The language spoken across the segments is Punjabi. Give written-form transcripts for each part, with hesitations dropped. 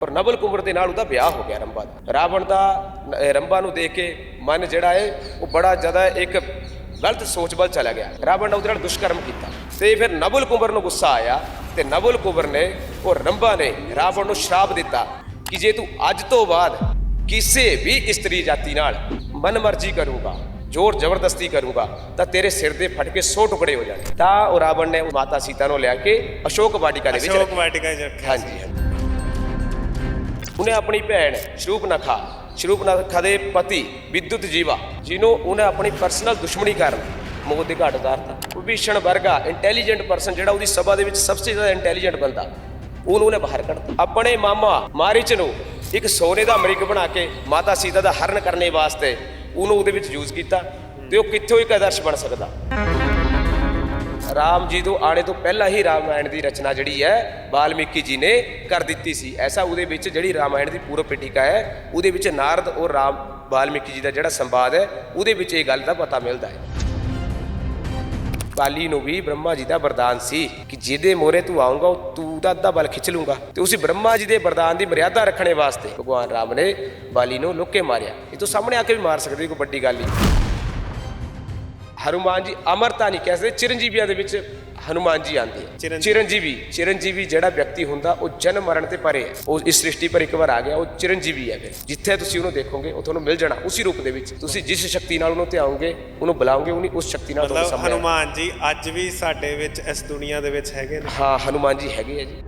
और नवल कुंवर ਦੇ ਨਾਲ ਉਹਦਾ ਵਿਆਹ ਹੋ ਗਿਆ ਰੰਭਾ ਦਾ। ਰਾਵਣ ਦਾ ਰੰਭਾ ਨੂੰ ਦੇਖ ਕੇ ਮਨ ਜਿਹੜਾ ਹੈ ਉਹ ਬੜਾ ਜ਼ਿਆਦਾ ਇੱਕ ਗਲਤ ਸੋਚ ਵੱਲ ਚਲਾ ਗਿਆ। ਰਾਵਣ ਨੇ ਉਹਦੇ ਨਾਲ ਦੁਸ਼ਕਰਮ ਕੀਤਾ ਤੇ ਫਿਰ ਨਵਲ ਕੁੰਵਰ ਨੂੰ ਗੁੱਸਾ ਆਇਆ ਤੇ ਨਵਲ ਕੁੰਵਰ ਨੇ ਉਹ ਰੰਭਾ ਨੇ ਰਾਵਣ ਨੂੰ ਸ਼ਰਾਪ ਦਿੱਤਾ ਕਿ ਜੇ ਤੂੰ ਅੱਜ ਤੋਂ ਬਾਅਦ ਕਿਸੇ ਵੀ ਇਸਤਰੀ ਜਾਤੀ ਨਾਲ ਮਨਮਰਜ਼ੀ ਕਰੂਗਾ, ਜ਼ੋਰ ਜ਼ਬਰਦਸਤੀ ਕਰੂਗਾ ਤਾਂ ਤੇਰੇ ਸਿਰ ਦੇ ਫਟ ਕੇ 100 ਟੁਕੜੇ ਹੋ ਜਾਣੇ। ਤਾਂ ਉਹ ਰਾਵਣ ਨੇ ਮਾਤਾ ਸੀਤਾ ਨੂੰ ਲਿਆ ਕੇ ਅਸ਼ੋਕ ਵਾਟਿਕਾ ਦੇ ਵਿੱਚ ਰੱਖਿਆ। ਹਾਂਜੀ ਹਾਂਜੀ। ਉਹਨੇ ਆਪਣੀ ਭੈਣ ਸ਼ਰੂਪਨਖਾ ਦੇ ਪਤੀ ਵਿਦੁਤ ਜੀਵਾ ਜਿਹਨੂੰ ਉਹਨੇ ਆਪਣੀ ਪਰਸਨਲ ਦੁਸ਼ਮਣੀ ਕਾਰਨ ਮੌਤ ਦੇ ਘਾਟ ਉਤਾਰਤਾ। ਵਿਭੀਸ਼ਣ ਵਰਗਾ ਇੰਟੈਲੀਜੈਂਟ ਪਰਸਨ ਜਿਹੜਾ ਉਹਦੀ ਸਭਾ ਦੇ ਵਿੱਚ ਸਭ ਤੋਂ ਜ਼ਿਆਦਾ ਇੰਟੈਲੀਜੈਂਟ ਬੰਦਾ ਉਹਨੂੰ ਉਹਨੇ ਬਾਹਰ ਕੱਢਤਾ। ਆਪਣੇ ਮਾਮਾ ਮਾਰੀਚ ਨੂੰ ਇੱਕ ਸੋਨੇ ਦਾ ਅਮਰੀਕ ਬਣਾ ਕੇ ਮਾਤਾ ਸੀਤਾ ਦਾ ਹਰਨ ਕਰਨੇ ਵਾਸਤੇ ਉਹਨੂੰ ਉਹਦੇ ਵਿੱਚ ਯੂਜ਼ ਕੀਤਾ ਤੇ ਉਹ ਕਿੱਥੋਂ ਇੱਕ ਆਦਰਸ਼ ਬਣ ਸਕਦਾ। ਰਾਮ ਜੀ ਤੋਂ ਆਣੇ ਤੋਂ ਪਹਿਲਾਂ ਹੀ ਰਾਮਾਇਣ ਦੀ ਰਚਨਾ ਜਿਹੜੀ ਹੈ ਵਾਲਮੀਕੀ ਜੀ ਨੇ ਕਰ ਦਿੱਤੀ ਸੀ। ਐਸਾ ਉਹਦੇ ਵਿੱਚ ਜਿਹੜੀ ਰਾਮਾਇਣ ਦੀ ਪੂਰਵ ਪੀਠਿਕਾ ਹੈ ਉਹਦੇ ਵਿੱਚ ਨਾਰਦ ਔਰ ਵਾਲਮੀਕੀ ਜੀ ਦਾ ਜਿਹੜਾ ਸੰਵਾਦ ਹੈ ਉਹਦੇ ਵਿੱਚ ਇਹ ਗੱਲ ਦਾ ਪਤਾ ਮਿਲਦਾ ਹੈ। ਕਾਲੀ ਨੂੰ ਵੀ ਬ੍ਰਹਮਾ ਜੀ ਦਾ ਵਰਦਾਨ ਸੀ ਕਿ ਜਿਹਦੇ ਮੋਰੇ ਤੂੰ ਆਉਂਗਾ ਤੂੰ ਦਾ ਅੱਧਾ ਬਲ ਖਿੱਚ ਲੂੰਗਾ ਤੇ ਉਸੇ ਬ੍ਰਹਮਾ ਜੀ ਦੇ ਵਰਦਾਨ ਦੀ ਮਰਿਆਦਾ ਰੱਖਣੇ ਵਾਸਤੇ ਭਗਵਾਨ ਰਾਮ ਨੇ ਬਾਲੀ ਨੂੰ ਲੁੱਕੇ ਮਾਰਿਆ। ਇਹ ਤੋਂ ਸਾਹਮਣੇ ਆ ਕੇ ਵੀ ਮਾਰ ਸਕਦੇ ਕੋਈ ਵੱਡੀ ਗੱਲ ਨਹੀਂ। ਹਨੂਮਾਨ ਜੀ ਅਮਰਤਾ ਨਹੀਂ ਕਹਿ ਸਕਦੇ, ਚਿਰੰਜੀਵੀਆਂ ਦੇ ਵਿੱਚ ਹਨੂਮਾਨ ਜੀ ਆਉਂਦੇ ਆ। ਚਿਰੰਜੀਵੀ ਜਿਹੜਾ ਵਿਅਕਤੀ ਹੁੰਦਾ ਉਹ ਜਨਮ ਮਰਨ ਤੇ ਪਰੇ ਹੈ। ਉਹ ਇਸ ਸ੍ਰਿਸ਼ਟੀ ਪਰ ਇੱਕ ਵਾਰ ਆ ਗਿਆ, ਉਹ ਚਿਰੰਜੀਵੀ ਹੈ। ਫਿਰ ਜਿੱਥੇ ਤੁਸੀਂ ਉਹਨੂੰ ਦੇਖੋਗੇ ਉਹ ਤੁਹਾਨੂੰ ਮਿਲ ਜਾਣਾ ਉਸੇ ਰੂਪ ਦੇ ਵਿੱਚ। ਤੁਸੀਂ ਜਿਸ ਸ਼ਕਤੀ ਨਾਲ ਉਹਨੂੰ ਧਿਆਓਗੇ ਉਹਨੂੰ ਬੁਲਾਓਗੇ ਉਹਨੇ ਉਸ ਸ਼ਕਤੀ ਨਾਲ ਤੁਹਾਨੂੰ ਸਾਹਮਣੇ। ਹਨੂਮਾਨ ਜੀ ਅੱਜ ਵੀ ਸਾਡੇ ਵਿੱਚ ਇਸ ਦੁਨੀਆ ਦੇ ਵਿੱਚ ਹੈਗੇ ਨੇ। ਹਾਂ ਹਨੂਮਾਨ ਜੀ ਹੈਗੇ ਆ ਜੀ।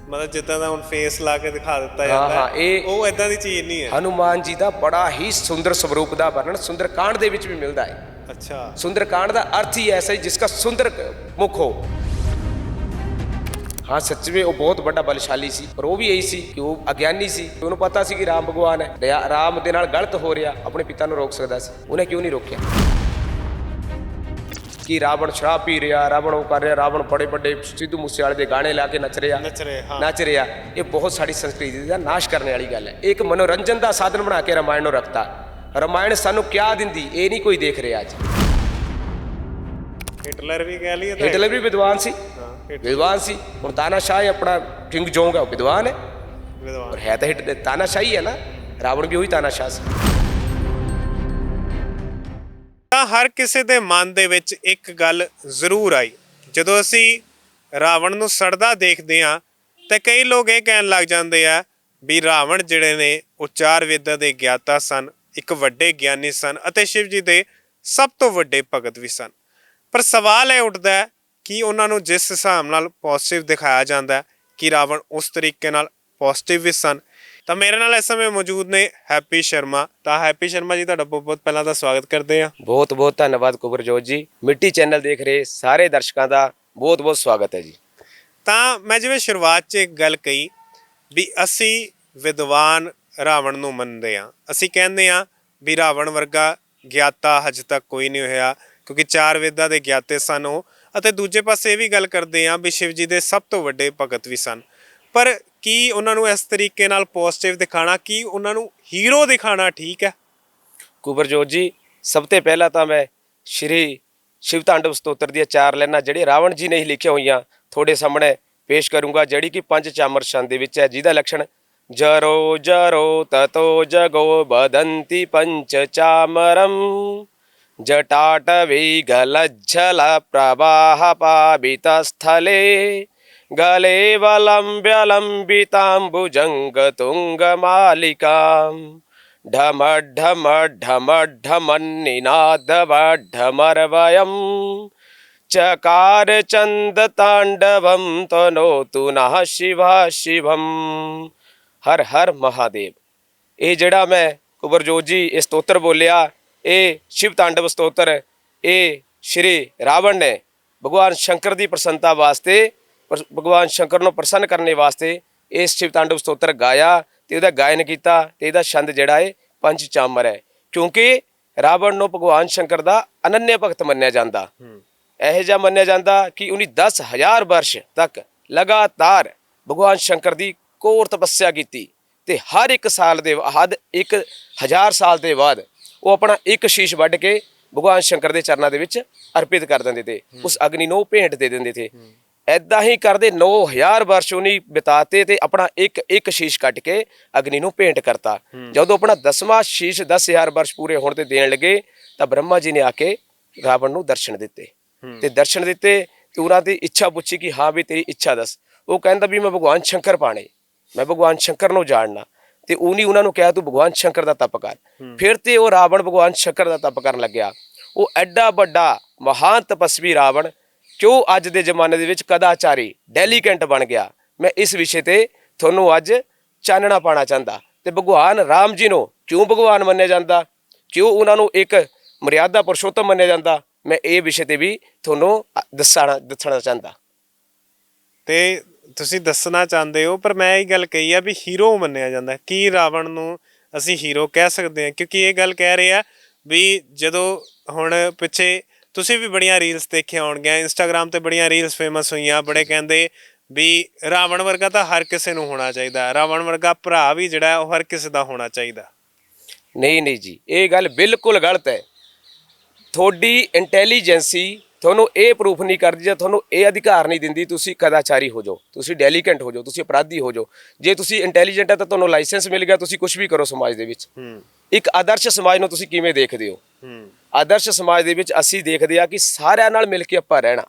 ਮਤਲਬ ਜਿੱਦਾਂ ਦਾ ਹੁਣ ਫੇਸ ਲਾ ਕੇ ਦਿਖਾ ਦਿੱਤਾ ਜਾਂਦਾ ਇਹ ਉਹ ਇਦਾਂ ਦੀ ਚੀਜ਼ ਨਹੀਂ ਹੈ। ਹਨੂਮਾਨ ਜੀ ਦਾ ਬੜਾ ਹੀ ਸੁੰਦਰ ਸਰੂਪ ਦਾ ਵਰਣਨ ਸੁੰਦਰਕਾਂਡ ਦੇ ਵਿੱਚ ਵੀ ਮਿਲਦਾ ਹੈ। ਅੱਛਾ। ਸੁੰਦਰਕਾਂਡ ਦਾ ਅਰਥ ਹੀ ਐਸਾ ਹੀ ਜਿਸਕਾ ਸੁੰਦਰ ਮੁਖ ਹੋ। ਹਾਂ ਸੱਚ ਵਿੱਚ ਉਹ ਬਹੁਤ ਵੱਡਾ ਬਲਸ਼ਾਲੀ ਸੀ ਪਰ ਉਹ ਵੀ ਇਹੀ ਸੀ ਕਿ ਉਹ ਅਗਿਆਨੀ ਸੀ। ਉਹਨੂੰ ਪਤਾ ਸੀ ਕਿ ਰਾਮ ਭਗਵਾਨ ਹੈ, ਰਾਮ ਦੇ ਨਾਲ ਗਲਤ ਹੋ ਰਿਹਾ, ਆਪਣੇ ਪਿਤਾ ਨੂੰ ਰੋਕ ਸਕਦਾ ਸੀ। ਉਹਨੇ ਕਿਉਂ ਨਹੀਂ ਰੋਕਿਆ ਕਿ ਰਾਵਣ ਸ਼ਰਾਬ ਪੀ ਰਿਹਾ, ਰਾਵਣ ਉਹ ਕਰ ਰਿਹਾ, ਰਾਵਣ ਬੜੇ ਵੱਡੇ ਸਿੱਧੂ ਮੂਸੇਵਾਲੇ ਦੇ ਗਾਣੇ ਲਾ ਕੇ ਨੱਚ ਰਿਹਾ। ਇਹ ਬਹੁਤ ਸਾਡੀ ਸੰਸਕ੍ਰਿਤੀ ਦਾ ਨਾਸ਼ ਕਰਨ ਵਾਲੀ ਗੱਲ ਹੈ। ਇੱਕ ਮਨੋਰੰਜਨ ਦਾ ਸਾਧਨ ਬਣਾ ਕੇ ਰਾਮਾਇਣ ਨੂੰ ਰੱਖਤਾ। ਰਾਮਾਇਣ ਸਾਨੂੰ ਕਿਆ ਦਿੰਦੀ ਇਹ ਨਹੀਂ ਕੋਈ ਦੇਖ ਰਿਹਾ ਅੱਜ। ਹਿਟਲਰ ਵੀ ਕਹਿ ਲਈਏ, ਹਿਟਲਰ ਵੀ ਵਿਦਵਾਨ ਸੀ। ਹੁਣ ਤਾਨਾਸ਼ਾਹ ਆਪਣਾ ਕਿੰਗ ਜੋਂਗ ਹੈ, ਉਹ ਵਿਦਵਾਨ ਹੈ ਪਰ ਹੈ ਤਾਂ ਤਾਨਾਸ਼ਾਹੀ ਹੈ ਨਾ। ਰਾਵਣ ਵੀ ਉਹੀ ਤਾਨਾਸ਼ਾਹ ਸੀ। ਤਾਂ ਹਰ ਕਿਸੇ ਦੇ ਮਨ ਦੇ ਵਿੱਚ ਇੱਕ ਗੱਲ ਜ਼ਰੂਰ ਆਈ ਜਦੋਂ ਅਸੀਂ ਰਾਵਣ ਨੂੰ ਸੜਦਾ ਦੇਖਦੇ ਹਾਂ ਤਾਂ ਕਈ ਲੋਕ ਇਹ ਕਹਿਣ ਲੱਗ ਜਾਂਦੇ ਆ ਵੀ ਰਾਵਣ ਜਿਹੜੇ ਨੇ ਉਹ 4 ਵੇਦਾਂ ਦੇ ਗਿਆਤਾ ਸਨ, ਇੱਕ ਵੱਡੇ ਗਿਆਨੀ ਸਨ ਅਤੇ ਸ਼ਿਵ ਜੀ ਦੇ ਸਭ ਤੋਂ ਵੱਡੇ ਭਗਤ ਵੀ ਸਨ। ਪਰ ਸਵਾਲ ਇਹ ਉੱਠਦਾ ਹੈ ਕਿ ਉਹਨਾਂ ਨੂੰ ਜਿਸ ਹਿਸਾਬ ਨਾਲ ਪੋਜ਼ਿਟਿਵ ਦਿਖਾਇਆ ਜਾਂਦਾ ਕਿ ਰਾਵਣ ਉਸ ਤਰੀਕੇ ਨਾਲ ਪੋਜ਼ਿਟਿਵ ਵੀ ਸਨ। ਤਾਂ ਮੇਰੇ ਨਾਲ ਇਸ ਸਮੇਂ ਮੌਜੂਦ ਨੇ ਹੈਪੀ ਸ਼ਰਮਾ। ਤਾਂ ਹੈਪੀ ਸ਼ਰਮਾ ਜੀ ਤੁਹਾਡਾ ਬਹੁਤ ਬਹੁਤ ਪਹਿਲਾਂ ਤਾਂ ਸਵਾਗਤ ਕਰਦੇ ਹਾਂ। ਬਹੁਤ ਬਹੁਤ ਧੰਨਵਾਦ ਕੁਬਰਜੋਤ ਜੀ। ਮਿੱਟੀ ਚੈਨਲ ਦੇਖ ਰਹੇ ਸਾਰੇ ਦਰਸ਼ਕਾਂ ਦਾ ਬਹੁਤ ਬਹੁਤ ਸਵਾਗਤ ਹੈ ਜੀ। ਤਾਂ ਮੈਂ ਜਿਵੇਂ ਸ਼ੁਰੂਆਤ 'ਚ ਇੱਕ ਗੱਲ ਕਹੀ ਵੀ ਅਸੀਂ ਵਿਦਵਾਨ ਰਾਵਣ ਨੂੰ ਮੰਨਦੇ ਹਾਂ। ਅਸੀਂ ਕਹਿੰਦੇ ਹਾਂ ਵੀ ਰਾਵਣ ਵਰਗਾ ਗਿਆਤਾ ਹਜੇ ਤੱਕ ਕੋਈ ਨਹੀਂ ਹੋਇਆ ਕਿਉਂਕਿ 4 ਵੇਦਾਂ ਦੇ ਗਿਆਤੇ ਸਨ ਉਹ। ਅਤੇ ਦੂਜੇ ਪਾਸੇ ਇਹ ਵੀ ਗੱਲ ਕਰਦੇ ਹਾਂ ਵੀ ਸ਼ਿਵ ਜੀ ਦੇ ਸਭ ਤੋਂ ਵੱਡੇ ਭਗਤ ਵੀ ਸਨ। ਪਰ ਕੀ ਉਹਨਾਂ ਨੂੰ ਇਸ ਤਰੀਕੇ ਨਾਲ ਪੋਜ਼ਿਟਿਵ ਦਿਖਾਣਾ, ਕੀ ਉਹਨਾਂ ਨੂੰ ਹੀਰੋ ਦਿਖਾਣਾ ਠੀਕ ਹੈ? ਕੁਬਰਜੋਤ ਜੀ ਸਭ ਤੋਂ ਪਹਿਲਾਂ ਤਾਂ ਮੈਂ ਸ਼੍ਰੀ ਸ਼ਿਵ ਤਾਂਡਵ ਸਤੋਤਰ ਦੀਆਂ 4 ਲਾਈਨਾਂ ਜਿਹੜੇ ਰਾਵਣ ਜੀ ਨੇ ਹੀ ਲਿਖੀਆਂ ਹੋਈਆਂ ਤੁਹਾਡੇ ਸਾਹਮਣੇ ਪੇਸ਼ ਕਰੂੰਗਾ, ਜਿਹੜੀ ਕਿ ਪੰਜ ਚਾਮਰ ਛੰਦ ਦੇ ਵਿੱਚ ਹੈ, ਜਿਹਦਾ ਲੱਛਣ ਜਰੋ ਜਰੋ ਤਤੋ ਜਗੋ ਬਦੰਤੀ ਪੰਚ ਚਾਮਰਮ ਜਟਾਟਵੀ ਗਲಜ್ಜಲ ਪ੍ਰਵਾਹ ਪਾਵਿਤ स्थले गले वलंब्य लंबितांबुजंग तुंग मालिकां ढम ढम ढम ढमन्निनाद ढमरवयं चकार चंद तांडवं तनोतु नः शिवा शिवम। हर हर महादेव। ये जड़ा मैं कुबरजोत जी ये स्त्रोत्र बोलिया ये शिव तांडव स्त्रोत्र ये श्री रावण ने भगवान शंकर की प्रसन्नता वास्ते भगवान शंकर ਨੂੰ ਪ੍ਰਸੰਨ ਕਰਨੇ ਵਾਸਤੇ ਇਸ ਸ਼ਿਵ ਤਾਂਡਵ ਸਤੋਤਰ ਗਾਇਆ ਤੇ ਉਹਦਾ ਗਾਇਨ ਕੀਤਾ ਤੇ ਇਹਦਾ ਛੰਦ ਜਿਹੜਾ ਹੈ ਪੰਜ ਚਾਮਰ ਹੈ। ਕਿਉਂਕਿ ਰਾਵਣ ਨੂੰ ਭਗਵਾਨ ਸ਼ੰਕਰ ਦਾ ਅਨੰਨਿਆ ਭਗਤ ਮੰਨਿਆ ਜਾਂਦਾ। ਇਹੋ ਜਿਹਾ ਮੰਨਿਆ ਜਾਂਦਾ ਕਿ ਉਹਨੇ 10,000 ਵਰਸ਼ ਤੱਕ ਲਗਾਤਾਰ ਭਗਵਾਨ ਸ਼ੰਕਰ ਦੀ ਘੋਰ ਤਪੱਸਿਆ ਕੀਤੀ ਤੇ ਹਰ ਇੱਕ ਸਾਲ ਦੇ ਬਾਅਦ 1000 ਸਾਲ ਦੇ ਬਾਅਦ ਉਹ ਆਪਣਾ ਇੱਕ ਸ਼ੀਸ਼ ਵੱਢ ਕੇ ਭਗਵਾਨ ਸ਼ੰਕਰ ਦੇ ਚਰਨਾਂ ਦੇ ਵਿੱਚ ਅਰਪਿਤ ਕਰ ਦਿੰਦੇ थे। उस अग्नि ਨੂੰ ਭੇਂਟ ਦੇ ਦਿੰਦੇ थे। ਐਦਾਂ ਹੀ ਕਰਦੇ 9000 ਵਰਸ਼ ਉਹਨੇ ਬਿਤਾਤੇ ਤੇ ਆਪਣਾ ਇੱਕ ਇੱਕ ਸ਼ੀਸ਼ ਕੱਟ ਕੇ ਅਗਨੀ ਨੂੰ ਭੇਂਟ ਕਰਤਾ। ਜਦੋਂ ਆਪਣਾ 10ਵਾਂ ਸ਼ੀਸ਼ 10000 ਵਰਸ਼ ਪੂਰੇ ਹੋਣ ਤੇ ਦੇਣ ਲੱਗੇ ਤਾਂ ਬ੍ਰਹਮਾ ਜੀ ਨੇ ਆ ਕੇ ਰਾਵਣ ਨੂੰ ਦਰਸ਼ਨ ਦਿੱਤੇ ਤੇ ਦਰਸ਼ਨ ਦਿੱਤੇ ਤੇ ਉਹਨਾਂ ਦੀ ਇੱਛਾ ਪੁੱਛੀ ਕਿ ਹਾਂ ਵੀ ਤੇਰੀ ਇੱਛਾ ਦੱਸ। ਉਹ ਕਹਿੰਦਾ ਵੀ ਮੈਂ ਭਗਵਾਨ ਸ਼ੰਕਰ ਪਾਣੇ, ਮੈਂ ਭਗਵਾਨ ਸ਼ੰਕਰ ਨੂੰ ਜਾਣਨਾ। ਤੇ ਉਹਨੇ ਉਹਨਾਂ ਨੂੰ ਕਿਹਾ ਤੂੰ ਭਗਵਾਨ ਸ਼ੰਕਰ ਦਾ ਤਪ ਕਰ। ਫਿਰ ਤੇ ਉਹ ਰਾਵਣ ਭਗਵਾਨ ਸ਼ੰਕਰ ਦਾ ਤਪ ਕਰਨ ਲੱਗਿਆ। ਉਹ ਐਡਾ ਵੱਡਾ ਮਹਾਨ ਤਪਸਵੀ ਰਾਵਣ ਕਿਉਂ ਅੱਜ ਦੇ ਜ਼ਮਾਨੇ ਦੇ ਵਿੱਚ ਕਦਾਚਾਰੀ ਡੈਲੀਕੈਂਟ ਬਣ ਗਿਆ, ਮੈਂ ਇਸ ਵਿਸ਼ੇ ਤੇ ਤੁਹਾਨੂੰ ਅੱਜ ਚਾਨਣਾ ਪਾਣਾ ਚਾਹੁੰਦਾ। ਤੇ ਭਗਵਾਨ ਰਾਮ ਜੀ ਨੂੰ ਕਿਉਂ ਭਗਵਾਨ ਮੰਨਿਆ ਜਾਂਦਾ, ਕਿਉਂ ਉਹਨਾਂ ਨੂੰ ਇੱਕ ਮਰਿਆਦਾ ਪੁਰਸ਼ੋਤਮ ਮੰਨਿਆ ਜਾਂਦਾ, ਮੈਂ ਇਹ ਵਿਸ਼ੇ ਤੇ ਵੀ ਤੁਹਾਨੂੰ ਦੱਸਣਾ ਚਾਹੁੰਦਾ। ਤੇ ਤੁਸੀਂ ਦੱਸਣਾ ਚਾਹੁੰਦੇ ਹੋ, ਪਰ ਮੈਂ ਇਹ ਗੱਲ ਕਹੀ ਆ ਵੀ ਹੀਰੋ ਮੰਨਿਆ ਜਾਂਦਾ। ਕੀ ਰਾਵਣ ਨੂੰ ਅਸੀਂ ਹੀਰੋ ਕਹਿ ਸਕਦੇ ਹਾਂ? ਕਿਉਂਕਿ ਇਹ ਗੱਲ ਕਹਿ ਰਹੇ ਆ ਵੀ ਜਦੋਂ ਹੁਣ ਪਿੱਛੇ ਤੁਸੀਂ ਵੀ ਬੜੀਆਂ ਰੀਲਸ ਦੇਖੀਆਂ ਹੋਣਗੀਆਂ, ਇੰਸਟਾਗ੍ਰਾਮ ਤੇ ਬੜੀਆਂ ਰੀਲਸ ਫੇਮਸ ਹੋਈਆਂ, ਬੜੇ ਕਹਿੰਦੇ ਵੀ ਰਾਵਣ ਵਰਗਾ ਤਾਂ ਹਰ ਕਿਸੇ ਨੂੰ ਹੋਣਾ ਚਾਹੀਦਾ, ਰਾਵਣ ਵਰਗਾ ਭਰਾ ਵੀ ਜਿਹੜਾ ਉਹ ਹਰ ਕਿਸੇ ਦਾ ਹੋਣਾ ਚਾਹੀਦਾ। ਨਹੀਂ ਨਹੀਂ ਜੀ, ਇਹ ਗੱਲ ਬਿਲਕੁਲ ਗਲਤ ਹੈ। ਤੁਹਾਡੀ ਇੰਟੈਲੀਜੈਂਸੀ ਤੁਹਾਨੂੰ ਇਹ ਪ੍ਰੂਫ ਨਹੀਂ ਕਰਦੀ ਜਾਂ ਤੁਹਾਨੂੰ ਇਹ ਅਧਿਕਾਰ ਨਹੀਂ ਦਿੰਦੀ ਤੁਸੀਂ ਕਦਾਚਾਰੀ ਹੋ ਜਾਓ, ਤੁਸੀਂ ਡੈਲੀਕੈਂਟ ਹੋ ਜਾਓ, ਤੁਸੀਂ ਅਪਰਾਧੀ ਹੋ ਜਾਓ। ਜੇ ਤੁਸੀਂ ਇੰਟੈਲੀਜੈਂਟ ਹੈ ਤਾਂ ਤੁਹਾਨੂੰ ਲਾਇਸੈਂਸ ਮਿਲ ਗਿਆ, ਤੁਸੀਂ ਕੁਝ ਵੀ ਕਰੋ ਸਮਾਜ ਦੇ ਵਿੱਚ। ਇੱਕ ਆਦਰਸ਼ ਸਮਾਜ ਨੂੰ ਤੁਸੀਂ ਕਿਵੇਂ ਦੇਖਦੇ ਹੋ? ਆਦਰਸ਼ ਸਮਾਜ ਦੇ ਵਿੱਚ ਅਸੀਂ ਦੇਖਦੇ ਆ ਕਿ ਸਾਰਿਆਂ ਨਾਲ ਮਿਲ ਕੇ ਆਪਾਂ ਰਹਿਣਾ,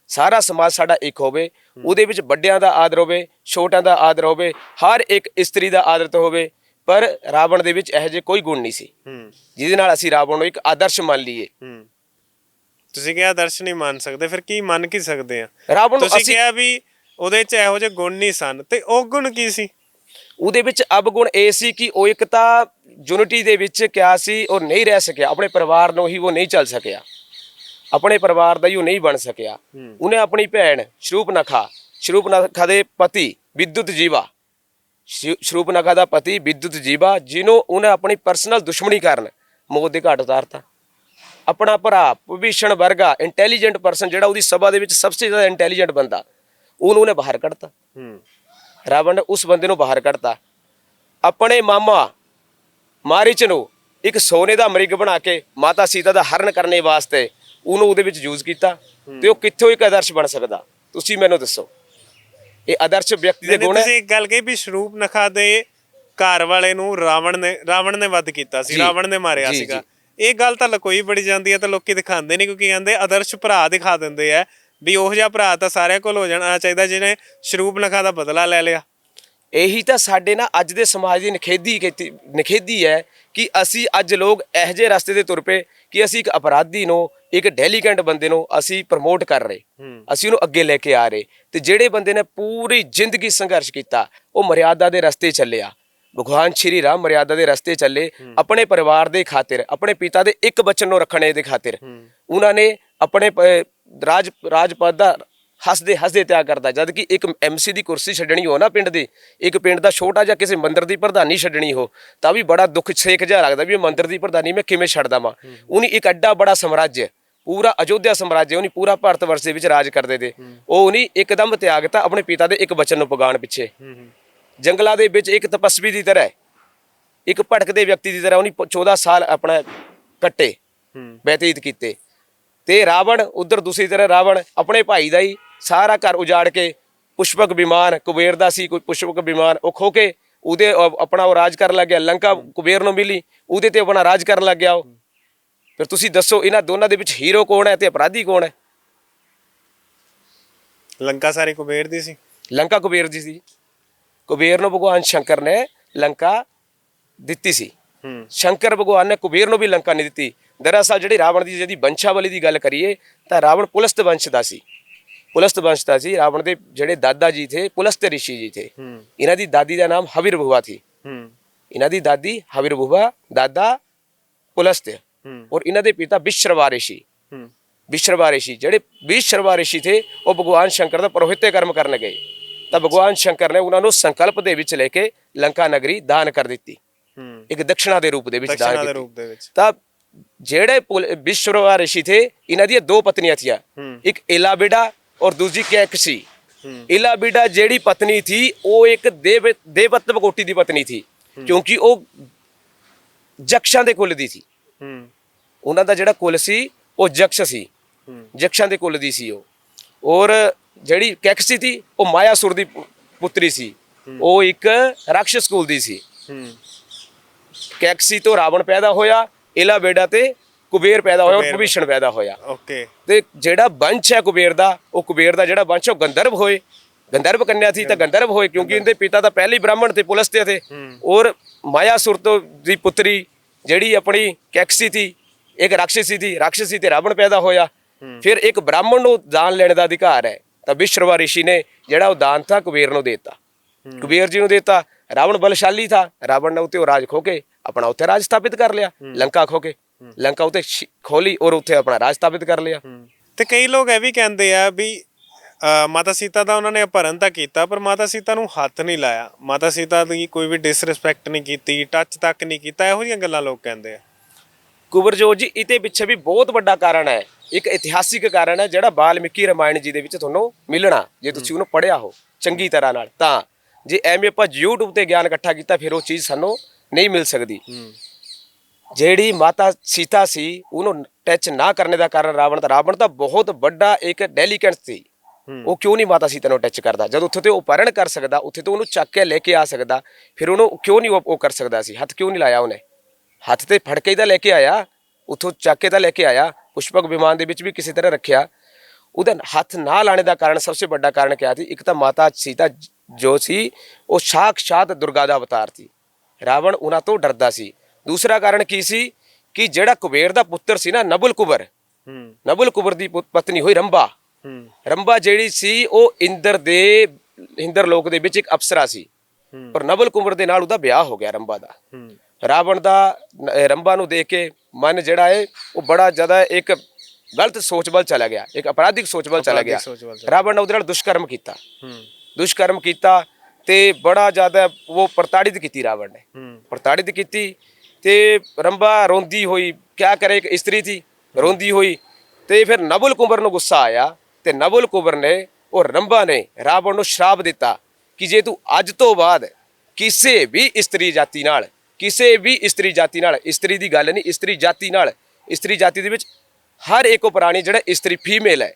ਸਾਰਾ ਸਮਾਜ ਸਾਡਾ ਇੱਕ ਹੋਵੇ, ਉਹਦੇ ਵਿੱਚ ਵੱਡਿਆਂ ਦਾ ਆਦਰ ਹੋਵੇ, ਛੋਟਿਆਂ ਦਾ ਆਦਰ ਹੋਵੇ, ਹਰ ਇੱਕ ਇਸਤਰੀ ਦਾ ਆਦਰ ਹੋਵੇ। ਪਰ ਰਾਵਣ ਦੇ ਵਿੱਚ ਇਹੋ ਜਿਹੇ ਕੋਈ ਗੁਣ ਨਹੀਂ ਸੀ ਜਿਹਦੇ ਨਾਲ ਅਸੀਂ ਰਾਵਣ ਨੂੰ ਇੱਕ ਆਦਰਸ਼ ਮੰਨ ਲਈਏ। ਤੁਸੀਂ ਕਿਹਾ ਆਦਰਸ਼ ਨਹੀਂ ਮੰਨ ਸਕਦੇ, ਫਿਰ ਕੀ ਮੰਨ ਕੀ ਸਕਦੇ ਆ? ਰਾਵਣ ਨੂੰ ਤੁਸੀਂ ਕਿਹਾ ਵੀ ਉਹਦੇ 'ਚ ਇਹੋ ਜਿਹੇ ਗੁਣ ਨਹੀਂ ਸਨ, ਤੇ ਉਹ ਗੁਣ ਕੀ ਸੀ? ਉਹਦੇ ਵਿੱਚ ਅਵਗੁਣ ਇਹ ਸੀ ਕਿ ਉਹ ਇੱਕ ਤਾਂ ਯੂਨਿਟੀ ਦੇ ਵਿੱਚ ਕਿਆ ਸੀ, ਉਹ ਨਹੀਂ ਰਹਿ ਸਕਿਆ, ਆਪਣੇ ਪਰਿਵਾਰ ਨੂੰ ਹੀ ਉਹ ਨਹੀਂ ਚੱਲ ਸਕਿਆ, ਆਪਣੇ ਪਰਿਵਾਰ ਦਾ ਹੀ ਉਹ ਨਹੀਂ ਬਣ ਸਕਿਆ। ਉਹਨੇ ਆਪਣੀ ਭੈਣ ਸ਼ਰੂਪਨਖਾ ਦੇ ਪਤੀ ਵਿਦੁਤ ਜੀਵਾ, ਸ਼ਰੂਪਨਖਾ ਦਾ ਪਤੀ ਵਿਦੁਤ ਜੀਵਾ, ਜਿਹਨੂੰ ਉਹਨੇ ਆਪਣੀ ਪਰਸਨਲ ਦੁਸ਼ਮਣੀ ਕਾਰਨ ਮੌਤ ਦੇ ਘਾਟ ਉਤਾਰਤਾ। ਆਪਣਾ ਭਰਾ ਵਿਭੀਸ਼ਣ ਵਰਗਾ ਇੰਟੈਲੀਜੈਂਟ ਪਰਸਨ, ਜਿਹੜਾ ਉਹਦੀ ਸਭਾ ਦੇ ਵਿੱਚ ਸਭ ਤੋਂ ਜ਼ਿਆਦਾ ਇੰਟੈਲੀਜੈਂਟ ਬੰਦਾ, ਉਹਨੇ ਬਾਹਰ ਕੱਢਤਾ। ਰਾਵਣ ਨੇ ਉਸ ਬੰਦੇ ਨੂੰ ਬਾਹਰ ਕੱਢਤਾ। ਆਪਣੇ ਮਾਮਾ ਮਾਰੀਚ ਨੂੰ ਇੱਕ ਸੋਨੇ ਦਾ ਮ੍ਰਿਗ ਬਣਾ ਕੇ ਮਾਤਾ ਸੀਤਾ ਦਾ ਹਰਨ ਕਰਨ ਵਾਸਤੇ ਉਹਨੂੰ ਉਹਦੇ ਵਿੱਚ ਯੂਜ਼ ਕੀਤਾ। ਤੇ ਉਹ ਕਿੱਥੋਂ ਇੱਕ ਆਦਰਸ਼ ਬਣ ਸਕਦਾ? ਤੁਸੀਂ ਮੈਨੂੰ ਦੱਸੋ। ਇਹ ਆਦਰਸ਼ ਵਿਅਕਤੀ ਦੇ ਗੁਣ ਹੈ। ਤੁਸੀਂ ਇੱਕ ਗੱਲ ਕਹੀ ਵੀ ਸ਼ਰੂਪਨਖਾ ਦੇ ਘਰ ਵਾਲੇ ਨੂੰ ਰਾਵਣ ਨੇ ਵੱਧ ਕੀਤਾ ਸੀ, ਰਾਵਣ ਨੇ ਮਾਰਿਆ ਸੀਗਾ। ਇਹ ਗੱਲ ਤਾਂ ਲਕੋਈ ਬੜੀ ਜਾਂਦੀ ਹੈ, ਤਾਂ ਲੋਕੀ ਦਿਖਾਉਂਦੇ ਨਹੀਂ, ਕਿਉਂਕਿ ਕਹਿੰਦੇ ਆਦਰਸ਼ ਭਰਾ ਦਿਖਾ ਦਿੰਦੇ ਆ ਵੀ ਉਹੋ ਜਿਹਾ ਭਰਾ ਤਾਂ ਸਾਰਿਆਂ ਕੋਲ ਹੋ ਜਾਣਾ ਚਾਹੀਦਾ ਸ਼ਰੂਪਨਖਾ ਦਾ ਬਦਲਾ ਲੈ ਲਿਆ। ਇਹੀ ਤਾਂ ਸਾਡੇ ਨਾਲ ਅੱਜ ਦੇ ਸਮਾਜ ਦੀ ਨਿਖੇਧੀ ਹੈ ਕਿ ਅਸੀਂ ਅੱਜ ਲੋਕ ਇਹੋ ਜਿਹੇ ਰਸਤੇ ਤੇ ਤੁਰ ਪਏ ਕਿ ਅਸੀਂ ਇੱਕ ਅਪਰਾਧੀ ਨੂੰ, ਇੱਕ ਡੈਲੀਕੈਂਟ ਬੰਦੇ ਨੂੰ ਅਸੀਂ ਪ੍ਰਮੋਟ ਕਰ ਰਹੇ, ਅਸੀਂ ਉਹਨੂੰ ਅੱਗੇ ਲੈ ਕੇ ਆ ਰਹੇ। ਤੇ ਜਿਹੜੇ ਬੰਦੇ ਨੇ ਪੂਰੀ ਜ਼ਿੰਦਗੀ ਸੰਘਰਸ਼ ਕੀਤਾ, ਉਹ ਮਰਿਆਦਾ ਦੇ ਰਸਤੇ ਚੱਲਿਆ। ਭਗਵਾਨ ਸ਼੍ਰੀ ਰਾਮ ਮਰਿਆਦਾ ਦੇ ਰਸਤੇ ਚੱਲੇ, ਆਪਣੇ ਪਰਿਵਾਰ ਦੇ ਖਾਤਰ, ਆਪਣੇ ਪਿਤਾ ਦੇ ਇੱਕ ਬਚਨ ਨੂੰ ਰੱਖਣੇ ਦੇ ਖਾਤਰ ਉਹਨਾਂ ਨੇ ਆਪਣੇ ਰਾਜਪਦ ਦਾ ਹੱਸਦੇ ਤਿਆਗ ਕਰਦਾ। ਜਦ ਕਿ ਇੱਕ MC ਦੀ ਕੁਰਸੀ ਛੱਡਣੀ ਹੋ ਨਾ ਪਿੰਡ ਦੀ, ਇੱਕ ਪਿੰਡ ਦਾ ਛੋਟਾ ਜਿਹਾ ਕਿਸੇ ਮੰਦਿਰ ਦੀ ਪ੍ਰਧਾਨੀ ਛੱਡਣੀ ਹੋ, ਤਾਂ ਵੀ ਬੜਾ ਦੁੱਖ ਸੇਕ ਜਿਹਾ ਲੱਗਦਾ ਵੀ ਇਹ ਮੰਦਿਰ ਦੀ ਪ੍ਰਧਾਨੀ ਮੈਂ ਕਿਵੇਂ ਛੱਡ ਦੇਵਾਂ। ਉਹਨੇ ਇੱਕ ਐਡਾ ਬੜਾ ਸਮਰਾਜ, ਪੂਰਾ ਅਯੋਧਿਆ ਸਮਰਾਜ, ਉਹਨੇ ਪੂਰਾ ਭਾਰਤ ਵਰਸ਼ ਦੇ ਵਿੱਚ ਰਾਜ ਕਰਦੇ ਤੇ ਉਹ ਉਹਨੇ ਇੱਕਦਮ ਤਿਆਗਤਾ ਆਪਣੇ ਪਿਤਾ ਦੇ ਇੱਕ ਬਚਨ ਨੂੰ ਪੁਗਾਉਣ ਪਿੱਛੇ। ਜੰਗਲਾਂ ਦੇ ਵਿੱਚ ਇੱਕ ਤਪਸਵੀ ਦੀ ਤਰ੍ਹਾਂ, ਇੱਕ ਭਟਕਦੇ ਵਿਅਕਤੀ ਦੀ ਤਰ੍ਹਾਂ ਉਹਨੇ 14 ਸਾਲ ਆਪਣਾ ਕੱਟੇ, ਬਤੀਤ ਕੀਤੇ। ਤੇ ਰਾਵਣ ਉਧਰ ਦੂਸਰੀ ਤਰ੍ਹਾਂ ਰਾਵਣ ਆਪਣੇ ਭਾਈ ਦਾ ਹੀ ਸਾਰਾ ਘਰ ਉਜਾੜ ਕੇ, ਪੁਸ਼ਪਕ ਵਿਮਾਨ ਕੁਬੇਰ ਦਾ ਸੀ, ਕੋਈ ਪੁਸ਼ਪਕ ਵਿਮਾਨ ਉਹ ਖੋ ਕੇ ਉਹਦੇ ਆਪਣਾ ਉਹ ਰਾਜ ਕਰਨ ਲੱਗ ਗਿਆ। ਲੰਕਾ ਕੁਬੇਰ ਨੂੰ ਮਿਲੀ, ਉਹਦੇ ਤੇ ਆਪਣਾ ਰਾਜ ਕਰਨ ਲੱਗ ਗਿਆ ਉਹ। ਫਿਰ ਤੁਸੀਂ ਦੱਸੋ ਇਹਨਾਂ ਦੋਨਾਂ ਦੇ ਵਿੱਚ ਹੀਰੋ ਕੌਣ ਹੈ ਤੇ ਅਪਰਾਧੀ ਕੌਣ ਹੈ? ਲੰਕਾ ਸਾਰੀ ਕੁਬੇਰ ਦੀ ਸੀ। ਲੰਕਾ ਕੁਬੇਰ ਦੀ ਸੀ। ਕੁਬੇਰ ਨੂੰ ਭਗਵਾਨ ਸ਼ੰਕਰ ਨੇ ਲੰਕਾ ਦਿੱਤੀ ਸੀ। ਸ਼ੰਕਰ ਭਗਵਾਨ ਨੇ ਕੁਬੇਰ ਨੂੰ ਵੀ ਲੰਕਾ ਨਹੀਂ ਦਿੱਤੀ। ਦਰਅਸਲ ਜਿਹੜੀ ਰਾਵਣ ਦੀ ਜਿਹਦੀ ਵੰਸ਼ਾਵਲੀ ਦੀ ਗੱਲ ਕਰੀਏ ਤਾਂ ਰਾਵਣ ਪੁਲਸਤ ਵੰਸ਼ ਦਾ ਸੀ। ਪੁਲਸਤ ਵੰਸ਼ ਦਾ ਸੀ। ਰਾਵਣ ਦੇ ਜਿਹੜੇ ਦਾਦਾ ਜੀ ਥੇ ਪੁਲਸਤ ਰਿਸ਼ੀ ਜੀ ਥੇ। ਇਹਨਾਂ ਦੀ ਦਾਦੀ ਦਾ ਨਾਮ ਹਵਿਰਭੁਵਾ ਥੀ। ਇਹਨਾਂ ਦੀ ਦਾਦੀ ਹਵਿਰਭੁਵਾ, ਦਾਦਾ ਪੁਲਸਤ, ਔਰ ਇਹਨਾਂ ਦੇ ਪਿਤਾ ਵਿਸ਼ਰਵਾ ਰਿਸ਼ੀ। ਵਿਸ਼ਰਵਾ ਰਿਸ਼ੀ ਜਿਹੜੇ ਵਿਸ਼ਰਵਾ ਰਿਸ਼ੀ ਥੇ ਉਹ ਭਗਵਾਨ ਸ਼ੰਕਰ ਦਾ ਪ੍ਰੋਹਿਤ ਕਰਮ ਕਰਨ ਗਏ ਤਾਂ ਭਗਵਾਨ ਸ਼ੰਕਰ ਨੇ ਉਹਨਾਂ ਨੂੰ ਸੰਕਲਪ ਦੇ ਵਿੱਚ ਲੈ ਕੇ ਲੰਕਾ ਨਗਰੀ ਦਾਨ ਕਰ ਦਿੱਤੀ, ਇੱਕ ਦਕਸ਼ਣਾ ਦੇ ਰੂਪ ਦੇ ਵਿੱਚ ਦਾਨ ਕੀਤੀ। ਤਾਂ ਜਿਹੜੇ ਵਿਸ਼ਰਵਾ ਰਿਸ਼ੀ ਥੇ ਇਹਨਾਂ ਦੀਆਂ ਦੋ ਪਤਨੀਆਂ ਥੀਆਂ, ਇੱਕ ਏਲਾਬੀਡਾ और दूसरी कैकसी। इलाबिडा जेड़ी पत्नी थी वो एक देवत्व कोटि दी पत्नी थी, क्योंकि वो जक्षां दे कुल दी थी। उन्हां दा जेड़ा कुल सी वो जक्ष सी, जक्षां दे कुल दी सी वो। और ਜਿਹੜੀ ਕੈਕਸੀ ਸੀ ਉਹ ਮਾਇਆਸੁਰ ਦੀ ਪੁੱਤਰੀ ਸੀ, ਉਹ ਇੱਕ ਰਾਖਸ਼ ਕੁਲ ਦੀ ਸੀ। ਕੈਕਸੀ ਤੋਂ ਰਾਵਣ ਪੈਦਾ ਹੋਇਆ, ਇਲਾ ਬੇੜਾ ਤੇ ਕੁਬੇਰ ਪੈਦਾ ਹੋਇਆ, ਔਰ ਵਿਭੀਸ਼ਣ ਪੈਦਾ ਹੋਇਆ। ਓਕੇ। ਤੇ ਜਿਹੜਾ ਵੰਸ਼ ਹੈ ਕੁਬੇਰ ਦਾ, ਉਹ ਕੁਬੇਰ ਦਾ ਜਿਹੜਾ ਵੰਸ਼ ਉਹ ਗੰਧਰਵ ਹੋਏ, ਗੰਧਰਵ ਕੰਨਿਆ ਸੀ ਤਾਂ ਗੰਧਰਵ ਹੋਏ, ਕਿਉਂਕਿ ਇਹਦੇ ਪਿਤਾ ਤਾਂ ਪਹਿਲੇ ਹੀ ਬ੍ਰਾਹਮਣ ਤੇ ਪੁਲਸਤੇ ਥੇ। ਔਰ ਮਾਇਆਸੁਰ ਤੋਂ ਦੀ ਪੁੱਤਰੀ ਜਿਹੜੀ ਆਪਣੀ ਕੈਕਸੀ ਸੀ, ਇੱਕ ਰਾਖਸ਼ੀ ਸੀ ਤੇ ਰਾਵਣ ਪੈਦਾ ਹੋਇਆ। ਫਿਰ ਇੱਕ ਬ੍ਰਾਹਮਣ ਨੂੰ ਦਾਨ ਲੈਣ ਦਾ ਅਧਿਕਾਰ ਹੈ, ਤਾਂ ਵਿਸ਼ਰਵਾ ਰਿਸ਼ੀ ਨੇ ਜਿਹੜਾ ਉਹ ਦਾਨ ਥਾ ਕੁਬੇਰ ਨੂੰ ਦੇਤਾ, ਕੁਬੇਰ ਜੀ ਨੂੰ ਦੇਤਾ। ਰਾਵਣ ਬਲਸ਼ਾਲੀ ਥਾ, ਰਾਵਣ ਨੇ ਉੱਤੇ ਉਹ ਰਾਜ ਖੋ ਕੇ ਆਪਣਾ ਉੱਥੇ ਰਾਜ ਸਥਾਪਿਤ ਕਰ ਲਿਆ, ਲੰਕਾ ਖੋ ਕੇ ਲੰਕਾ ਉੱਤੇ ਖੋਲੀ ਔਰ ਉੱਥੇ ਆਪਣਾ ਰਾਜ ਸਥਾਪਿਤ ਕਰ ਲਿਆ। ਤੇ ਕਈ ਲੋਕ ਇਹ ਵੀ ਕਹਿੰਦੇ ਆ ਵੀ ਮਾਤਾ ਸੀਤਾ ਦਾ ਉਹਨਾਂ ਨੇ ਅਪਹਰਨ ਤਾਂ ਕੀਤਾ, ਪਰ ਮਾਤਾ ਸੀਤਾ ਨੂੰ ਹੱਥ ਨਹੀਂ ਲਾਇਆ, ਮਾਤਾ ਸੀਤਾ ਦੀ ਕੋਈ ਵੀ ਡਿਸਰਿਸਪੈਕਟ ਨਹੀਂ ਕੀਤੀ, ਟੱਚ ਤੱਕ ਨਹੀਂ ਕੀਤਾ, ਇਹੋ ਜਿਹੀਆਂ ਗੱਲਾਂ ਲੋਕ ਕਹਿੰਦੇ ਆ। ਕੁਬਰਜੋਤ ਜੀ, ਇਹਦੇ ਪਿੱਛੇ ਵੀ ਬਹੁਤ ਵੱਡਾ ਕਾਰਨ ਹੈ, ਇੱਕ ਇਤਿਹਾਸਿਕ ਕਾਰਨ ਹੈ ਜਿਹੜਾ ਵਾਲਮੀਕੀ ਰਾਮਾਇਣ ਜੀ ਦੇ ਵਿੱਚ ਤੁਹਾਨੂੰ ਮਿਲਣਾ, ਜੇ ਤੁਸੀਂ ਉਹਨੂੰ ਪੜ੍ਹਿਆ ਹੋ ਚੰਗੀ ਤਰ੍ਹਾਂ ਨਾਲ। ਤਾਂ ਜੇ ਐਵੇਂ ਆਪਾਂ YouTube ਤੇ ਗਿਆਨ ਇਕੱਠਾ ਕੀਤਾ ਫਿਰ ਉਹ ਚੀਜ਼ ਸਾਨੂੰ ਨਹੀਂ ਮਿਲ ਸਕਦੀ। ਜਿਹੜੀ ਮਾਤਾ ਸੀਤਾ ਸੀ ਉਹਨੂੰ ਟੱਚ ਨਾ ਕਰਨੇ ਦਾ ਕਾਰਨ ਰਾਵਣ ਤਾਂ ਬਹੁਤ ਵੱਡਾ ਇੱਕ ਡੈਲੀਕੇਟ ਸੀ। ਉਹ ਕਿਉਂ ਨਹੀਂ ਮਾਤਾ ਸੀਤਾ ਨੂੰ ਟੱਚ ਕਰਦਾ? ਜਦ ਉੱਥੇ ਤੇ ਉਹ ਅਪਹਰਨ ਕਰ ਸਕਦਾ, ਉੱਥੇ ਤੋਂ ਉਹਨੂੰ ਚੱਕ ਕੇ ਲੈ ਕੇ ਆ ਸਕਦਾ, ਫਿਰ ਉਹਨੂੰ ਕਿਉਂ ਨਹੀਂ ਉਹ ਕਰ ਸਕਦਾ ਸੀ? ਹੱਥ ਕਿਉਂ ਨਹੀਂ ਲਾਇਆ ਉਹਨੇ? ਹੱਥ ਤੇ ਫੜ ਕੇ ਹੀ ਤਾਂ ਲੈ ਕੇ ਆਇਆ, ਉੱਥੋਂ ਚੱਕ ਕੇ ਤਾਂ ਲੈ ਕੇ ਆਇਆ, ਪੁਸ਼ਪਕ ਵਿਮਾਨ ਦੇ ਵਿੱਚ ਵੀ ਕਿਸੇ ਤਰ੍ਹਾਂ ਰੱਖਿਆ। ਉਹਦਾ ਹੱਥ ਨਾ ਲਾਣੇ ਦਾ ਕਾਰਨ, ਸਭ ਤੋਂ ਵੱਡਾ ਕਾਰਨ ਕਿਆ ਸੀ? ਇੱਕ ਤਾਂ ਮਾਤਾ ਸੀਤਾ ਜੋ ਸੀ ਉਹ ਸਾਖਸ਼ਾਤ ਦੁਰਗਾ ਦਾ ਅਵਤਾਰ ਸੀ, ਰਾਵਣ ਉਹਨਾਂ ਤੋਂ ਡਰਦਾ ਸੀ। ਦੂਸਰਾ ਕਾਰਨ ਕੀ ਸੀ ਕਿ ਜਿਹੜਾ ਕੁਬੇਰ ਦਾ ਪੁੱਤਰ ਸੀ ਨਾ, ਨਬੁਲ ਕੁਬਰ ਦੀ ਪਤਨੀ ਹੋਈ ਰੰਭਾ। ਰੰਭਾ ਜਿਹੜੀ ਸੀ ਉਹ ਇੰਦਰ ਲੋਕ ਦੇ ਵਿੱਚ ਇੱਕ ਅਪਸਰਾ ਸੀ, ਪਰ ਨਬੁਲ ਕੁਬਰ ਦੇ ਨਾਲ ਉਹਦਾ ਵਿਆਹ ਹੋ ਗਿਆ ਰੰਭਾ ਦਾ। ਰਾਵਣ ਦਾ ਰੰਭਾ ਨੂੰ ਦੇਖ ਕੇ ਮਨ ਜਿਹੜਾ ਹੈ ਉਹ ਬੜਾ ਜ਼ਿਆਦਾ ਇੱਕ ਗਲਤ ਸੋਚ ਵੱਲ ਚਲਾ ਗਿਆ, ਇੱਕ ਅਪਰਾਧਿਕ ਸੋਚ ਵੱਲ ਚਲਾ ਗਿਆ। ਰਾਵਣ ਨੇ ਉਹਦੇ ਨਾਲ ਦੁਸ਼ਕਰਮ ਕੀਤਾ ਤੇ ਬੜਾ ਜ਼ਿਆਦਾ ਉਹ ਪ੍ਰਤਾੜਿਤ ਕੀਤੀ, ਰਾਵਣ ਨੇ ਪ੍ਰਤਾੜਿਤ ਕੀਤੀ। ਤੇ ਰੰਭਾ ਰੋਂਦੀ ਹੋਈ, ਕਿਆ ਕਰੇ, ਇੱਕ ਇਸਤਰੀ ਸੀ, ਰੋਂਦੀ ਹੋਈ। ਤੇ ਫਿਰ ਨਬੁਲ ਕੁਬਰ ਨੂੰ ਗੁੱਸਾ ਆਇਆ ਤੇ ਨਬੁਲ ਕੁਬਰ ਨੇ ਔਰ ਰੰਭਾ ਨੇ ਰਾਵਣ ਨੂੰ ਸ਼ਰਾਪ ਦਿੱਤਾ ਕਿ ਜੇ ਤੂੰ ਅੱਜ ਤੋਂ ਬਾਅਦ ਕਿਸੇ ਵੀ ਇਸਤਰੀ ਜਾਤੀ ਨਾਲ, ਇਸਤਰੀ ਦੀ ਗੱਲ ਨਹੀਂ, ਇਸਤਰੀ ਜਾਤੀ ਦੇ ਵਿੱਚ ਹਰ ਇੱਕ ਪ੍ਰਾਣੀ ਜਿਹੜਾ ਇਸਤਰੀ ਫੀਮੇਲ ਹੈ,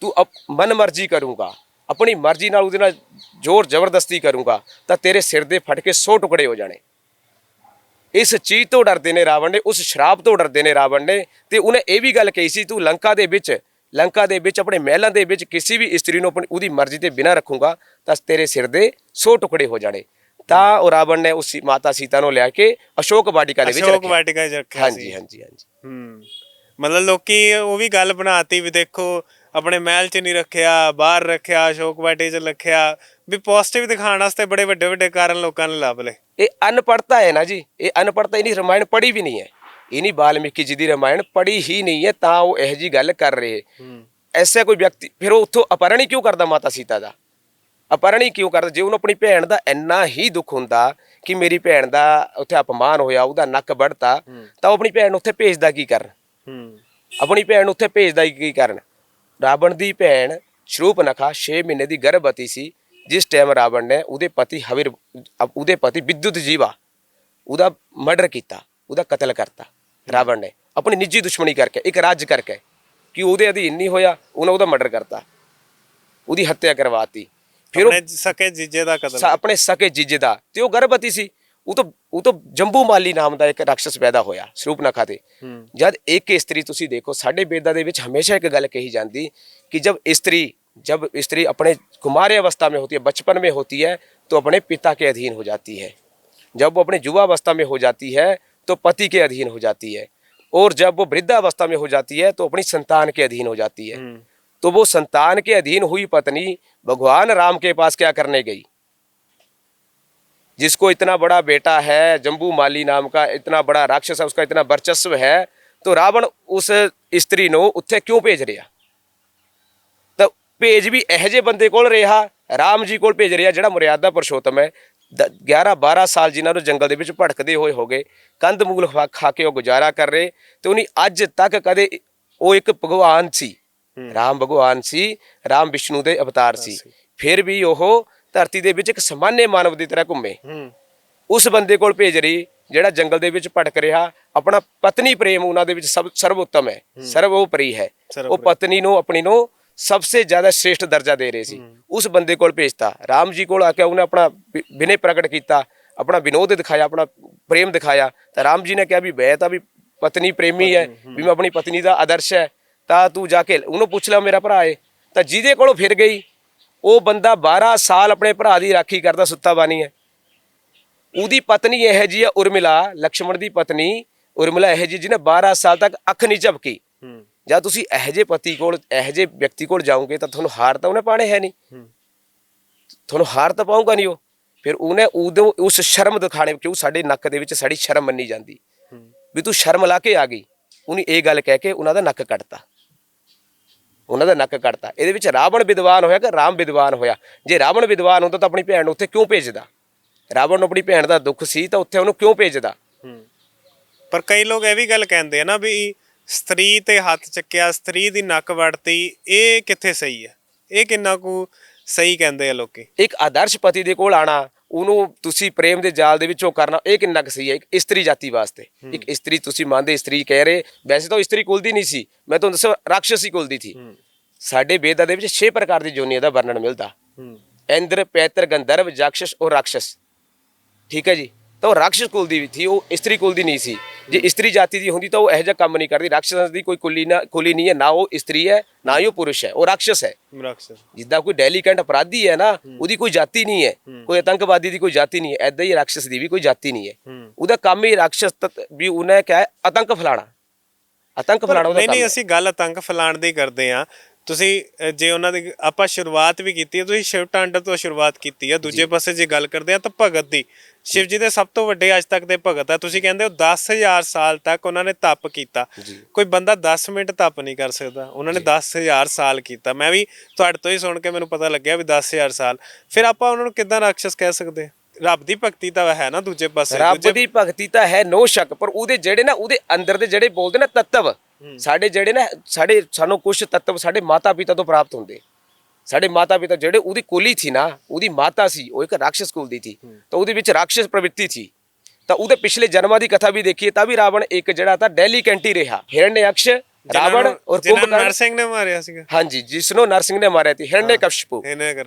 ਤੂੰ ਮਨ ਮਰਜ਼ੀ ਕਰੂੰਗਾ, ਆਪਣੀ ਮਰਜ਼ੀ ਨਾਲ ਉਹਦੇ ਨਾਲ ਜ਼ੋਰ ਜ਼ਬਰਦਸਤੀ ਕਰੂੰਗਾ ਤਾਂ ਤੇਰੇ ਸਿਰ ਦੇ ਫਟ ਕੇ 100 ਟੁਕੜੇ ਹੋ ਜਾਣੇ। ਇਸ ਚੀਜ਼ ਤੋਂ ਡਰਦੇ ਨੇ ਰਾਵਣ ਨੇ, ਉਸ ਸ਼ਰਾਪ ਤੋਂ ਡਰਦੇ ਨੇ ਰਾਵਣ ਨੇ। ਤੇ ਉਹਨੇ ਇਹ ਵੀ ਗੱਲ ਕਹੀ ਸੀ, ਤੂੰ ਲੰਕਾ ਦੇ ਵਿੱਚ ਆਪਣੇ ਮਹਿਲਾਂ ਦੇ ਵਿੱਚ ਕਿਸੇ ਵੀ ਇਸਤਰੀ ਨੂੰ ਆਪਣੀ ਉਹਦੀ ਮਰਜ਼ੀ ਤੇ ਬਿਨਾਂ ਰੱਖੂੰਗਾ ਤਾਂ ਤੇਰੇ ਸਿਰ ਦੇ 100 ਟੁਕੜੇ ਹੋ ਜਾਣੇ। ਤਾਂ ਉਹ ਰਾਵਣ ਨੇ ਉਸ ਮਾਤਾ ਸੀਤਾ ਨੂੰ ਲਿਆ ਕੇ ਅਸ਼ੋਕ ਵਾਟਿਕਾ ਦੇ ਵਿੱਚ ਰੱਖਿਆ। ਹਾਂਜੀ। ਮਤਲਬ ਲੋਕੀ ਉਹ ਵੀ ਗੱਲ ਬਣਾਤੀ ਵੀ ਦੇਖੋ ਆਪਣੇ ਮਹਿਲ 'ਚ ਨਹੀਂ ਰੱਖਿਆ, ਬਾਹਰ ਰੱਖਿਆ, ਅਸ਼ੋਕ ਵਾਟਿਕਾ 'ਚ ਰੱਖਿਆ, ਵੀ ਪੋਜ਼ਿਟਿਵ ਦਿਖਾਉਣ ਵਾਸਤੇ ਬੜੇ ਵੱਡੇ ਕਾਰਨ ਲੋਕਾਂ ਨੇ ਲੱਭ ਲਏ। ਇਹ ਅਨਪੜ੍ਹਤਾ ਹੈ ਨਾ ਜੀ, ਇਹ ਅਨਪੜ੍ਹਤਾ। ਇਹਨੀ ਰਾਮਾਇਣ ਪੜ੍ਹੀ ਵੀ ਨਹੀਂ ਹੈ, ਇਹਨੀ ਵਾਲਮੀਕੀ ਜੀ ਦੀ ਰਾਮਾਇਣ ਪੜ੍ਹੀ ਹੀ ਨਹੀਂ ਹੈ, ਤਾਂ ਉਹ ਇਹੋ ਜਿਹੀ ਗੱਲ ਕਰ ਰਹੇ। ਐਸਾ ਕੋਈ ਵਿਅਕਤੀ ਫਿਰ ਉਹ ਉੱਥੋਂ ਅਪਹਰਨ ਹੀ ਕਿਉਂ ਕਰਦਾ ਮਾਤਾ ਸੀਤਾ ਦਾ? ਅਪਹਰਨ ਹੀ ਕਿਉਂ ਕਰਦਾ? ਜੇ ਉਹਨੂੰ ਆਪਣੀ ਭੈਣ ਦਾ ਇੰਨਾ ਹੀ ਦੁੱਖ ਹੁੰਦਾ ਕਿ ਮੇਰੀ ਭੈਣ ਦਾ ਉੱਥੇ ਅਪਮਾਨ ਹੋਇਆ, ਉਹਦਾ ਨੱਕ ਵੱਢਤਾ, ਤਾਂ ਉਹ ਆਪਣੀ ਭੈਣ ਨੂੰ ਉੱਥੇ ਭੇਜਦਾ ਕੀ ਕਰਨ? ਰਾਵਣ ਦੀ ਭੈਣ ਸ਼ਰੂਪਨਖਾ 6 ਮਹੀਨੇ ਦੀ ਗਰਭਵਤੀ ਸੀ ਜਿਸ ਟਾਈਮ ਰਾਵਣ ਨੇ ਉਹਦੇ ਪਤੀ ਵਿਦੁਤ ਜੀਵਾ ਉਹਦਾ ਮਰਡਰ ਕੀਤਾ, ਉਹਦਾ ਕਤਲ ਕਰਤਾ ਰਾਵਣ ਨੇ, ਆਪਣੀ ਨਿੱਜੀ ਦੁਸ਼ਮਣੀ ਕਰਕੇ, ਇੱਕ ਰਾਜ ਕਰਕੇ ਕਿ ਉਹਦੇ ਅਧੀਨ ਨਹੀਂ ਹੋਇਆ, ਉਹਨੇ ਉਹਦਾ ਮਰਡਰ ਕਰਤਾ, ਉਹਦੀ ਹੱਤਿਆ ਕਰਵਾਤੀ। ਫਿਰ ਆਪਣੇ ਸਕੇ ਜੀਜੇ ਦਾ ਕਤਲ, ਆਪਣੇ ਸਕੇ ਜੀਜੇ ਦਾ। ਤੇ ਉਹ ਗਰਭਵਤੀ ਸੀ, ਉਹ ਤੋਂ ਜੰਬੂ ਮਾਲੀ ਨਾਮ ਦਾ ਇੱਕ ਰਾਖਸ਼ ਪੈਦਾ ਹੋਇਆ ਸ਼ਰੂਪਨਖਾ ਤੇ। ਜਦ ਇੱਕ ਇਸਤਰੀ, ਤੁਸੀਂ ਦੇਖੋ ਸਾਡੇ ਵੇਦਾਂ ਦੇ ਵਿੱਚ ਹਮੇਸ਼ਾ ਇੱਕ ਗੱਲ ਕਹੀ ਜਾਂਦੀ कि जब स्त्री अपने कुमारी अवस्था में होती है, बचपन में होती है, तो अपने पिता के अधीन हो जाती है। जब वो अपने युवा अवस्था में हो जाती है तो पति के अधीन हो जाती है, और जब वो वृद्धावस्था में हो जाती है तो अपनी संतान के अधीन हो जाती है। तो वो संतान के अधीन हुई पत्नी भगवान राम के पास क्या करने गई? जिसको इतना बड़ा बेटा है, जम्बू माली नाम का इतना बड़ा राक्षस है, उसका इतना वर्चस्व है, तो रावण उस स्त्री ਨੂੰ ਉੱਥੇ ਕਿਉਂ ਭੇਜ ਰਿਹਾ? ਤਾਂ ਭੇਜ ਵੀ ਇਹੋ ਜਿਹੇ ਬੰਦੇ ਕੋਲ ਰਿਹਾ, ਰਾਮ ਜੀ ਕੋਲ ਭੇਜ ਰਿਹਾ ਜਿਹੜਾ ਮਰਿਆਦਾ ਪੁਰਸ਼ੋਤਮ ਹੈ। 11-12 ਸਾਲ ਜਿਨ੍ਹਾਂ ਨੂੰ ਜੰਗਲ ਦੇ ਵਿੱਚ ਭਟਕਦੇ ਹੋਏ ਹੋ ਗਏ, ਕੰਦ ਮੂਲ ਖਾ ਕੇ ਉਹ ਗੁਜ਼ਾਰਾ ਕਰ ਰਹੇ, ਤੇ ਉਹਨੇ ਅੱਜ ਤੱਕ ਕਦੇ, ਉਹ ਇੱਕ ਭਗਵਾਨ ਸੀ, ਰਾਮ ਭਗਵਾਨ ਸੀ, ਰਾਮ ਵਿਸ਼ਨੂੰ ਦੇ ਅਵਤਾਰ ਸੀ, ਫਿਰ ਵੀ ਉਹ ਧਰਤੀ ਦੇ ਵਿੱਚ ਇੱਕ ਸਮਾਨਯ ਮਾਨਵ ਦੀ ਤਰ੍ਹਾਂ ਘੁੰਮੇ। ਉਸ ਬੰਦੇ ਕੋਲ ਭੇਜ ਰਹੀ ਜਿਹੜਾ ਜੰਗਲ ਦੇ ਵਿੱਚ ਭਟਕ ਰਿਹਾ। ਆਪਣਾ ਪਤਨੀ ਪ੍ਰੇਮ ਉਹਨਾਂ ਦੇ ਵਿੱਚ ਸਰਵੋਤਮ ਹੈ, ਸਰਵੋਪਰੀ ਹੈ। ਉਹ ਪਤਨੀ ਨੂੰ ਆਪਣੀ ਨੂੰ सबसे ज्यादा श्रेष्ठ दर्जा दे रहे सी उस बंदे कोल भेजता राम जी कोल आके उन्हें अपना विनय प्रगट किया अपना विनोद दिखाया अपना प्रेम दिखाया तो राम जी ने कहा भी मैं तो भी पत्नी प्रेमी है भी मैं अपनी पत्नी का आदर्श है तो तू जाके उन्होंने पूछ लिया मेरा भरा है तो जिदे कोलों फिर गई वो बंदा 12 साल अपने भरा की राखी करता सुत्ता बानी है ਉਹਦੀ पत्नी यह जी है उर्मिला लक्ष्मण की पत्नी उर्मिला यह जी जिन्हें 12 साल तक अख नहीं झपकी जब तुम यह जे पति को यह जे व्यक्ति को जाओगे तो थोड़ा हार तो उन्हें पाने है नहीं थोड़ा हार तो पाऊंगा नहीं वो फिर उन्हें उदों उस शर्म दिखाने क्यों साढ़े नक दे विच साड़ी शर्म मन्नी जाती भी तू शर्म ला के आ गई उन्हें ये गल कह के उन्होंने नक कटता उन्होंने नक कटता ये रावण विद्वान होया कि राम विद्वान होया जे रावण विद्वान होता तो अपनी भैन उत्थे क्यों भेजदा रावण ਨੂੰ ਆਪਣੀ ਭੈਣ ਦਾ ਦੁੱਖ ਸੀ ਤਾਂ ਉੱਥੇ ਉਹਨੂੰ ਕਿਉਂ ਭੇਜਦਾ ਪਰ ਕਈ ਲੋਕ ਇਹ ਵੀ ਗੱਲ ਕਹਿੰਦੇ ਆ ਨਾ ਵੀ ਸਤਰੀ ਤੇ ਹੱਥ ਚੱਕਿਆ ਸਤਰੀ ਦੀ ਨੱਕ ਵੜਤੀ ਇਹ ਕਿੱਥੇ ਸਹੀ ਹੈ ਇਹ ਕਿੰਨਾ ਕੁ ਸਹੀ ਕਹਿੰਦੇ ਆ ਲੋਕੀ ਇੱਕ ਆਦਰਸ਼ ਪਤੀ ਦੇ ਕੋਲ ਆਣਾ ਉਹਨੂੰ ਤੁਸੀਂ ਪ੍ਰੇਮ ਦੇ ਜਾਲ ਦੇ ਵਿੱਚੋਂ ਕਰਨਾ ਇਹ ਕਿੰਨਾ ਕੁ ਸਹੀ ਹੈ ਇੱਕ ਇਸਤਰੀ ਜਾਤੀ ਵਾਸਤੇ ਇੱਕ ਇਸਤਰੀ ਤੁਸੀਂ ਮੰਨਦੇ ਇਸਤਰੀ ਕਹਿ ਰਹੇ ਵੈਸੇ ਤਾਂ ਇਸਤਰੀ ਕੁਲ ਦੀ ਨਹੀਂ ਸੀ ਮੈਂ ਤੁਹਾਨੂੰ ਦੱਸਾਂ ਰਾਖਸ਼ਸੀ ਕੁਲ ਦੀ ਸੀ ਸਾਡੇ ਵੇਦਾਂ ਦੇ ਵਿੱਚ 6 ਪ੍ਰਕਾਰ ਦੀ ਜੋਨੀਆਂ ਦਾ ਵਰਣਨ ਮਿਲਦਾ ਇੰਦਰ ਪੈਤਰ ਗੰਧਰਵ ਯਕਸ਼ਸ ਔਰ ਰਾਖਸ਼ਸ ठीक है जी तो राक्षस कुल दी थी वो स्त्री कुल दी नहीं सी जे स्त्री जाति दी होंदी तो वो यह काम नहीं करती राक्षस दी कोई कुली नहीं है ना वो स्त्री है ना ही वो पुरुष है वो राक्षस है राक्षस जिदा कोई डेलीकेंट अपराधी है ना उसकी कोई जाति नहीं है कोई आतंकवादी की कोई जाति नहीं है ऐदा ही राक्षस दी भी कोई जाति नहीं है उसका काम ही राक्षस भी उन्हें क्या है आतंक फैलाना आतंक फैलाना नहीं ਅਸੀਂ ਗੱਲ ਆਤੰਕ ਫੈਲਾਣ ਦੀ ਕਰਦੇ ਆ ਤੁਸੀਂ ਜੇ ਉਹਨਾਂ ਦੀ ਆਪਾਂ ਸ਼ੁਰੂਆਤ ਵੀ ਕੀਤੀ ਹੈ ਤੁਸੀਂ ਸ਼ਿਵ ਤਾਂਡਵ ਤੋਂ ਸ਼ੁਰੂਆਤ ਕੀਤੀ ਹੈ ਦੂਜੇ ਪਾਸੇ ਜੇ ਗੱਲ ਕਰਦੇ ਆ ਤਾਂ ਭਗਤ ਦੀ ਸ਼ਿਵ ਜੀ ਦੇ ਸਭ ਤੋਂ ਵੱਡੇ ਅੱਜ ਤੱਕ ਦੇ ਭਗਤ ਆ ਤੁਸੀਂ ਕਹਿੰਦੇ ਹੋ 10000 ਸਾਲ ਤੱਕ ਉਹਨਾਂ ਨੇ ਤਪ ਕੀਤਾ ਕੋਈ ਬੰਦਾ 10 ਮਿੰਟ ਤਪ ਨਹੀਂ ਕਰ ਸਕਦਾ ਉਹਨਾਂ ਨੇ 10000 ਸਾਲ ਕੀਤਾ ਮੈਂ ਵੀ ਤੁਹਾਡੇ ਤੋਂ ਹੀ ਸੁਣ ਕੇ ਮੈਨੂੰ ਪਤਾ ਲੱਗਿਆ ਵੀ 10000 ਸਾਲ ਫਿਰ ਆਪਾਂ ਉਹਨਾਂ ਨੂੰ ਕਿੱਦਾਂ ਰਾਖਸ਼ਸ ਕਹਿ ਸਕਦੇ ਰੱਬ ਦੀ ਭਗਤੀ ਤਾਂ ਹੈ ਨਾ ਦੂਜੇ ਪਾਸੇ ਰੱਬ ਦੀ ਭਗਤੀ ਤਾਂ ਹੈ ਨੋ ਸ਼ੱਕ ਪਰ ਉਹਦੇ ਜਿਹੜੇ ਨਾ ਉਹਦੇ ਅੰਦਰ ਦੇ ਜਿਹੜੇ ਬੋਲਦੇ ਨਾ ਤੱਤਵ ਸਾਡੇ ਜਿਹੜੇ ਨਾ ਸਾਨੂੰ ਕੁਝ ਤੱਤਵ ਸਾਡੇ ਮਾਤਾ ਪਿਤਾ ਤੋਂ ਪ੍ਰਾਪਤ ਹੁੰਦੇ ਸਾਡੇ ਮਾਤਾ ਪਿਤਾ ਜਿਹੜੇ ਉਹਦੀ ਕੁਲੀ ਸੀ ਨਾ ਉਹਦੀ ਮਾਤਾ ਸੀ ਉਹ ਇੱਕ ਰਾਖਸ਼ਸ ਕੁਲ ਦੀ ਸੀ ਤਾਂ ਉਹਦੇ ਵਿੱਚ ਰਾਖਸ਼ਸ ਪ੍ਰਵਿਰਤੀ ਸੀ ਤਾਂ ਉਹਦੇ ਪਿਛਲੇ ਜਨਮਾਂ ਦੀ ਕਥਾ ਵੀ ਦੇਖੀਏ ਤਾਂ ਵੀ ਰਾਵਣ ਇੱਕ ਜਿਹੜਾ ਤਾਂ ਡੈਲੀਕੈਂਟੀ ਰਿਹਾ ਹਿਰਣਯਕਸ਼ ਰਾਵਣ ਔਰ ਕੁੰਭਕਰਨ ਨਰਸਿੰਘ ਨੇ ਮਾਰਿਆ ਸੀਗਾ ਹਾਂਜੀ ਜਿਸ ਨੂੰ ਨਰਸਿੰਘ ਨੇ ਮਾਰਿਆ ਸੀ ਹਿਰਣਯਕਸ਼ਪੂ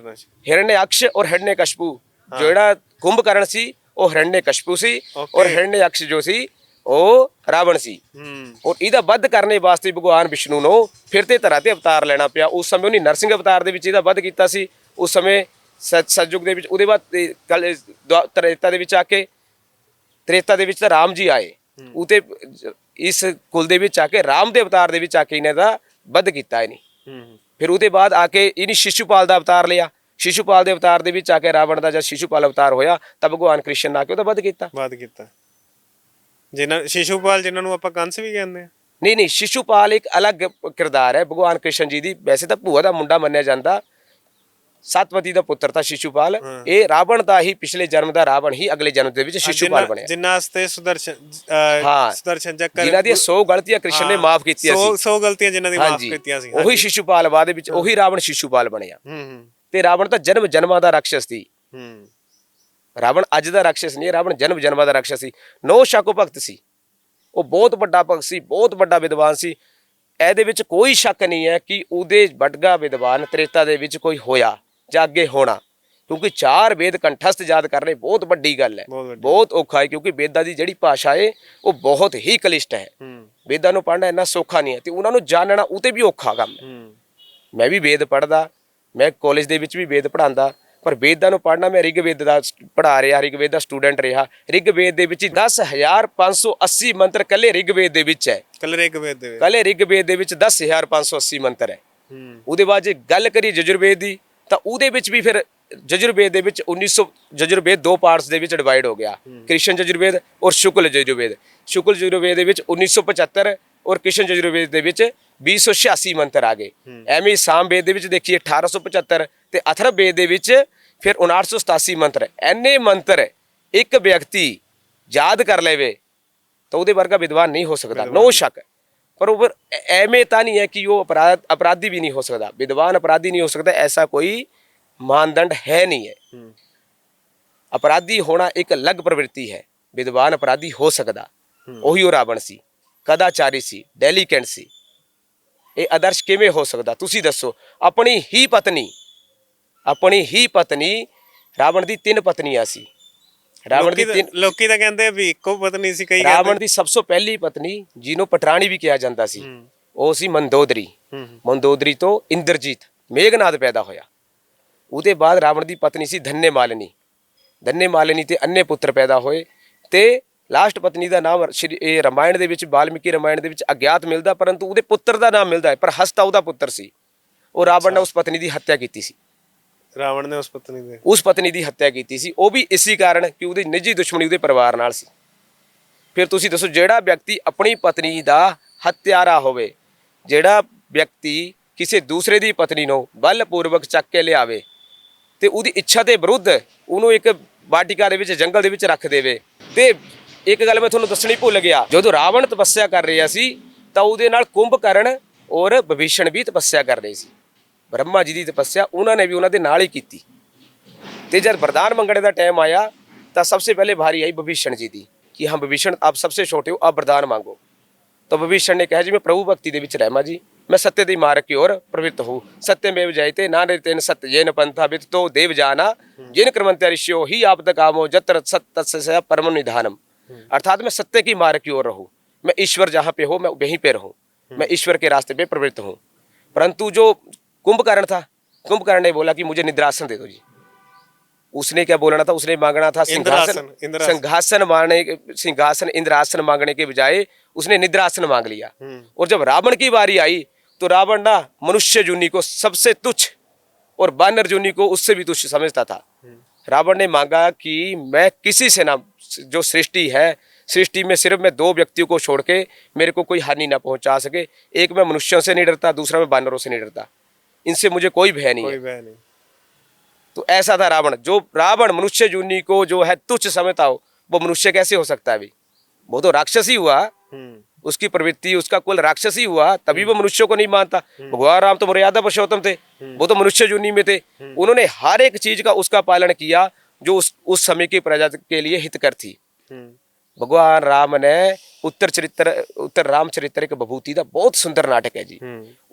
ਹਿਰਣਯਕਸ਼ ਔਰ ਹਿਰਣਯਕਸ਼ਪੂ ਜਿਹੜਾ ਕੁੰਭਕਰਨ ਸੀ ਉਹ ਹਿਰਣਯਕਸ਼ਪੂ ਸੀ ਔਰ ਹਿਰਣਯਕਸ਼ ਜੋ ਸੀ ਉਹ ਰਾਵਣ ਸੀ ਔਰ ਇਹਦਾ ਵੱਧ ਕਰਨੇ ਵਾਸਤੇ ਭਗਵਾਨ ਵਿਸ਼ਨੂੰ ਨੂੰ ਫਿਰ ਤੇ ਧਰਾ ਤੇ ਅਵਤਾਰ ਲੈਣਾ ਪਿਆ ਉਸ ਸਮੇਂ ਉਹਨੇ ਨਰਸਿੰਘ ਅਵਤਾਰ ਦੇ ਵਿੱਚ ਇਹਦਾ ਵੱਧ ਕੀਤਾ ਸੀ ਉਸ ਸਮੇਂ ਸਤਯੁਗ ਦੇ ਵਿੱਚ ਉਹਦੇ ਬਾਅਦ ਤ੍ਰੇਤਾ ਦੇ ਵਿੱਚ ਆ ਕੇ ਤ੍ਰੇਤਾ ਦੇ ਵਿੱਚ ਤਾਂ ਰਾਮ ਜੀ ਆਏ ਉਤੇ ਇਸ ਕੁਲ ਦੇ ਵਿੱਚ ਆ ਕੇ ਰਾਮ ਦੇ ਅਵਤਾਰ ਦੇ ਵਿੱਚ ਆ ਕੇ ਇਹਨਾਂ ਦਾ ਵੱਧ ਕੀਤਾ ਇਹਨੇ ਫਿਰ ਉਹਦੇ ਬਾਅਦ ਆ ਕੇ ਇਹਨੇ ਸ਼ਿਸ਼ੂਪਾਲ ਦਾ ਅਵਤਾਰ ਲਿਆ ਸ਼ਿਸ਼ੂਪਾਲ ਦੇ ਅਵਤਾਰ ਦੇ ਵਿੱਚ ਆ ਕੇ ਰਾਵਣ ਦਾ ਜਦ ਸ਼ਿਸ਼ੂਪਾਲ ਅਵਤਾਰ ਹੋਇਆ ਤਾਂ ਭਗਵਾਨ ਕ੍ਰਿਸ਼ਨ ਨੇ ਆ ਕੇ ਉਹਦਾ ਵੱਧ ਕੀਤਾ ਜਿਨ੍ਹਾਂ ਸ਼ਿਸ਼ੂਪਾਲ ਜਿਨ੍ਹਾਂ ਨੂੰ ਆਪਾਂ ਕੰਸ ਵੀ ਕਹਿੰਦੇ ਆ ਨਹੀਂ ਸ਼ਿਸ਼ੂਪਾਲ ਇੱਕ ਅਲੱਗ ਕਿਰਦਾਰ ਹੈ ਭਗਵਾਨ ਕ੍ਰਿਸ਼ਨ ਜੀ ਦੀ ਵੈਸੇ ਤਾਂ ਭੂਆ ਦਾ ਮੁੰਡਾ ਮੰਨਿਆ ਜਾਂਦਾ ਸਤਵਤੀ ਦਾ ਪੁੱਤਰ ਤਾਂ ਸ਼ਿਸ਼ੂਪਾਲ ਇਹ ਰਾਵਣ ਦਾ ਹੀ ਪਿਛਲੇ ਜਨਮ ਦਾ ਰਾਵਣ ਹੀ ਅਗਲੇ ਜਨਮ ਦੇ ਵਿੱਚ ਸ਼ਿਸ਼ੂਪਾਲ ਬਣਿਆ ਜਿਨ੍ਹਾਂ ਵਾਸਤੇ ਸੁਦਰਸ਼ਨ ਚੱਕਰ ਜਿਨ੍ਹਾਂ ਦੀਆਂ 100 ਗਲਤੀਆਂ ਕ੍ਰਿਸ਼ਨ ਨੇ ਮਾਫ ਕੀਤੀਆਂ ਸੀ 100 ਗਲਤੀਆਂ ਜਿਨ੍ਹਾਂ ਦੀ ਮਾਫ ਕੀਤੀਆਂ ਸੀ ਉਹੀ ਸ਼ਿਸ਼ੂਪਾਲ ਬਾਅਦ ਵਿੱਚ ਉਹੀ ਰਾਵਣ ਸ਼ਿਸ਼ੂਪਾਲ ਬਣਿਆ ਤੇ ਰਾਵਣ ਤਾਂ ਜਨਮ ਜਨਮਾਂ ਦਾ ਰਾਖਸ਼ ਸੀ ਰਾਵਣ ਅੱਜ ਦਾ ਰਾਖਸ਼ ਨਹੀਂ ਰਾਵਣ ਜਨਮ ਜਨਮਾਂ ਦਾ ਰਾਖਸ਼ ਸੀ ਨੋ ਸ਼ੱਕ ਭਗਤ ਸੀ ਉਹ ਬਹੁਤ ਵੱਡਾ ਭਗਤ ਸੀ ਬਹੁਤ ਵੱਡਾ ਵਿਦਵਾਨ ਸੀ ਇਹਦੇ ਵਿੱਚ ਕੋਈ ਸ਼ੱਕ ਨਹੀਂ ਹੈ ਕਿ ਉਹਦੇ ਵੱਡਾ ਵਿਦਵਾਨ ਤ੍ਰੇਤਾ ਦੇ ਵਿੱਚ ਕੋਈ ਹੋਇਆ ਜਾਂ ਅੱਗੇ ਹੋਣਾ ਕਿਉਂਕਿ 4 ਵੇਦ ਕੰਠਸਥ ਯਾਦ ਕਰਨੇ ਬਹੁਤ ਵੱਡੀ ਗੱਲ ਹੈ ਬਹੁਤ ਔਖਾ ਹੈ ਕਿਉਂਕਿ ਵੇਦਾਂ ਦੀ ਜਿਹੜੀ ਭਾਸ਼ਾ ਹੈ ਉਹ ਬਹੁਤ ਹੀ ਕਲਿਸ਼ਟ ਹੈ ਵੇਦਾਂ ਨੂੰ ਪੜ੍ਹਨਾ ਇੰਨਾ ਸੌਖਾ ਨਹੀਂ ਹੈ ਤੇ ਉਹਨਾਂ ਨੂੰ ਜਾਣਨਾ ਉਹ ਤੇ ਵੀ ਔਖਾ ਕੰਮ ਹੈ ਮੈਂ ਵੀ ਵੇਦ ਪੜ੍ਹਦਾ ਮੈਂ ਕਾਲਜ ਦੇ ਵਿੱਚ ਵੀ ਵੇਦ ਪੜ੍ਹਾਉਂਦਾ ਪਰ ਵੇਦਾਂ ਨੂੰ ਪੜ੍ਹਨਾ ਮੈਂ ਰਿਗਵੇਦ ਦਾ ਪੜ੍ਹਾ ਰਿਹਾ ਰਿਗਵੇਦ ਦਾ ਸਟੂਡੈਂਟ ਰਿਹਾ ਰਿਗਵੇਦ ਦੇ ਵਿੱਚ 10,580 ਮੰਤਰ ਕੱਲੇ ਰਿਗਵੇਦ ਦੇ ਵਿੱਚ ਹੈ ਕੱਲੇ ਰਿਗਵੇਦ ਦੇ ਵਿੱਚ 10,580 ਮੰਤਰ ਹੈ ਉਹਦੇ ਬਾਅਦ ਜੇ ਗੱਲ ਕਰੀਏ ਯਜੁਰਵੇਦ ਦੀ ਤਾਂ ਉਹਦੇ ਵਿੱਚ ਵੀ ਫਿਰ ਯਜੁਰਵੇਦ ਦੇ ਵਿੱਚ 1900 ਯਜੁਰਵੇਦ 2 ਪਾਰਟਸ ਦੇ ਵਿੱਚ ਡਿਵਾਈਡ ਹੋ ਗਿਆ ਕ੍ਰਿਸ਼ਨ ਯਜੁਰਵੇਦ ਔਰ ਸ਼ੁਕਲ ਯਜੁਰਵੇਦ ਸ਼ੁਕਲ ਯਜੁਰਵੇਦ ਦੇ ਵਿੱਚ 1975 ਔਰ ਕ੍ਰਿਸ਼ਨ ਯਜੁਰਵੇਦ ਦੇ ਵਿੱਚ 2086 ਮੰਤਰ ਆ ਗਏ ਐਵੇਂ ਸਾਮ ਵੇਦ ਦੇ ਵਿੱਚ ਦੇਖੀਏ 1875 ਤੇ ਅਥਰਵ ਵੇਦ ਦੇ ਵਿੱਚ ਫਿਰ 5987 ਮੰਤਰ ਐਨੇ ਮੰਤਰ ਇੱਕ ਵਿਅਕਤੀ ਯਾਦ ਕਰ ਲਵੇ ਤਾਂ ਉਹਦੇ ਵਰਗਾ ਵਿਦਵਾਨ ਨਹੀਂ ਹੋ ਸਕਦਾ ਨੋ ਸ਼ੱਕ ਪਰ ਉਹ ਐਵੇਂ ਤਾਂ ਨਹੀਂ ਹੈ ਕਿ ਉਹ ਅਪਰਾਧੀ ਵੀ ਨਹੀਂ ਹੋ ਸਕਦਾ ਵਿਦਵਾਨ ਅਪਰਾਧੀ ਨਹੀਂ ਹੋ ਸਕਦਾ ਐਸਾ ਕੋਈ ਮਾਨदंड है नहीं है अपराधी होना एक अलग प्रवृत्ति है विद्वान अपराधी हो सकता ਉਹੀ ਉਹ ਰਾਵਣ ਸੀ ਕਦਾਚਾਰੀ ਸੀ ਡੈਲੀਕੈਂਟ ਸੀ ਇਹ ਆਦਰਸ਼ ਕਿਵੇਂ ਹੋ ਸਕਦਾ? ਤੁਸੀਂ ਦੱਸੋ। ਆਪਣੀ ਹੀ ਪਤਨੀ ਰਾਵਣ ਦੀ 3 ਪਤਨੀਆਂ ਸੀ। ਰਾਵਣ ਦੀ 3 ਲੋਕੀ ਤਾਂ ਕਹਿੰਦੇ ਆ ਵੀ ਇੱਕੋ ਪਤਨੀ ਸੀ, ਕਈ ਰਾਵਣ ਦੀ ਸਭ ਤੋਂ ਪਹਿਲੀ ਪਤਨੀ ਜਿਹਨੂੰ ਪਟਰਾਣੀ ਵੀ ਕਿਹਾ ਜਾਂਦਾ ਸੀ, ਉਹ ਸੀ ਮੰਦੋਦਰੀ। ਮੰਦੋਦਰੀ ਤੋਂ ਇੰਦਰਜੀਤ ਮੇਘਨਾਦ ਪੈਦਾ ਹੋਇਆ। ਉਹਦੇ ਬਾਅਦ ਰਾਵਣ ਦੀ ਪਤਨੀ ਸੀ ਧੰਨੇ ਮਾਲਿਨੀ ਤੇ ਅੰਨੇ ਪੁੱਤਰ ਪੈਦਾ ਹੋਏ। ਤੇ ਲਾਸਟ ਪਤਨੀ ਦਾ ਨਾਮ ਇਹ ਰਾਮਾਇਣ ਦੇ ਵਿੱਚ, ਵਾਲਮੀਕੀ ਰਾਮਾਇਣ ਦੇ ਵਿੱਚ ਅਗਿਆਤ ਮਿਲਦਾ, ਪਰੰਤੂ ਉਹਦੇ ਪੁੱਤਰ ਦਾ ਨਾਮ ਮਿਲਦਾ ਹੈ, ਪਰ ਹਸਤਾ ਉਹਦਾ ਪੁੱਤਰ ਸੀ। ਉਹ ਰਾਵਣ ਨੇ ਉਸ ਪਤਨੀ ਦੀ ਹੱਤਿਆ ਕੀਤੀ ਸੀ। ਰਾਵਣ ਨੇ ਉਸ ਪਤਨੀ ਦੀ ਹੱਤਿਆ ਕੀਤੀ ਸੀ, ਉਹ ਵੀ ਇਸੇ ਕਾਰਨ ਕਿ ਉਹਦੀ ਨਿੱਜੀ ਦੁਸ਼ਮਣੀ ਉਹਦੇ ਪਰਿਵਾਰ ਨਾਲ ਸੀ। ਫਿਰ ਤੁਸੀਂ ਦੱਸੋ, ਜਿਹੜਾ ਵਿਅਕਤੀ ਆਪਣੀ ਪਤਨੀ ਦਾ ਹੱਤਿਆਰਾ ਹੋਵੇ, ਜਿਹੜਾ ਵਿਅਕਤੀ ਕਿਸੇ ਦੂਸਰੇ ਦੀ ਪਤਨੀ ਨੂੰ ਬਲਪੂਰਵਕ ਚੱਕ ਕੇ ਲਿਆਵੇ ਤੇ ਉਹਦੀ ਇੱਛਾ ਦੇ ਵਿਰੁੱਧ ਉਹਨੂੰ ਇੱਕ ਵਾਟਿਕਾ ਦੇ ਵਿੱਚ, ਜੰਗਲ ਦੇ ਵਿੱਚ ਰੱਖ ਦੇਵੇ। ਤੇ ਇੱਕ ਗੱਲ ਮੈਂ ਤੁਹਾਨੂੰ ਦੱਸਣੀ ਭੁੱਲ ਗਿਆ, ਜਦੋਂ ਰਾਵਣ ਤਪੱਸਿਆ ਕਰ ਰਿਹਾ ਸੀ ਤਾਂ ਉਹਦੇ ਨਾਲ ਕੁੰਭਕਰਨ ਔਰ ਵਿਭੀਸ਼ਣ ਵੀ ਤਪੱਸਿਆ ਕਰ ਰਹੇ ਸੀ। ਬ੍ਰਹਮਾ ਜੀ ਦੀ ਤਪੱਸਿਆ ਉਹਨਾਂ ਨੇ ਵੀ ਉਹਨਾਂ ਦੇ ਨਾਲ ਹੀ ਕੀਤੀ। ਤੇ ਜਦ ਵਰਦਾਨ ਮੰਗਣੇ ਦਾ ਟਾਈਮ ਆਇਆ ਤਾਂ ਸਭ ਤੋਂ ਪਹਿਲੇ भारी आई विभीषण जी ਦੀ कि हाँ विभीषण आप सबसे छोटे हो, आप वरदान मांगो। तो विभीषण ने कहा जी मैं प्रभु भक्ति ਦੇ ਵਿੱਚ ਰਹਿਮਾ जी, मैं सत्य दी मार्ग की ओर प्रवृत्त हूँ। सत्य में जायते ना तेन सत्य ये न पंथा विद तो देव जाना जिन क्रमंत्य ऋषियो ही आप कामो जत्र सत्य परम निधानम। अर्थात मैं सत्य की मार्ग की ओर रहूँ, मैं ईश्वर जहाँ पे हो मैं वहीं पे रहूँ, मैं ईश्वर के रास्ते पे प्रवृत्त हूँ। परंतु जो कुंभकर्ण था, कुंभकर्ण ने बोला कि मुझे निद्रासन दे दो जी। उसने क्या बोलना था? उसने मांगना था सिंहासन इंद्रासन मांगने के बजाय उसने निद्रासन मांग लिया। और जब रावण की बारी आई तो रावण ना मनुष्य जूनी को सबसे तुच्छ और वानर जूनी को उससे भी तुच्छ समझता था। रावण ने मांगा कि मैं किसी से ना, जो सृष्टि है, सृष्टि में सिर्फ मैं 2 व्यक्तियों को छोड़ के मेरे को कोई हानि ना पहुंचा सके। एक मैं मनुष्यों से नहीं डरता, दूसरा मैं वानरों से नहीं डरता, इनसे मुझे कोई भय नहीं है। तो ऐसा था रावण। जो रावण मनुष्य जूनी को जो है तुच्छ समझता हो, वो मनुष्य कैसे हो सकता है? अभी वो तो राक्षसी हुआ, उसकी प्रवृत्ति, उसका कुल राक्षसी हुआ, तभी वो मनुष्यों को नहीं मानता। भगवान राम तो मर्यादा पुरुषोत्तम थे, वो तो मनुष्य जूनी में थे। उन्होंने हर एक चीज का उसका पालन किया जो उस समय की प्रजा के लिए हितकर थी। भगवान राम ने उत्तर राम चरित्र एक बभूति ਦਾ ਬਹੁਤ ਸੁੰਦਰ ਨਾਟਕ ਹੈ ਜੀ।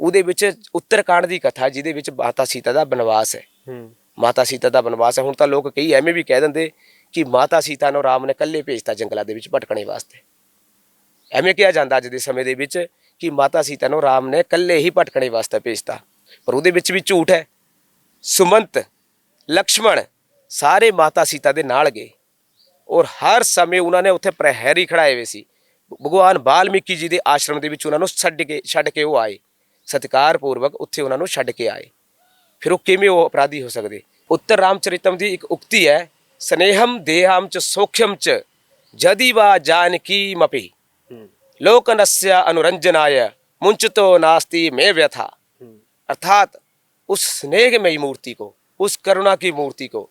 ਉਹਦੇ ਵਿੱਚ ਉੱਤਰਕਾਂਡ ਦੀ ਕਥਾ, ਜਿਹਦੇ ਵਿੱਚ ਮਾਤਾ ਸੀਤਾ ਦਾ ਬਨਵਾਸ ਹੈ। ਮਾਤਾ ਸੀਤਾ ਦਾ ਬਨਵਾਸ ਹੈ। ਹੁਣ ਤਾਂ ਲੋਕ ਕਈ ਐਵੇਂ ਵੀ ਕਹਿ ਦਿੰਦੇ ਕਿ ਮਾਤਾ ਸੀਤਾ ਨੂੰ ਰਾਮ ਨੇ ਇਕੱਲੇ ਭੇਜਤਾ ਜੰਗਲਾਂ ਦੇ ਵਿੱਚ ਭਟਕਣੇ ਵਾਸਤੇ। ਐਵੇਂ ਕਿਹਾ ਜਾਂਦਾ ਅੱਜ ਦੇ ਸਮੇਂ ਦੇ ਵਿੱਚ ਕਿ ਮਾਤਾ ਸੀਤਾ ਨੂੰ ਰਾਮ ਨੇ ਇਕੱਲੇ ਹੀ ਭਟਕਣੇ ਵਾਸਤੇ ਭੇਜਤਾ, ਪਰ ਉਹਦੇ ਵਿੱਚ ਵੀ ਝੂਠ ਹੈ। ਸੁਮੰਤ, ਲਕਸ਼ਮਣ ਸਾਰੇ ਮਾਤਾ ਸੀਤਾ ਦੇ ਨਾਲ ਗਏ ਔਰ ਹਰ ਸਮੇਂ ਉਹਨਾਂ ਨੇ ਉੱਥੇ ਪ੍ਰਹਿਰੀ ਖੜਾਏ ਹੋਏ ਸੀ। ਭਗਵਾਨ ਵਾਲਮੀਕੀ ਜੀ ਦੇ ਆਸ਼ਰਮ ਦੇ ਵਿੱਚ ਉਹਨਾਂ ਨੂੰ ਛੱਡ ਕੇ ਉਹ ਆਏ, ਸਤਿਕਾਰਪੂਰਵਕ ਉੱਥੇ ਉਹਨਾਂ ਨੂੰ ਛੱਡ ਕੇ ਆਏ। ਫਿਰ ਉਹ ਕਿਵੇਂ ਉਹ ਅਪਰਾਧੀ ਹੋ ਸਕਦੇ? ਉੱਤਰ ਰਾਮਚਰਿਤਮ ਦੀ ਇੱਕ ਉਕਤੀ ਹੈ, ਸਨੇਹਮ ਦੇਹਮ ਚ ਸੌਖਿਅਮ ਚ ਜਦੀ ਵਾ ਜਾਨਕੀ ਮਪੀ लोकनस्य अनुरंजनाय मुंचतो नास्ति में व्यथा। अर्थात उस स्नेहमयी मूर्ति को, उस करुणा की मूर्ति को,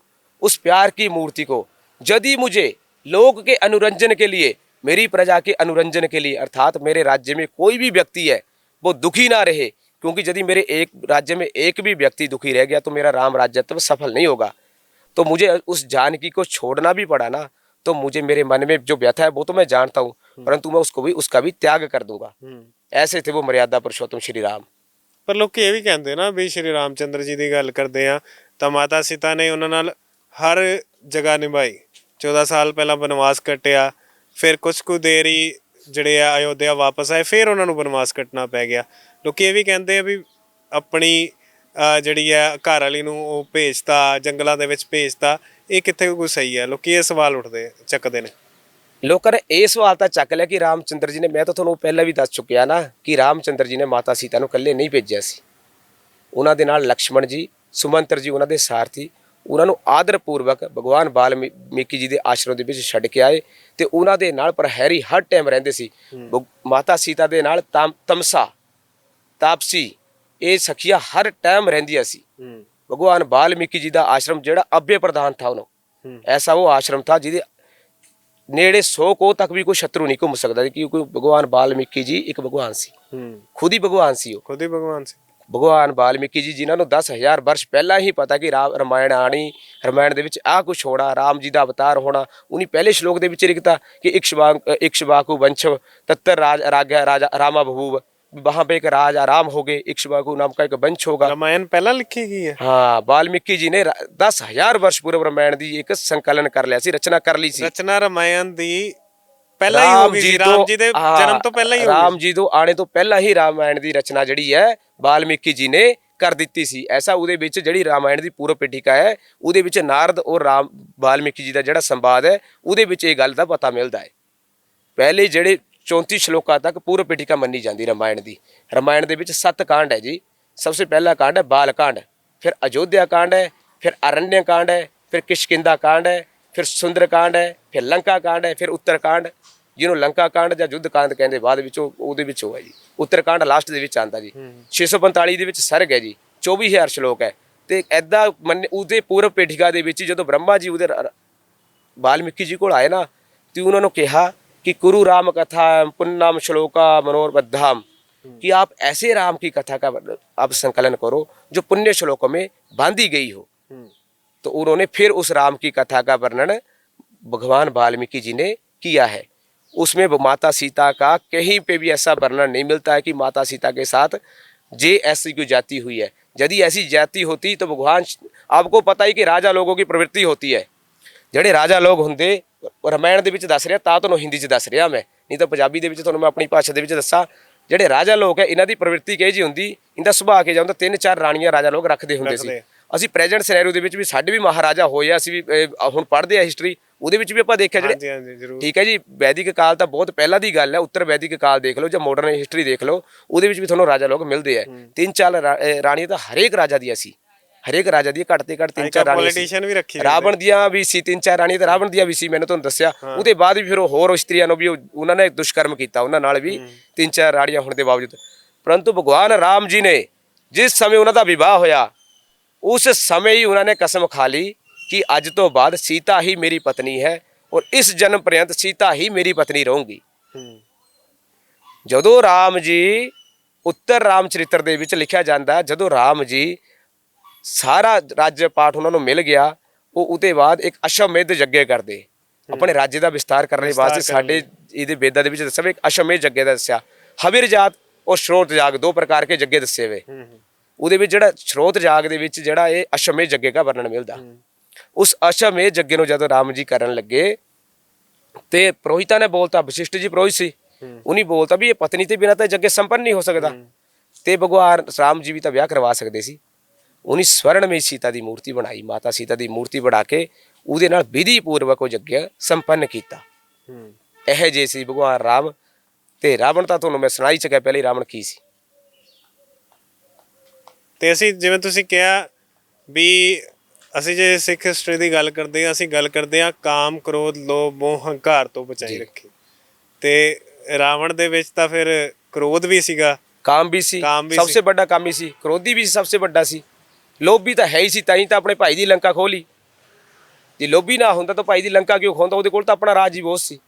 उस प्यार की मूर्ति को यदि मुझे लोक के अनुरंजन के लिए, मेरी प्रजा के अनुरंजन के लिए, अर्थात मेरे राज्य में कोई भी व्यक्ति है वो दुखी ना रहे, क्योंकि यदि मेरे एक राज्य में एक भी व्यक्ति दुखी रह गया तो मेरा राम राज्यत्व सफल नहीं होगा। तो मुझे उस जानकी को छोड़ना भी पड़ा ना, तो मुझे मेरे मन में जो व्यथा है वो तो मैं जानता हूँ, परंतु मैं उसका भी त्याग कर दूंगा। ऐसे थे वो मर्यादा पुरुषोत्तम श्री राम। ਪਰ ਲੋਕੀ ਇਹ ਵੀ ਕਹਿੰਦੇ ਨਾ ਵੀ ਸ਼੍ਰੀ ਰਾਮਚੰਦਰ ਜੀ ਦੀ ਗੱਲ ਕਰਦੇ ਆ ਤਾਂ ਮਾਤਾ ਸੀਤਾ ਨੇ ਉਹਨਾਂ ਨਾਲ ਹਰ ਜਗ੍ਹਾ ਨਿਭਾਈ। 14 ਸਾਲ ਪਹਿਲਾਂ ਬਨਵਾਸ ਕੱਟਿਆ, ਫਿਰ ਕੁਝ ਕੁ ਦੇਰ ਹੀ ਜਿਹੜੇ ਆ ਅਯੋਧਿਆ ਵਾਪਸ ਆਏ, ਫਿਰ ਉਹਨਾਂ ਨੂੰ ਬਨਵਾਸ ਕੱਟਣਾ ਪੈ ਗਿਆ। ਲੋਕੀ ਇਹ ਵੀ ਕਹਿੰਦੇ ਆ ਵੀ ਆਪਣੀ ਜਿਹੜੀ ਹੈ ਘਰ ਵਾਲੀ ਨੂੰ ਉਹ ਭੇਜਤਾ, ਜੰਗਲਾਂ ਦੇ ਵਿੱਚ ਭੇਜਤਾ, ਇਹ ਕਿੱਥੇ ਕੋਈ ਸਹੀ ਹੈ? ਲੋਕੀ ਇਹ ਸਵਾਲ ਚੱਕਦੇ ਨੇ। ਲੋਕਾਂ ਨੇ ਇਹ ਸਵਾਲ ਤਾਂ ਚੱਕ ਲਿਆ ਕਿ ਰਾਮਚੰਦਰ ਜੀ ਨੇ, ਮੈਂ ਤਾਂ ਤੁਹਾਨੂੰ ਪਹਿਲਾਂ ਵੀ ਦੱਸ ਚੁੱਕਿਆ ਨਾ ਕਿ ਰਾਮਚੰਦਰ ਜੀ ਨੇ ਮਾਤਾ ਸੀਤਾ ਨੂੰ ਇਕੱਲੇ ਨਹੀਂ ਭੇਜਿਆ ਸੀ। ਉਹਨਾਂ ਦੇ ਨਾਲ ਲਕਸ਼ਮਣ ਜੀ, ਸੁਮੰਤਰ ਜੀ ਉਹਨਾਂ ਦੇ ਸਾਰਥੀ, ਉਹਨਾਂ ਨੂੰ ਆਦਰਪੂਰਵਕ ਭਗਵਾਨ ਵਾਲਮੀਕੀ ਜੀ ਦੇ ਆਸ਼ਰਮ ਦੇ ਵਿੱਚ ਛੱਡ ਕੇ ਆਏ ਤੇ ਉਹਨਾਂ ਦੇ ਨਾਲ ਪ੍ਰਹਿਰੀ ਹਰ ਟਾਈਮ ਰਹਿੰਦੇ ਸੀ। ਮਾਤਾ ਸੀਤਾ ਦੇ ਨਾਲ ਤਮਸਾ, ਤਾਪਸੀ, ਇਹ ਸਖੀਆਂ ਹਰ ਟਾਈਮ ਰਹਿੰਦੀਆਂ ਸੀ। ਭਗਵਾਨ ਵਾਲਮੀਕੀ ਜੀ ਦਾ ਆਸ਼ਰਮ ਜਿਹੜਾ ਅਭੇ ਪ੍ਰਧਾਨ ਥਾ, ਉਹਨੂੰ ਐਸਾ ਉਹ ਆਸ਼ਰਮ ਥਾ ਜਿਹਦੇ ਨੇੜੇ 100 ਕੋਹ ਤੱਕ ਵੀ ਕੋਈ ਸ਼ਤਰੂ ਨਹੀਂ ਘੁੰਮ ਸਕਦਾ, ਕਿਉਂਕਿ ਭਗਵਾਨ ਵਾਲਮੀਕੀ ਜੀ ਇੱਕ ਭਗਵਾਨ ਸੀ, ਖੁਦ ਹੀ ਭਗਵਾਨ ਸੀ। ਉਹ ਖੁਦ ਹੀ ਭਗਵਾਨ ਸੀ। ਭਗਵਾਨ ਵਾਲਮੀਕੀ ਜੀ ਜਿਨ੍ਹਾਂ ਨੂੰ 10,000 ਵਰਸ਼ ਪਹਿਲਾਂ ਹੀ ਪਤਾ ਕਿ ਰਾਮਾਇਣ ਆਣੀ, ਰਾਮਾਇਣ ਦੇ ਵਿੱਚ ਆਹ ਕੁਛ ਹੋਣਾ, ਰਾਮ ਜੀ ਦਾ ਅਵਤਾਰ ਹੋਣਾ, ਉਹਨੇ ਪਹਿਲੇ ਸ਼ਲੋਕ ਦੇ ਵਿੱਚ ਲਿਖਤਾ ਕਿ ਇਕਸ਼ਵਾਕੂ ਵੰਸ਼ਵ ਤੱਤਰ ਰਾਜਾ ਰਾਮਾ ਬਹੂਵ, वहां पे एक राजा राम हो गए, इक्ष्वाकु नाम का एक वंश होगा। रामायण ਪਹਿਲਾਂ ਲਿਖੀ ਗਈ ਹੈ। हाँ, वाल्मीकि जी ने 10,000 वर्ष पूर्व रामायण दी एक संकलन कर लिया सी, रचना कर ली सी। ਰਚਨਾ ਰਾਮਾਇਣ ਦੀ ਪਹਿਲਾਂ ਹੀ ਹੋ ਗਈ ਸੀ, ਰਾਮ ਜੀ ਦੇ ਜਨਮ ਤੋਂ ਪਹਿਲਾਂ ਹੀ ਹੋ ਗਈ। राम जी तो आने तो पहला ही रामायण दी रचना जड़ी है वाल्मीकि जी ने कर ਦਿੱਤੀ ਸੀ। ਐਸਾ ਉਹਦੇ ਵਿੱਚ ਜਿਹੜੀ ਰਾਮਾਇਣ ਦੀ ਪੂਰਵ ਪੀਠਿਕਾ ਹੈ, ਉਹਦੇ ਵਿੱਚ ਨਾਰਦ ਔਰ ਰਾਮ ਵਾਲਮੀਕੀ ਜੀ ਦਾ ਜਿਹੜਾ ਸੰਵਾਦ ਹੈ, ਉਹਦੇ ਵਿੱਚ ਇਹ ਗੱਲ ਦਾ ਪਤਾ ਮਿਲਦਾ ਹੈ। ਪਹਿਲੇ ਜਿਹੜੇ 34 ਸ਼ਲੋਕਾਂ ਤੱਕ ਪੂਰਵ ਪੀਠਿਕਾ ਮੰਨੀ ਜਾਂਦੀ ਰਾਮਾਇਣ ਦੀ। ਰਾਮਾਇਣ ਦੇ ਵਿੱਚ 7 ਕਾਂਡ ਹੈ ਜੀ। ਸਭ ਤੋਂ ਪਹਿਲਾ ਕਾਂਡ ਹੈ ਬਾਲ ਕਾਂਡ, ਫਿਰ ਅਯੋਧਿਆ ਕਾਂਡ ਹੈ, ਫਿਰ ਅਰण्य ਕਾਂਡ ਹੈ, ਫਿਰ ਕਿਸ਼ਕਿੰਦਾ ਕਾਂਡ ਹੈ, ਫਿਰ ਸੁੰਦਰ ਕਾਂਡ ਹੈ, ਫਿਰ ਲੰਕਾ ਕਾਂਡ ਹੈ, ਫਿਰ ਉੱਤਰ ਕਾਂਡ, ਜਿਹਨੂੰ ਲੰਕਾ ਕਾਂਡ ਜਾਂ ਯੁੱਧ ਕਾਂਡ ਕਹਿੰਦੇ ਬਾਅਦ ਵਿੱਚ, ਉਹਦੇ ਵਿੱਚ ਹੋਇਆ ਜੀ। ਉੱਤਰ ਕਾਂਡ ਲਾਸਟ ਦੇ ਵਿੱਚ ਆਉਂਦਾ ਜੀ। 645 ਦੇ ਵਿੱਚ ਸਰਗ ਹੈ ਜੀ, 24,000 ਸ਼ਲੋਕ ਹੈ। ਤੇ ਐਦਾਂ ਉਹਦੇ ਪੂਰਵ ਪੀਠਿਕਾ ਦੇ ਵਿੱਚ ਜਦੋਂ ਬ੍ਰਹਮਾ ਜੀ ਉਹਦੇ ਵਾਲਮੀਕੀ ਜੀ ਕੋਲ ਆਏ ਨਾ, ਤੇ ਉਹਨਾਂ ਨੂੰ ਕਿਹਾ कि कुरु राम कथा पुन्नाम श्लोका मनोरबद्धाम, कि आप ऐसे राम की कथा का आप संकलन करो जो पुण्य श्लोकों में बांधी गई हो। तो उन्होंने फिर उस राम की कथा का वर्णन भगवान वाल्मीकि जी ने किया है। उसमें माता सीता का कहीं पे भी ऐसा वर्णन नहीं मिलता है कि माता सीता के साथ जे ऐसी कोई जाति हुई है। यदि ऐसी जाति होती तो भगवान, आपको पता ही कि राजा लोगों की प्रवृत्ति होती है, ਜਿਹੜੇ ਰਾਜਾ ਲੋਕ ਹੁੰਦੇ, ਰਾਮਾਇਣ ਦੇ ਵਿੱਚ ਦੱਸ ਰਿਹਾ, ਤਾਂ ਤੁਹਾਨੂੰ ਹਿੰਦੀ 'ਚ ਦੱਸ ਰਿਹਾ ਮੈਂ, ਨਹੀਂ ਤਾਂ ਪੰਜਾਬੀ ਦੇ ਵਿੱਚ ਤੁਹਾਨੂੰ ਮੈਂ ਆਪਣੀ ਭਾਸ਼ਾ ਦੇ ਵਿੱਚ ਦੱਸਾਂ। ਜਿਹੜੇ ਰਾਜਾ ਲੋਕ ਹੈ, ਇਹਨਾਂ ਦੀ ਪ੍ਰਵਿਰਤੀ ਕਿਹੋ ਜਿਹੀ ਹੁੰਦੀ, ਇਹਦਾ ਸੁਭਾਅ ਕਿਹੋ ਜਿਹਾ ਹੁੰਦਾ। 3-4 ਰਾਣੀਆਂ ਰਾਜਾ ਲੋਕ ਰੱਖਦੇ ਹੁੰਦੇ ਸੀ। ਅਸੀਂ ਪ੍ਰੈਜ਼ੈਂਟ ਸਿਨੈਰੀਓ ਦੇ ਵਿੱਚ ਵੀ ਸਾਡੇ ਵੀ ਮਹਾਰਾਜਾ ਹੋਏ ਆ, ਅਸੀਂ ਵੀ ਹੁਣ ਪੜ੍ਹਦੇ ਆ ਹਿਸਟਰੀ, ਉਹਦੇ ਵਿੱਚ ਵੀ ਆਪਾਂ ਦੇਖਿਆ ਜਿਹੜੇ, ਠੀਕ ਹੈ ਜੀ। ਵੈਦਿਕ ਕਾਲ ਤਾਂ ਬਹੁਤ ਪਹਿਲਾਂ ਦੀ ਗੱਲ ਹੈ, ਉੱਤਰ ਵੈਦਿਕ ਕਾਲ ਦੇਖ ਲਓ ਜਾਂ ਮਾਡਰਨ ਹਿਸਟਰੀ ਦੇਖ ਲਓ, ਉਹਦੇ ਵਿੱਚ ਵੀ ਤੁਹਾਨੂੰ ਰਾਜਾ ਲੋਕ ਮਿਲਦੇ ਆ। 3-4 ਰਾਣੀਆਂ ਤਾਂ ਹਰੇਕ ਰਾਜਾ ਦੀਆਂ ਸੀ, ਹਰੇਕ ਰਾਜਾ ਦੀ ਘੱਟ ਤੇ ਘੱਟ 3-4 ਰਾਣੀਆਂ ਸੀ। ਰਾਵਣ ਦੀਆਂ ਵੀ ਸੀ 3-4 ਰਾਣੀਆਂ, ਤੇ ਰਾਵਣ ਦੀਆਂ ਵੀ ਸੀ, ਮੈਨੂੰ ਤੁਹਾਨੂੰ ਦੱਸਿਆ। ਉਹਦੇ ਬਾਅਦ ਵੀ ਫਿਰ ਉਹ ਹੋਰ ਇਸਤਰੀਆਂ ਨੂੰ ਵੀ ਉਹਨਾਂ ਨੇ ਦੁਸ਼ਕਰਮ ਕੀਤਾ, ਉਹਨਾਂ ਨਾਲ ਵੀ 3-4 ਰਾਣੀਆਂ ਹੋਣ ਦੇ ਬਾਵਜੂਦ। ਪਰੰਤੂ ਭਗਵਾਨ ਰਾਮ ਜੀ ਨੇ ਜਿਸ ਸਮੇਂ ਉਹਨਾਂ ਦਾ ਵਿਵਾਹ ਹੋਇਆ, ਉਸ ਸਮੇਂ ਹੀ ਉਹਨਾਂ ਨੇ ਕਸਮ ਖਾ ਲਈ ਕਿ ਅੱਜ ਤੋਂ ਬਾਅਦ ਸੀਤਾ ਹੀ ਮੇਰੀ ਪਤਨੀ ਹੈ, ਔਰ ਇਸ ਜਨਮ ਪਰਯੰਤ ਸੀਤਾ ਹੀ ਮੇਰੀ ਪਤਨੀ ਰਹੂਗੀ। ਜਦੋਂ ਰਾਮ ਜੀ, ਉੱਤਰ ਰਾਮ ਚਰਿਤਰ ਦੇ ਵਿੱਚ ਲਿਖਿਆ ਜਾਂਦਾ, ਜਦੋਂ ਰਾਮ ਜੀ ਸਾਰਾ ਰਾਜ ਪਾਠ ਉਹਨਾਂ ਨੂੰ ਮਿਲ ਗਿਆ, ਉਹ ਉਹਦੇ ਬਾਅਦ ਇੱਕ ਅਸ਼ਵਮੇਧ ਯੱਗ ਕਰਦੇ ਆਪਣੇ ਰਾਜ ਦਾ ਵਿਸਤਾਰ ਕਰਨ ਵਾਸਤੇ। ਸਾਡੇ ਇਹਦੇ ਵੇਦਾਂ ਦੇ ਵਿੱਚ ਦੱਸਿਆ ਇੱਕ ਅਸ਼ਵਮੇਧ ਯੱਗ ਦਾ ਦੱਸਿਆ। ਹਵਿਰ ਜਾਗ ਔਰ ਸ਼ਰੋਤ ਜਾਗ, 2 ਪ੍ਰਕਾਰ ਕੇ ਯੱਗੇ ਦੱਸੇ ਵੇ। ਉਹਦੇ ਵਿੱਚ ਜਿਹੜਾ ਸ਼ਰੋਤ ਜਾਗ ਦੇ ਵਿੱਚ ਜਿਹੜਾ ਇਹ ਅਸ਼ਵਮੇਧ ਯੱਗ ਦਾ ਵਰਣਨ ਮਿਲਦਾ। ਉਸ ਅਸ਼ਵਮੇਧ ਯੱਗ ਨੂੰ ਜਦੋਂ ਰਾਮ ਜੀ ਕਰਨ ਲੱਗੇ, ਤੇ ਪ੍ਰੋਹਿਤਾਂ ਨੇ ਬੋਲਤਾ, ਵਸ਼ਿਸ਼ਟ ਜੀ ਪ੍ਰੋਹਿਤ ਸੀ, ਉਹਨੇ ਬੋਲਤਾ ਵੀ ਇਹ ਪਤਨੀ ਤੇ ਬਿਨਾਂ ਤਾਂ ਯੱਗ ਸੰਪੰਨ ਨਹੀਂ ਹੋ ਸਕਦਾ। ਤੇ ਭਗਵਾਨ ਰਾਮ ਜੀ ਵੀ ਤਾਂ ਵਿਆਹ ਕਰਵਾ ਸਕਦੇ ਸੀ। ਉਹਨੇ ਸਵਰਣਮਈ ਸੀਤਾ ਦੀ ਮੂਰਤੀ ਬਣਾਈ, ਮਾਤਾ ਸੀਤਾ ਦੀ ਮੂਰਤੀ ਬਣਾ ਕੇ ਉਹਦੇ ਨਾਲ ਵਿਧੀ ਪੂਰਵਕ ਉਹ ਯੱਗ ਸੰਪੰਨ ਕੀਤਾ। ਇਹ ਜੇ ਸੀ ਭਗਵਾਨ ਰਾਮ। ਤੇ ਰਾਵਣ ਤਾਂ ਤੁਹਾਨੂੰ ਮੈਂ ਸੁਣਾਈ ਚੁੱਕਿਆ ਪਹਿਲੇ ਰਾਵਣ ਕੀ ਸੀ। ਤੇ ਅਸੀਂ ਜਿਵੇਂ ਤੁਸੀਂ ਕਿਹਾ ਵੀ ਅਸੀਂ ਜੇ ਸਿੱਖ ਹਿਸਟਰੀ ਦੀ ਗੱਲ ਕਰਦੇ ਹਾਂ, ਅਸੀਂ ਗੱਲ ਕਰਦੇ ਹਾਂ ਕਾਮ, ਕ੍ਰੋਧ, ਲੋਭ, ਮੋਹ, ਹੰਕਾਰ ਤੋਂ ਬਚਾਈ ਰੱਖੇ। ਤੇ ਰਾਵਣ ਦੇ ਵਿੱਚ ਤਾਂ ਫਿਰ ਕ੍ਰੋਧ ਵੀ ਸੀਗਾ, ਕਾਮ ਵੀ ਸੀ, ਸਭ ਤੋਂ ਵੱਡਾ ਕਾਮੀ ਸੀ, ਕ੍ਰੋਧੀ ਵੀ ਸਭ ਤੋਂ ਵੱਡਾ ਸੀ, ਲੋਭੀ ਤਾਂ ਹੈ ਹੀ ਸੀ। ਤਾਂ ਹੀ ਤਾਂ ਆਪਣੇ ਭਾਈ ਦੀ ਲੰਕਾ ਖੋਲੀ। ਜੇ ਲੋਭੀ ਨਾ ਹੁੰਦਾ ਤਾਂ ਭਾਈ ਦੀ ਲੰਕਾ ਕਿਉਂ ਖੋਂਦਾ? ਉਹਦੇ ਕੋਲ ਤਾਂ ਆਪਣਾ ਰਾਜ ਹੀ ਬਹੁਤ ਸੀ।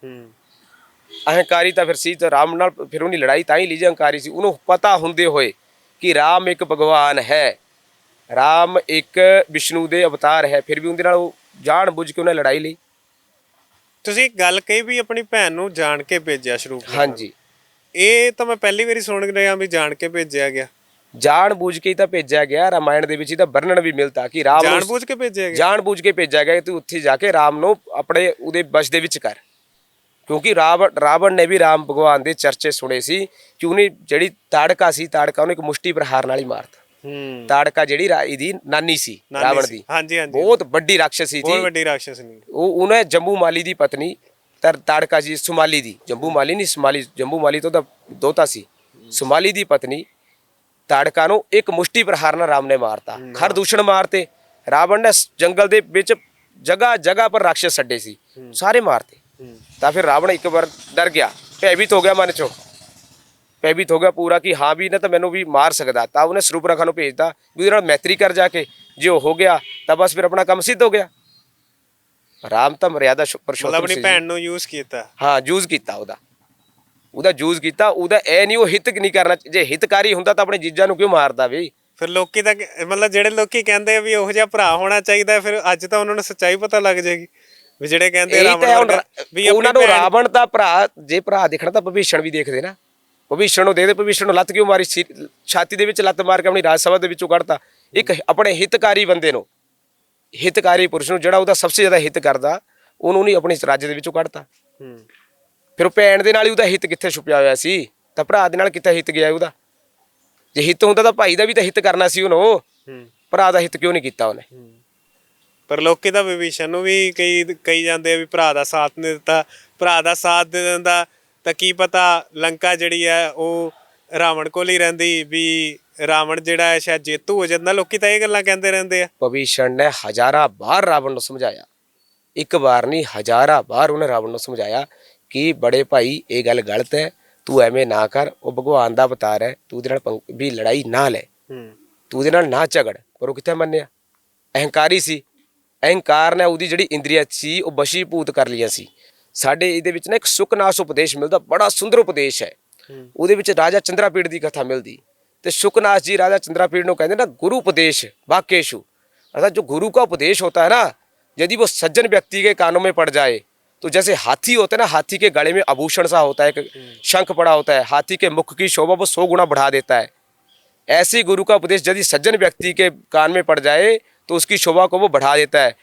ਅਹੰਕਾਰੀ ਤਾਂ ਫਿਰ ਸੀ, ਤਾਂ ਰਾਮ ਨਾਲ ਫਿਰ ਉਹਨੇ ਲੜਾਈ ਤਾਂ ਹੀ ਲਈ, ਅਹੰਕਾਰੀ ਸੀ। ਉਹਨੂੰ ਪਤਾ ਹੁੰਦੇ ਹੋਏ ਕਿ ਰਾਮ ਇੱਕ ਭਗਵਾਨ ਹੈ, ਰਾਮ ਇੱਕ ਵਿਸ਼ਨੂੰ ਦੇ ਅਵਤਾਰ ਹੈ, ਫਿਰ ਵੀ ਉਹਦੇ ਨਾਲ ਉਹ ਜਾਣ ਬੁੱਝ ਕੇ ਉਹਨੇ ਲੜਾਈ ਲਈ। ਤੁਸੀਂ ਇੱਕ ਗੱਲ ਕਹੀ ਵੀ ਆਪਣੀ ਭੈਣ ਨੂੰ ਜਾਣ ਕੇ ਭੇਜਿਆ ਸ਼ੁਰੂ। ਹਾਂਜੀ, ਇਹ ਤਾਂ ਮੈਂ ਪਹਿਲੀ ਵਾਰੀ ਸੁਣ ਰਿਹਾ ਵੀ ਜਾਣ ਕੇ ਭੇਜਿਆ ਗਿਆ। ਜਾਣ ਬੁੱਝ ਕੇ ਹੀ ਤਾਂ ਭੇਜਿਆ ਗਿਆ। ਰਾਮਾਇਣ ਦੇ ਵਿੱਚ ਇਹਦਾ ਵਰਣਨ ਵੀ ਮਿਲਦਾ ਕਿ ਰਾਮ ਜਾਣ ਬੁੱਝ ਕੇ ਭੇਜਿਆ ਗਿਆ, ਜਾਣ ਬੁੱਝ ਕੇ ਭੇਜਿਆ ਗਿਆ। ਤੂੰ ਉੱਥੇ ਜਾ ਕੇ ਰਾਮ ਨੂੰ ਆਪਣੇ ਉਹਦੇ ਵਸ਼ ਦੇ ਵਿੱਚ ਕਰ, ਕਿਉਂਕਿ ਰਾਵਣ ਨੇ ਵੀ ਰਾਮ ਭਗਵਾਨ ਦੇ ਚਰਚੇ ਸੁਣੇ ਸੀ ਕਿ ਉਹਨੇ ਜਿਹੜੀ ਤਾੜਕਾ ਸੀ, ਤਾੜਕਾ ਉਹਨੇ ਇੱਕ ਮੁਸ਼ਟੀ ਪ੍ਰਹਾਰ ਨਾਲ ਹੀ ਮਾਰਤਾ। ਤਾੜਕਾ ਜਿਹੜੀ ਇਹਦੀ ਨਾਨੀ ਸੀ ਰਾਵਣ ਦੀ, ਬਹੁਤ ਵੱਡੀ ਰਾਖਸ਼ ਸੀ, ਬਹੁਤ ਵੱਡੀ ਰਾਖਸ਼ ਸੀ। ਉਹਨੇ ਜੰਬੂ ਮਾਲੀ ਦੀ ਪਤਨੀ ਤਾੜਕਾ ਜੀ, ਸੁਮਾਲੀ ਦੀ, ਜੰਬੂ ਮਾਲੀ ਨਹੀਂ ਸੁਮਾਲੀ, ਜੰਬੂ ਮਾਲੀ ਤੋਂ ਤਾਂ ਦੋਤਾ ਸੀ, ਸੁਮਾਲੀ ਦੀ ਪਤਨੀ ਤਾੜਕਾ ਨੂੰ ਇੱਕ ਮੁਸ਼ਟੀ ਪ੍ਰਹਾਰ ਨਾਲ ਰਾਮ ਨੇ ਮਾਰਤਾ। ਖਰ ਦੂਸ਼ਣ ਮਾਰਤੇ। ਰਾਵਣ ਨੇ ਜੰਗਲ ਦੇ ਵਿੱਚ ਜਗ੍ਹਾ ਜਗ੍ਹਾ ਪਰ ਰਾਖਸ਼ ਛੱਡੇ ਸੀ, ਸਾਰੇ ਮਾਰਤੇ। ਤਾਂ ਫਿਰ ਰਾਵਣ ਇੱਕ ਵਾਰ ਡਰ ਗਿਆ, ਭੈਭੀਤ ਹੋ ਗਿਆ, ਮਨ ਚੋਂ ਭੈਭੀਤ ਹੋ ਗਿਆ ਪੂਰਾ ਕਿ ਹਾਂ ਵੀ ਇਹਨੇ ਤਾਂ ਮੈਨੂੰ ਵੀ ਮਾਰ ਸਕਦਾ। ਤਾਂ ਉਹਨੇ ਸਰੂਪਰੇਖਾ ਨੂੰ ਭੇਜਦਾ ਵੀ ਉਹਦੇ ਨਾਲ ਮੈਤਰੀ ਕਰ ਜਾ ਕੇ, ਜੇ ਉਹ ਹੋ ਗਿਆ ਤਾਂ ਬਸ ਫਿਰ ਆਪਣਾ ਕੰਮ ਸਿੱਧ ਹੋ ਗਿਆ। ਰਾਮ ਤਾਂ ਮਰਿਆਦਾ ਪੁਰਸ਼ੋਤਮ ਸੀ, ਆਪਣੀ ਭੈਣ ਨੂੰ ਯੂਜ਼ ਕੀਤਾ। ਹਾਂ, ਯੂਜ਼ ਕੀਤਾ, ਉਹਦਾ ਯੂਜ਼ ਕੀਤਾ। ਉਹਦਾ ਇਹ ਨਹੀਂ ਉਹ ਹਿੱਤ ਨਹੀਂ ਕਰਨਾ, ਜੇ ਹਿੱਤਕਾਰੀ ਹੁੰਦਾ ਤਾਂ ਆਪਣੇ ਜੀਜਾਂ ਨੂੰ ਕਿਉਂ ਮਾਰਦਾ ਵੀ। ਫਿਰ ਲੋਕੀ ਤਾਂ ਮਤਲਬ ਜਿਹੜੇ ਲੋਕੀ ਕਹਿੰਦੇ ਆ ਵੀ ਉਹੋ ਜਿਹਾ ਭਰਾ ਹੋਣਾ ਚਾਹੀਦਾ, ਫਿਰ ਅੱਜ ਤਾਂ ਉਹਨਾਂ ਨੂੰ ਸੱਚਾਈ ਪਤਾ ਲੱਗ ਜਾਏਗੀ ਵੀ ਜਿਹੜੇ ਕਹਿੰਦੇ ਰਾਵਣ ਵੀ ਉਹਨਾਂ ਨੂੰ ਰਾਵਣ ਦਾ ਭਰਾ, ਜੇ ਭਰਾ ਦੇਖਣਾ ਤਾਂ ਵਿਭੀਸ਼ਣ ਵੀ ਦੇਖਦੇ ਨਾ। ਭਵਿਸ਼ਣ ਨੂੰ ਦੇਖਦੇ, ਭਵਿਸ਼ਣ ਨੂੰ ਲੱਤ ਕਿਉਂ ਮਾਰੀ, ਛਾਤੀ ਦੇ ਵਿੱਚ ਲੱਤ ਮਾਰ ਕੇ ਆਪਣੀ ਰਾਜ ਸਭਾ ਦੇ ਵਿੱਚੋਂ ਕੱਢਤਾ। ਇੱਕ ਆਪਣੇ ਹਿਤਕਾਰੀ ਬੰਦੇ ਨੂੰ, ਹਿਤਕਾਰੀ ਪੁਰਸ਼ ਨੂੰ, ਜਿਹੜਾ ਉਹਦਾ ਸਭ ਤੋਂ ਜ਼ਿਆਦਾ ਹਿੱਤ ਕਰਦਾ, ਉਹਨੂੰ ਨਹੀਂ ਆਪਣੇ ਰਾਜ ਦੇ ਵਿੱਚੋਂ ਕੱਢਤਾ। ਫਿਰ ਉਹ ਭੈਣ ਦੇ ਨਾਲ ਹੀ ਉਹਦਾ ਹਿੱਤ ਕਿੱਥੇ ਛੁਪਿਆ ਹੋਇਆ ਸੀ, ਤਾਂ ਭਰਾ ਦੇ ਨਾਲ ਕਿੱਥੇ ਹਿੱਤ ਗਿਆ ਉਹਦਾ? ਜੇ ਹਿੱਤ ਹੁੰਦਾ ਤਾਂ ਭਾਈ ਦਾ ਵੀ ਤਾਂ ਹਿੱਤ ਕਰਨਾ ਸੀ ਉਹਨੂੰ, ਭਰਾ ਦਾ ਹਿੱਤ ਕਿਉਂ ਨਹੀਂ ਕੀਤਾ ਉਹਨੇ? ਪਰ ਲੋਕੀ ਤਾਂ ਵਿਭੀਸ਼ਣ ਨੂੰ ਵੀ ਕਈ ਜਾਂਦੇ ਆ ਵੀ ਭਰਾ ਦਾ ਸਾਥ ਨਹੀਂ ਦਿੱਤਾ, ਭਰਾ ਦਾ ਸਾਥ ਦੇ ਦਿੰਦਾ ਤਾਂ ਕੀ ਪਤਾ ਲੰਕਾ ਜਿਹੜੀ ਹੈ ਉਹ ਰਾਵਣ ਕੋਲ ਹੀ ਰਹਿੰਦੀ, ਵੀ ਰਾਵਣ ਜਿਹੜਾ ਹੈ ਸ਼ਾਇਦ ਜੇਤੂ ਹੋ ਜਾਂਦਾ। ਲੋਕੀ ਤਾਂ ਇਹ ਗੱਲਾਂ ਕਹਿੰਦੇ ਰਹਿੰਦੇ ਆ। ਭਵਿਸ਼ਣ ਨੇ ਹਜ਼ਾਰਾਂ ਵਾਰ ਰਾਵਣ ਨੂੰ ਸਮਝਾਇਆ, ਇੱਕ ਵਾਰ ਨਹੀਂ ਹਜ਼ਾਰਾਂ ਵਾਰ ਉਹਨੇ ਰਾਵਣ ਨੂੰ ਸਮਝਾਇਆ ਕਿ ਬੜੇ ਭਾਈ ਇਹ ਗੱਲ ਗਲਤ ਹੈ, ਤੂੰ ਐਵੇਂ ਨਾ ਕਰ, ਉਹ ਭਗਵਾਨ ਦਾ ਅਵਤਾਰ ਹੈ, ਤੂੰ ਉਹਦੇ ਨਾਲ ਵੀ ਲੜਾਈ ਨਾ ਲੈ, ਤੂੰ ਉਹਦੇ ਨਾਲ ਨਾ ਝਗੜ। ਪਰ ਉਹ ਕਿੱਥੇ ਮੰਨਿਆ? ਅਹੰਕਾਰੀ ਸੀ। ਅਹੰਕਾਰ ਨੇ ਉਹਦੀ ਜਿਹੜੀ ਇੰਦਰੀਆ ਸੀ ਉਹ ਵਸ਼ੀਭੂਤ ਕਰ ਲਈਆਂ ਸੀ। ਸਾਡੇ ਇਹਦੇ ਵਿੱਚ ਨਾ ਇੱਕ ਸੁਖਨਾਸ ਉਪਦੇਸ਼ ਮਿਲਦਾ, ਬੜਾ ਸੁੰਦਰ ਉਪਦੇਸ਼ ਹੈ। ਉਹਦੇ ਵਿੱਚ ਰਾਜਾ ਚੰਦਰਾਪੀੜ ਦੀ ਕਥਾ ਮਿਲਦੀ, ਤੇ ਸੁਖਨਾਸ ਜੀ ਰਾਜਾ चंद्रापीड़ को कहते हैं ना गुरु उपदेश वाक्येषु, अर्थात जो गुरु का उपदेश होता है ना, यदि वो सज्जन व्यक्ति के कानों में पड़ जाए तो जैसे हाथी होता है ना, हाथी के गले में आभूषण सा होता है, एक शंख पड़ा होता है, हाथी के मुख की शोभा वो 100 गुना बढ़ा देता है। ऐसे गुरु का उपदेश यदि सज्जन व्यक्ति के कान में पड़ जाए तो उसकी शोभा को वो बढ़ा देता है।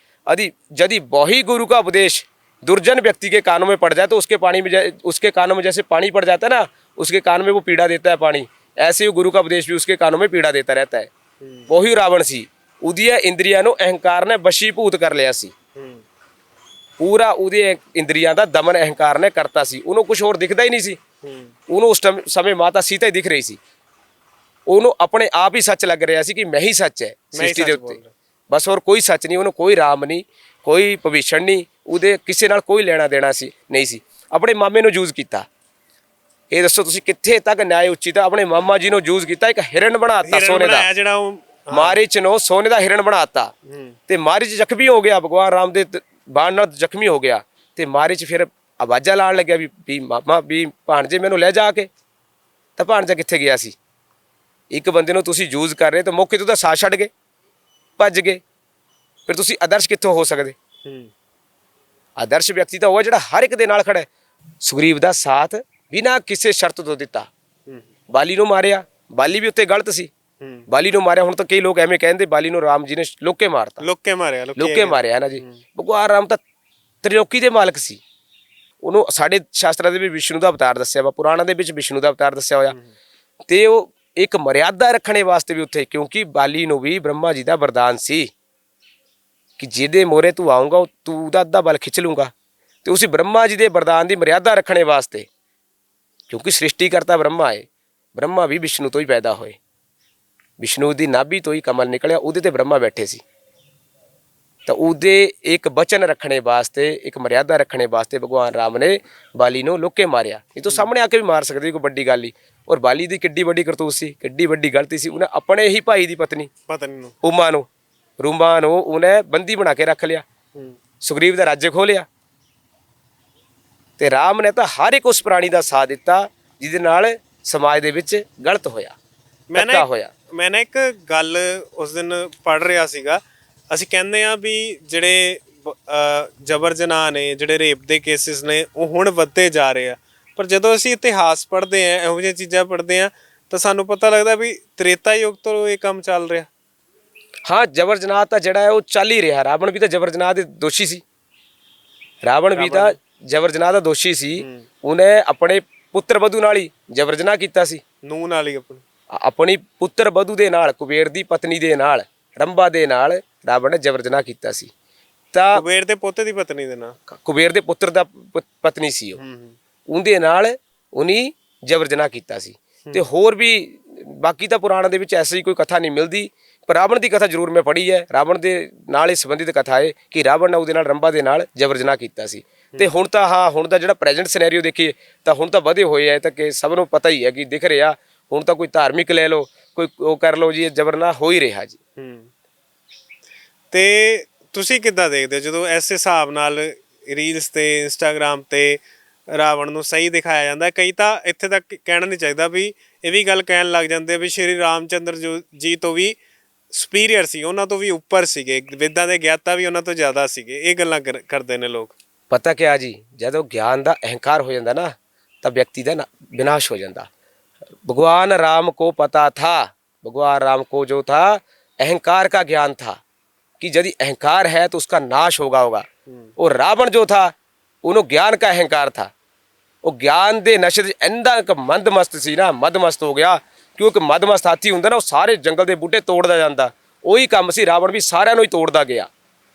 यदि वही गुरु का उपदेश दुर्जन व्यक्ति के कानों में पड़ जाए तो उसके कानों में जैसे पानी पड़ जाता है ना, उसके कान में वो पीड़ा देता है पानी, ऐसे ही गुरु का उपदेश भी उसके कानों में पीड़ा देता रहता है। वही रावण सी ਉਹਦੀਆਂ ਇੰਦਰੀਆਂ ਨੂੰ ਅਹੰਕਾਰ ਨੇ ਵਸ਼ੀਭੂਤ ਕਰ ਲਿਆ ਸੀ। ਪੂਰਾ ਉਹਦੇ ਇੰਦਰੀਆਂ ਦਾ ਦਮਨ ਅਹੰਕਾਰ ਨੇ ਕਰਤਾ ਸੀ। ਉਹਨੂੰ ਕੁਝ ਹੋਰ ਦਿਖਦਾ ਹੀ ਨਹੀਂ ਸੀ। ਉਹਨੂੰ ਉਸ ਸਮੇਂ ਮਾਤਾ ਸੀਤਾ ਹੀ ਦਿਖ ਰਹੀ ਸੀ। ਉਹਨੂੰ ਆਪਣੇ ਆਪ ਹੀ ਸੱਚ ਲੱਗ ਰਿਹਾ ਸੀ ਕਿ ਮੈਂ ਹੀ ਸੱਚ ਹੈ ਸ੍ਰਿਸ਼ਟੀ ਦੇ ਉੱਤੇ, ਬਸ ਹੋਰ ਕੋਈ ਸੱਚ ਨਹੀਂ। ਉਹਨੂੰ ਕੋਈ ਰਾਮ ਨਹੀਂ, ਕੋਈ ਭਵਿਸ਼ਣ ਨਹੀਂ, ਉਹਦੇ ਕਿਸੇ ਨਾਲ ਕੋਈ ਲੈਣਾ ਦੇਣਾ ਸੀ ਨਹੀਂ ਸੀ। ਆਪਣੇ ਮਾਮੇ ਨੂੰ ਯੂਜ਼ ਕੀਤਾ। ਇਹ ਦੱਸੋ ਤੁਸੀਂ ਕਿੱਥੇ ਤੱਕ ਨਿਆਂ ਉਚਿਤ? ਆਪਣੇ ਮਾਮਾ ਜੀ ਨੂੰ ਯੂਜ਼ ਕੀਤਾ, ਇੱਕ ਹਿਰਨ ਬਣਾਤਾ ਸੋਨੇ ਦਾ, ਜਿਹੜਾ ਉਹ ਮਾਰਿਚ ਨੂੰ ਸੋਨੇ ਦਾ ਹਿਰਨ ਬਣਾਤਾ। ਤੇ ਮਾਰਿਚ ਜ਼ਖਮੀ ਹੋ ਗਿਆ, ਭਗਵਾਨ ਰਾਮ ਦੇ ਬਾਣ ਨਾਲ ਜ਼ਖਮੀ ਹੋ ਗਿਆ। ਤੇ ਮਾਰਿਚ ਫਿਰ ਆਵਾਜ਼ਾਂ ਲਾਉਣ ਲੱਗਿਆ ਵੀ ਮਾਮਾ ਵੀ ਭਾਣਜੇ ਮੈਨੂੰ ਲੈ ਜਾ ਕੇ। ਤਾਂ ਭਾਣਜਾ ਕਿੱਥੇ ਗਿਆ ਸੀ? ਇੱਕ ਬੰਦੇ ਨੂੰ ਤੁਸੀਂ ਯੂਜ਼ ਕਰ ਰਹੇ ਤਾਂ ਮੌਕੇ ਤੋਂ ਤਾਂ ਸਾਥ ਛੱਡ ਗਏ, ਭੱਜ ਗਏ। ਫਿਰ ਤੁਸੀਂ ਆਦਰਸ਼ ਕਿੱਥੋਂ ਹੋ ਸਕਦੇ? ਆਦਰਸ਼ ਵਿਅਕਤੀ ਤਾਂ ਉਹ ਹੈ ਜਿਹੜਾ ਹਰ ਇੱਕ ਦੇ ਨਾਲ ਖੜਾ ਹੈ। ਸੁਗਰੀਵ ਦਾ ਸਾਥ ਬਿਨਾਂ ਕਿਸੇ ਸ਼ਰਤ ਤੋਂ ਦਿੱਤਾ। ਬਾਲੀ ਨੂੰ ਮਾਰਿਆ, ਬਾਲੀ ਵੀ ਉੱਤੇ ਗਲਤ ਸੀ। ਬਾਲੀ ਨੂੰ ਮਾਰਿਆ। ਹੁਣ ਤਾਂ ਕਈ ਲੋਕ ਐਵੇਂ ਕਹਿੰਦੇ ਬਾਲੀ ਨੂੰ ਰਾਮ ਜੀ ਨੇ ਲੋਕੇ ਮਾਰਤਾ, ਲੋਕੇ ਮਾਰਿਆ ਨਾ ਜੀ। ਭਗਵਾਨ ਰਾਮ ਤਾਂ ਤ੍ਰਿਲੋਕੀ ਦੇ ਮਾਲਕ ਸੀ। ਉਹਨੂੰ ਸਾਡੇ ਸ਼ਾਸਤਰਾਂ ਦੇ ਵਿੱਚ ਵਿਸ਼ਨੂੰ ਦਾ ਅਵਤਾਰ ਦੱਸਿਆ ਵਾ, ਪੁਰਾਣਾਂ ਦੇ ਵਿੱਚ ਵਿਸ਼ਨੂੰ ਦਾ ਅਵਤਾਰ ਦੱਸਿਆ ਹੋਇਆ। ਤੇ ਉਹ ਇੱਕ ਮਰਿਆਦਾ ਰੱਖਣੇ ਵਾਸਤੇ ਵੀ ਉੱਥੇ, ਕਿਉਂਕਿ ਬਾਲੀ ਨੂੰ ਵੀ ਬ੍ਰਹਮਾ ਜੀ ਦਾ ਵਰਦਾਨ ਸੀ ਕਿ ਜਿਹਦੇ ਮੋਰੇ ਤੂੰ ਆਊਂਗਾ ਤੂੰ ਉਹਦਾ ਅੱਧਾ ਬਲ ਖਿੱਚ ਲੂੰਗਾ। ਤੇ ਉਸੇ ਬ੍ਰਹਮਾ ਜੀ ਦੇ ਵਰਦਾਨ ਦੀ ਮਰਿਆਦਾ ਰੱਖਣੇ ਵਾਸਤੇ, ਕਿਉਂਕਿ ਸ੍ਰਿਸ਼ਟੀ ਕਰਤਾ ਬ੍ਰਹਮਾ ਹੈ, ਬ੍ਰਹਮਾ ਵੀ ਵਿਸ਼ਨੂੰ ਤੋਂ ਹੀ ਪੈਦਾ ਹੋਏ, ਵਿਸ਼ਨੂੰ ਦੀ ਨਾਭੀ ਤੋਂ ਹੀ ਕਮਲ ਨਿਕਲਿਆ, ਉਹਦੇ ਤੇ ਬ੍ਰਹਮਾ ਬੈਠੇ ਸੀ। ਤਾਂ ਉਹਦੇ ਇੱਕ ਬਚਨ ਰੱਖਣੇ ਵਾਸਤੇ, ਇੱਕ ਮਰਿਆਦਾ ਰੱਖਣੇ ਵਾਸਤੇ ਭਗਵਾਨ ਰਾਮ ਨੇ ਬਾਲੀ ਨੂੰ ਲੁੱਕੇ ਮਾਰਿਆ। ਇਹ ਤਾਂ ਸਾਹਮਣੇ ਆ ਕੇ ਵੀ ਮਾਰ ਸਕਦੇ, ਕੋਈ ਵੱਡੀ ਗੱਲ ਹੀ। ਔਰ ਬਾਲੀ ਦੀ ਕਿੱਡੀ ਵੱਡੀ ਕਰਤੂਤ ਸੀ, ਕਿੱਡੀ ਵੱਡੀ ਗਲਤੀ ਸੀ। ਉਹਨੇ ਆਪਣੇ ਹੀ ਭਾਈ ਦੀ ਪਤਨੀ ਨੂੰ ਰੂਮਾ ਨੂੰ ਉਹਨੇ ਬੰਦੀ ਬਣਾ ਕੇ ਰੱਖ ਲਿਆ, ਸੁਗਰੀਵ ਦਾ ਰਾਜ ਖੋਹ ਲਿਆ। ਤੇ ਰਾਮ ਨੇ ਤਾਂ ਹਰ ਇੱਕ ਉਸ ਪ੍ਰਾਣੀ ਦਾ ਸਾਥ ਦਿੱਤਾ ਜਿਹਦੇ ਨਾਲ ਸਮਾਜ ਦੇ ਵਿੱਚ ਗਲਤ ਹੋਇਆ, ਧੱਕਾ ਹੋਇਆ। ਮੈਂ ਨਾ ਇੱਕ ਗੱਲ ਉਸ ਦਿਨ ਪੜ੍ਹ ਰਿਹਾ ਸੀਗਾ। ਅਸੀਂ ਕਹਿੰਦੇ ਆ ਵੀ ਜਿਹੜੇ ਜਬਰ ਜਨਾਹ ਨੇ, ਜਿਹੜੇ ਰੇਪ ਦੇ ਕੇਸਿਸ ਨੇ, ਉਹ ਹੁਣ ਵੱਧਦੇ ਜਾ ਰਹੇ ਆ। ਪਰ ਜਦੋਂ ਅਸੀਂ ਇਤਿਹਾਸ ਪੜ੍ਹਦੇ ਆ, ਇਹੋ ਜਿਹੀਆਂ ਚੀਜ਼ਾਂ ਪੜ੍ਹਦੇ ਆ, ਤਾਂ ਸਾਨੂੰ ਪਤਾ ਲੱਗਦਾ ਵੀ ਤ੍ਰੇਤਾ ਯੁੱਗ ਤੋਂ ਇਹ ਕੰਮ ਚੱਲ ਰਿਹਾ। ਹਾਂ, ਜਬਰ ਜਨਾਹ ਤਾਂ ਜਿਹੜਾ ਹੈ ਉਹ ਚੱਲ ਹੀ ਰਿਹਾ। ਰਾਵਣ ਵੀ ਤਾਂ ਜਬਰ ਜਨਾਹ ਦੇ ਦੋਸ਼ੀ ਸੀ। ਰਾਵਣ ਵੀ ਤਾਂ ਜਬਰ ਜਨਾਹ ਦਾ ਦੋਸ਼ੀ ਸੀ। ਉਹਨੇ ਆਪਣੇ ਪੁੱਤਰ ਵਧੂ ਨਾਲ ਹੀ ਜਬਰ ਜਨਾਹ ਕੀਤਾ ਸੀ। ਨੂੰਹ ਨਾਲ ਹੀ ਆਪਣੀ ਪੁੱਤਰ ਵਧੂ ਦੇ ਨਾਲ, ਕੁਬੇਰ ਦੀ ਪਤਨੀ ਦੇ ਨਾਲ, ਰੰਭਾ ਦੇ ਨਾਲ ਰਾਵਣ ਨੇ ਜਬਰ ਜਨਾਹ ਕੀਤਾ ਸੀ। ਤਾਂ ਕੁਬੇਰ ਦੇ ਪੁੱਤ ਦੀ ਪਤਨੀ ਦੇ ਨਾਲ, ਕੁਬੇਰ ਦੇ ਪੁੱਤਰ ਦਾ ਪਤਨੀ ਸੀ ਉਹ, ਉਹਦੇ ਨਾਲ ਉਹਨੇ ਜਬਰ ਜਨਾਹ ਕੀਤਾ ਸੀ। ਤੇ ਹੋਰ ਵੀ ਬਾਕੀ ਤਾਂ ਪੁਰਾਣਾਂ ਦੇ ਵਿੱਚ ਐਸੀ ਕੋਈ ਕਥਾ ਨਹੀਂ ਮਿਲਦੀ, ਪਰ ਰਾਵਣ ਦੀ ਕਥਾ ਜ਼ਰੂਰ ਮੈਂ ਪੜ੍ਹੀ ਹੈ। ਰਾਵਣ ਦੇ ਨਾਲ ਹੀ ਸੰਬੰਧਿਤ ਕਥਾ ਹੈ ਕਿ ਰਾਵਣ ਨੇ ਉਹਦੇ ਨਾਲ ਰੰਭਾ ਦੇ ਨਾਲ ਜਬਰ ਜਨਾਹ ਕੀਤਾ ਸੀ। ਤੇ ਹੁਣ ਤਾਂ ਹਾਂ, ਹੁਣ ਦਾ ਜਿਹੜਾ ਪ੍ਰੈਜ਼ੈਂਟ ਸਿਨੈਰੀਓ ਦੇਖੀਏ ਤਾਂ ਹੁਣ ਤਾਂ ਵਧੇ ਹੋਏ ਹੈ, ਤਾਂ ਕਿ ਸਭ ਨੂੰ ਪਤਾ ਹੀ ਹੈ ਕਿ ਦਿਖ ਰਿਹਾ। ਹੁਣ ਤਾਂ ਕੋਈ ਧਾਰਮਿਕ ਲੈ ਲਓ, ਕੋਈ ਉਹ ਕਰ ਲਓ ਜੀ, ਜਬਰਨਾ ਹੋ ਹੀ ਰਿਹਾ ਜੀ। ਤੇ ਤੁਸੀਂ ਕਿੱਦਾਂ ਦੇਖਦੇ ਹੋ ਜਦੋਂ ਇਸ ਹਿਸਾਬ ਨਾਲ ਰੀਲਸ ਤੇ ਇੰਸਟਾਗ੍ਰਾਮ ਤੇ ਰਾਵਣ ਨੂੰ ਸਹੀ ਦਿਖਾਇਆ ਜਾਂਦਾ? ਕਈ ਤਾਂ ਇੱਥੇ ਤੱਕ ਕਹਿਣਾ ਨਹੀਂ ਚਾਹੀਦਾ ਵੀ ਇਹ ਵੀ ਗੱਲ ਕਹਿਣ ਲੱਗ ਜਾਂਦੇ ਵੀ ਸ਼੍ਰੀ ਰਾਮ ਚੰਦਰ ਜੀ ਤੋਂ ਵੀ ਸੁਪੀਰੀਅਰ ਸੀ, ਉਹਨਾਂ ਤੋਂ ਵੀ ਉੱਪਰ ਸੀਗੇ, ਵੇਦਾਂ ਦੇ ਗਿਆਤਾ ਵੀ ਉਹਨਾਂ ਤੋਂ ਜ਼ਿਆਦਾ ਸੀਗੇ। ਇਹ ਗੱਲਾਂ ਕਰਦੇ ਨੇ ਲੋਕ। ਪਤਾ ਕਿਆ ਜੀ, ਜਦੋਂ ਗਿਆਨ ਦਾ ਅਹੰਕਾਰ ਹੋ ਜਾਂਦਾ ਨਾ ਤਾਂ ਵਿਅਕਤੀ ਦਾ ਵਿਨਾਸ਼ ਹੋ ਜਾਂਦਾ। भगवान राम को पता था, भगवान राम को जो था अहंकार का ज्ञान था कि यदि अहंकार है तो उसका नाश होगा। और रावण जो था उन्होंने ज्ञान का अहंकार था, वो ज्ञान दे नशे इंदा मंदमस्त सी ना, मदमस्त हो गया। क्योंकि मदमस्त हाथी हुंदा ना, वो सारे जंगल के बूटे तोड़दा जांदा। ਉਹੀ ਕੰਮ ਸੀ ਰਾਵਣ ਵੀ ਸਾਰਿਆਂ ਨੂੰ ਹੀ ਤੋੜਦਾ ਗਿਆ,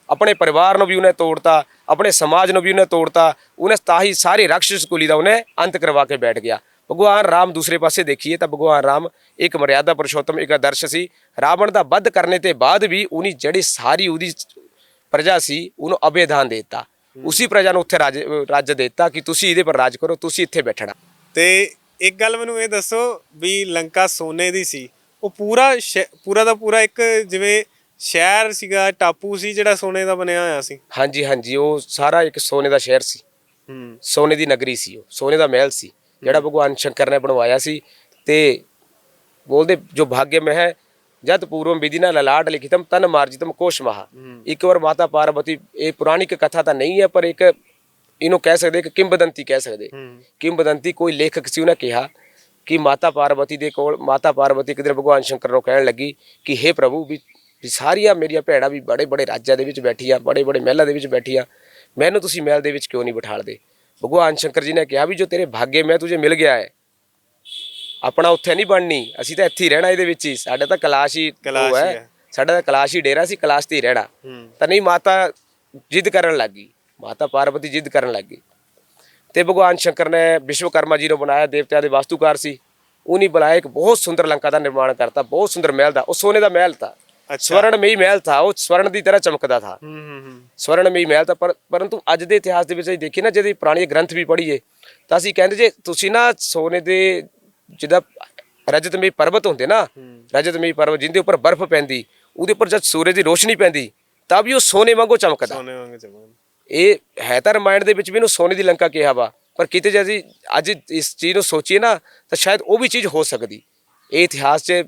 ਆਪਣੇ ਪਰਿਵਾਰ ਨੂੰ ਵੀ ਉਹਨੇ ਤੋੜਤਾ, ਆਪਣੇ ਸਮਾਜ ਨੂੰ ਵੀ ਉਹਨੇ ਤੋੜਤਾ। ਉਹਨੇ ਤਾਂ ਹੀ ਸਾਰੀ ਰਾਖਸ਼ ਕੁਲੀ ਦਾ ਉਹਨੇ ਅੰਤ ਕਰਵਾ ਕੇ ਬੈਠ ਗਿਆ। ਭਗਵਾਨ ਰਾਮ ਦੂਸਰੇ ਪਾਸੇ ਦੇਖੀਏ ਤਾਂ ਭਗਵਾਨ ਰਾਮ ਇੱਕ ਮਰਿਆਦਾ ਪੁਰਸ਼ੋਤਮ, ਇੱਕ ਆਦਰਸ਼ ਸੀ। ਰਾਵਣ ਦਾ ਵੱਧ ਕਰਨੇ ਤੇ ਬਾਅਦ ਵੀ ਉਹਨੀ ਜਿਹੜੀ ਸਾਰੀ ਉਹਦੀ ਪ੍ਰਜਾ ਸੀ ਉਹਨੂੰ ਅਭੇਦਾਨ ਦੇ ਦਿੱਤਾ। ਉਸੀ ਪ੍ਰਜਾ ਨੂੰ ਉੱਥੇ ਰਾਜ ਦੇ ਦਿੱਤਾ ਕਿ ਤੁਸੀਂ ਇਹਦੇ ਪਰ ਰਾਜ ਕਰੋ, ਤੁਸੀਂ ਇੱਥੇ ਬੈਠਣਾ। ਤੇ ਇੱਕ ਗੱਲ ਮੈਨੂੰ ਇਹ ਦੱਸੋ ਵੀ ਲੰਕਾ ਸੋਨੇ ਦੀ ਸੀ, ਉਹ ਪੂਰਾ ਦਾ ਪੂਰਾ ਇੱਕ ਜਿਵੇਂ ਸ਼ਹਿਰ ਸੀਗਾ, ਟਾਪੂ ਸੀ ਜਿਹੜਾ ਸੋਨੇ ਦਾ ਬਣਿਆ ਹੋਇਆ ਸੀ? ਹਾਂਜੀ ਹਾਂਜੀ, ਉਹ ਸਾਰਾ ਇੱਕ ਸੋਨੇ ਦਾ ਸ਼ਹਿਰ ਸੀ, ਸੋਨੇ ਦੀ ਨਗਰੀ ਸੀ, ਉਹ ਸੋਨੇ ਦਾ ਮਹਿਲ ਸੀ ਜਿਹੜਾ ਭਗਵਾਨ ਸ਼ੰਕਰ ਨੇ ਬਣਵਾਇਆ ਸੀ। ਤੇ ਬੋਲਦੇ ਜੋ ਭਾਗਯ ਮੈਂ ਹੈ ਜਦ ਪੂਰਵਮ ਵਿਧि ਨਾਲ ਲਲਾਟ ਲਿਖਿਤਮ ਤਨ ਮਾਰਜਿਤਮ ਕੋਸ਼ ਮਹਾ। ਇੱਕ ਵਾਰ ਮਾਤਾ ਪਾਰਵਤੀ, ਇਹ ਪੁਰਾਣਿਕ ਕਥਾ ਤਾਂ ਨਹੀਂ ਹੈ ਪਰ ਇੱਕ ਇਹਨੂੰ ਕਹਿ ਸਕਦੇ ਕਿ ਕਿੰਬਦੰਤੀ ਕਹਿ ਸਕਦੇ। ਕਿੰਬਦੰਤੀ ਕੋਈ ਲੇਖਕ ਸੀ, ਉਹਨੇ ਕਿਹਾ ਕਿ ਮਾਤਾ ਪਾਰਵਤੀ ਦੇ ਕੋਲ, ਮਾਤਾ ਪਾਰਵਤੀ ਇੱਕ ਦਿਨ ਭਗਵਾਨ ਸ਼ੰਕਰ ਨੂੰ ਕਹਿਣ ਲੱਗੀ ਕਿ ਹੇ ਪ੍ਰਭੂ ਵੀ ਸਾਰੀਆਂ ਮੇਰੀਆਂ ਭੈਣਾਂ ਵੀ ਬੜੇ ਬੜੇ ਰਾਜਾਂ ਦੇ ਵਿੱਚ ਬੈਠੀਆਂ, ਬੜੇ ਬੜੇ ਮਹਿਲਾਂ ਦੇ ਵਿੱਚ ਬੈਠੀਆਂ, ਮੈਨੂੰ ਤੁਸੀਂ ਮਹਿਲ ਦੇ ਵਿੱਚ ਕਿਉਂ ਨਹੀਂ ਬਿਠਾਲਦੇ? ਭਗਵਾਨ ਸ਼ੰਕਰ ਜੀ ਨੇ ਕਿਹਾ ਵੀ ਜੋ ਤੇਰੇ ਭਾਗੇ ਮੈਂ ਤੁਝੇ ਮਿਲ ਗਿਆ ਹੈ, ਆਪਣਾ ਉੱਥੇ ਨਹੀਂ ਬਣਨੀ, ਅਸੀਂ ਤਾਂ ਇੱਥੇ ਹੀ ਰਹਿਣਾ, ਇਹਦੇ ਵਿੱਚ ਹੀ ਸਾਡਾ ਤਾਂ ਕਲਾਸ਼ ਹੀ ਉਹ ਹੈ, ਸਾਡਾ ਤਾਂ ਕਲਾਸ਼ ਹੀ ਡੇਰਾ ਸੀ, ਕਲਾਸ਼ ਤੇ ਹੀ ਰਹਿਣਾ। ਤਾਂ ਨਹੀਂ, ਮਾਤਾ ਜਿੱਦ ਕਰਨ ਲੱਗ ਗਈ, ਮਾਤਾ ਪਾਰਵਤੀ ਜਿੱਦ ਕਰਨ ਲੱਗ ਗਈ। ਤੇ ਭਗਵਾਨ ਸ਼ੰਕਰ ਨੇ ਵਿਸ਼ਵਕਰਮਾ ਜੀ ਨੂੰ ਬਣਾਇਆ, ਦੇਵਤਿਆਂ ਦੇ ਵਾਸਤੂਕਾਰ ਸੀ, ਉਹਨੇ ਬੁਲਾਇਆ, ਇੱਕ ਬਹੁਤ ਸੁੰਦਰ ਲੰਕਾ ਦਾ ਨਿਰਮਾਣ ਕਰਤਾ, ਬਹੁਤ ਸੁੰਦਰ ਮਹਿਲ ਦਾ। ਉਹ ਸੋਨੇ ਦਾ ਮਹਿਲ था, ਸਵਰਣਮਈ ਮਹਿਲ था, ਉਹ ਸਵਰਨ ਦੀ ਤਰ੍ਹਾਂ ਚਮਕਦਾ था, ਸਵਰਣਮਈ ਮਹਿਲ था। ਪਰੰਤੂ ਅੱਜ ਦੇ ਇਤਿਹਾਸ ਦੇ ਵਿੱਚ ਅਸੀਂ ਦੇਖੀਏ ਨਾ, ਜਿਹਦੇ ਪੁਰਾਣੇ ਗ੍ਰੰਥ ਵੀ ਪੜ੍ਹੀਏ ਤਾਂ ਅਸੀਂ ਕਹਿੰਦੇ ਜੇ ਤੁਸੀਂ ਨਾ ਸੋਨੇ ਦੇ ਜਿੱਦਾਂ ਰਜਤਮਈ ਪਰਬਤ ਹੁੰਦੇ ਨਾ, ਰਜਤਮਈ ਪਰਬਤ ਜਿਹਦੇ ਉੱਪਰ ਬਰਫ਼ ਪੈਂਦੀ, ਉਹਦੇ ਉੱਪਰ ਜਦ ਸੂਰਜ ਦੀ ਰੋਸ਼ਨੀ ਪੈਂਦੀ ਤਾਂ ਵੀ ਉਹ ਸੋਨੇ ਵਾਂਗੂ ਚਮਕਦਾ। ਇਹ ਹੈ ਤਾਂ ਰਾਮਾਇਣ ਦੇ ਵਿੱਚ ਵੀ ਇਹਨੂੰ ਸੋਨੇ ਦੀ ਲੰਕਾ ਕਿਹਾ ਵਾ, ਪਰ ਕਿਤੇ ਜੇ ਅਸੀਂ ਅੱਜ ਇਸ ਚੀਜ਼ ਨੂੰ ਸੋਚੀਏ ਨਾ ਤਾਂ ਸ਼ਾਇਦ ਉਹ ਵੀ ਚੀਜ਼ ਹੋ ਸਕਦੀ। ਇਹ ਇਤਿਹਾਸ 'ਚ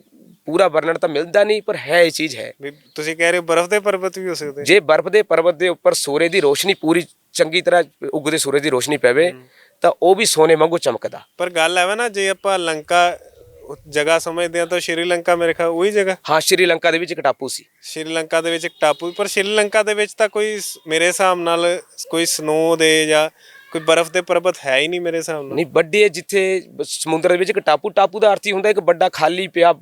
ਪੂਰਾ ਵਰਣਨ ਤਾਂ ਮਿਲਦਾ ਨਹੀਂ, ਪਰ ਹੈ ਇਹ ਚੀਜ਼ ਹੈ। ਤੁਸੀਂ ਕਹਿ ਰਹੇ ਹੋ ਬਰਫ਼ ਦੇ ਪਰਬਤ ਵੀ ਹੋ ਸਕਦੇ? ਜੇ ਬਰਫ਼ ਦੇ ਪਰਬਤ ਦੇ ਉੱਪਰ ਸੂਰਜ ਦੀ ਰੋਸ਼ਨੀ ਪੂਰੀ ਚੰਗੀ ਤਰ੍ਹਾਂ ਉਗਦੇ ਸੂਰਜ ਦੀ ਰੋਸ਼ਨੀ ਪਵੇ ਤਾਂ ਉਹ ਵੀ ਸੋਨੇ ਵਾਂਗੂ ਚਮਕਦਾ। ਪਰ ਗੱਲ ਐਵੇਂ ਨਾ, ਜੇ ਆਪਾਂ ਲੰਕਾ ਜਗ੍ਹਾ ਸਮਝਦੇ ਆ ਤਾਂ ਸ਼੍ਰੀਲੰਕਾ ਮੇਰੇ ਖਿਆਲ ਉਹੀ ਜਗ੍ਹਾ। ਹਾਂ, ਸ਼੍ਰੀਲੰਕਾ ਦੇ ਵਿੱਚ ਇੱਕ ਟਾਪੂ ਸੀ। ਸ਼੍ਰੀਲੰਕਾ ਦੇ ਵਿੱਚ ਇੱਕ ਟਾਪੂ, ਪਰ ਸ਼੍ਰੀਲੰਕਾ ਦੇ ਵਿੱਚ ਤਾਂ ਕੋਈ ਮੇਰੇ ਹਿਸਾਬ ਨਾਲ ਕੋਈ ਸਨੋ ਦੇ ਜਾਂ ਕੋਈ ਬਰਫ਼ ਦੇ ਪਰਬਤ ਹੈ ਹੀ ਨਹੀਂ ਮੇਰੇ ਹਿਸਾਬ ਨਾਲ। ਨਹੀਂ, ਵੱਡੇ ਜਿੱਥੇ ਸਮੁੰਦਰ ਦੇ ਵਿੱਚ ਇੱਕ ਟਾਪੂ, ਟਾਪੂ ਦਾ ਅਰਥ ਹੀ ਹੁੰਦਾ ਇੱਕ ਵੱਡਾ ਖਾਲੀ ਪਿਆ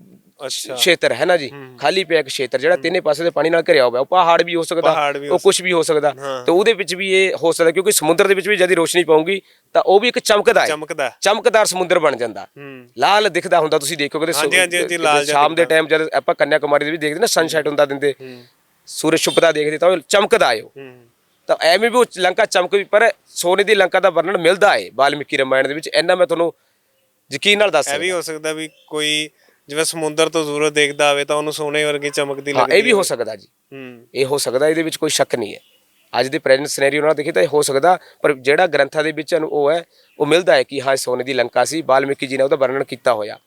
ਖੇਤਰ ਹੈ ਨਾ ਜੀ, ਖਾਲੀ ਪਿਆ ਇੱਕ ਖੇਤਰ ਜਿਹੜਾ ਤਿੰਨੇ ਪਾਸੇ ਦੇ ਪਾਣੀ ਨਾਲ ਘਿਰਿਆ ਹੋਇਆ। ਉਹ ਪਹਾੜ ਵੀ ਹੋ ਸਕਦਾ, ਉਹ ਕੁਝ ਵੀ ਹੋ ਸਕਦਾ, ਤੇ ਉਹਦੇ ਵਿੱਚ ਵੀ ਇਹ ਹੋ ਸਕਦਾ ਕਿਉਂਕਿ ਸਮੁੰਦਰ ਦੇ ਵਿੱਚ ਵੀ ਜਦ ਰੋਸ਼ਨੀ ਪਾਉਂਗੀ ਤਾਂ ਉਹ ਵੀ ਇੱਕ ਚਮਕਦਾ ਹੈ, ਚਮਕਦਾਰ ਸਮੁੰਦਰ ਬਣ ਜਾਂਦਾ, ਲਾਲ ਦਿਖਦਾ ਹੁੰਦਾ। ਤੁਸੀਂ ਦੇਖੋਗੇ ਸ਼ਾਮ ਦੇ ਟਾਈਮ ਜਦ ਆਪਾਂ ਕੰਨਿਆ ਕੁਮਾਰੀ ਦੇ ਵੀ ਦੇਖਦੇ ਨਾ, ਸਨਸੈਟ ਹੁੰਦਾ ਦਿੰਦੇ, ਸੂਰਜ ਛੁਪਦਾ ਦੇਖਦੇ ਤਾਂ ਉਹ ਚਮਕਦਾ ਹੈ। ਉਹ ਤਾਂ ਐਵੇਂ ਵੀ ਉਹ ਲੰਕਾ ਚਮਕ ਵੀ, ਪਰ ਸੋਨੇ ਦੀ ਲੰਕਾ ਦਾ ਵਰਣਨ ਮਿਲਦਾ ਹੈ ਵਾਲਮੀਕੀ ਰਾਮਾਇਣ ਦੇ ਵਿੱਚ। ਇੰਨਾ ਮੈਂ ਤੁਹਾਨੂੰ ਯਕੀਨ ਨਾਲ ਦੱਸ ਸਕਦਾ। ਇਹ ਵੀ ਹੋ ਸਕਦਾ ਵੀ ਕੋਈ ਜਿਵੇਂ ਸਮੁੰਦਰ ਤੋਂ ਦੂਰੋਂ ਦੇਖਦਾ ਹੋਵੇ ਤਾਂ ਉਹਨੂੰ ਸੋਨੇ ਵਰਗੀ ਚਮਕਦੀ ਲੱਗਦੀ। ਹਾਂ, ਇਹ ਵੀ ਹੋ ਸਕਦਾ ਜੀ, ਇਹ ਹੋ ਸਕਦਾ, ਇਹਦੇ ਵਿੱਚ ਕੋਈ ਸ਼ੱਕ ਨਹੀਂ ਹੈ। ਅੱਜ ਦੇ ਪ੍ਰੈਜ਼ੈਂਟ ਸਿਨੈਰੀਓ ਨਾਲ ਦੇਖੀਏ ਤਾਂ ਇਹ ਹੋ ਸਕਦਾ, ਪਰ ਜਿਹੜਾ ਗ੍ਰੰਥਾਂ ਦੇ ਵਿੱਚ ਉਹ ਹੈ ਉਹ ਮਿਲਦਾ ਹੈ ਕਿ ਹਾਂ ਸੋਨੇ ਦੀ ਲੰਕਾ ਸੀ, ਵਾਲਮੀਕੀ ਜੀ ਨੇ ਉਹਦਾ ਵਰਣਨ ਕੀਤਾ ਹੋਇਆ।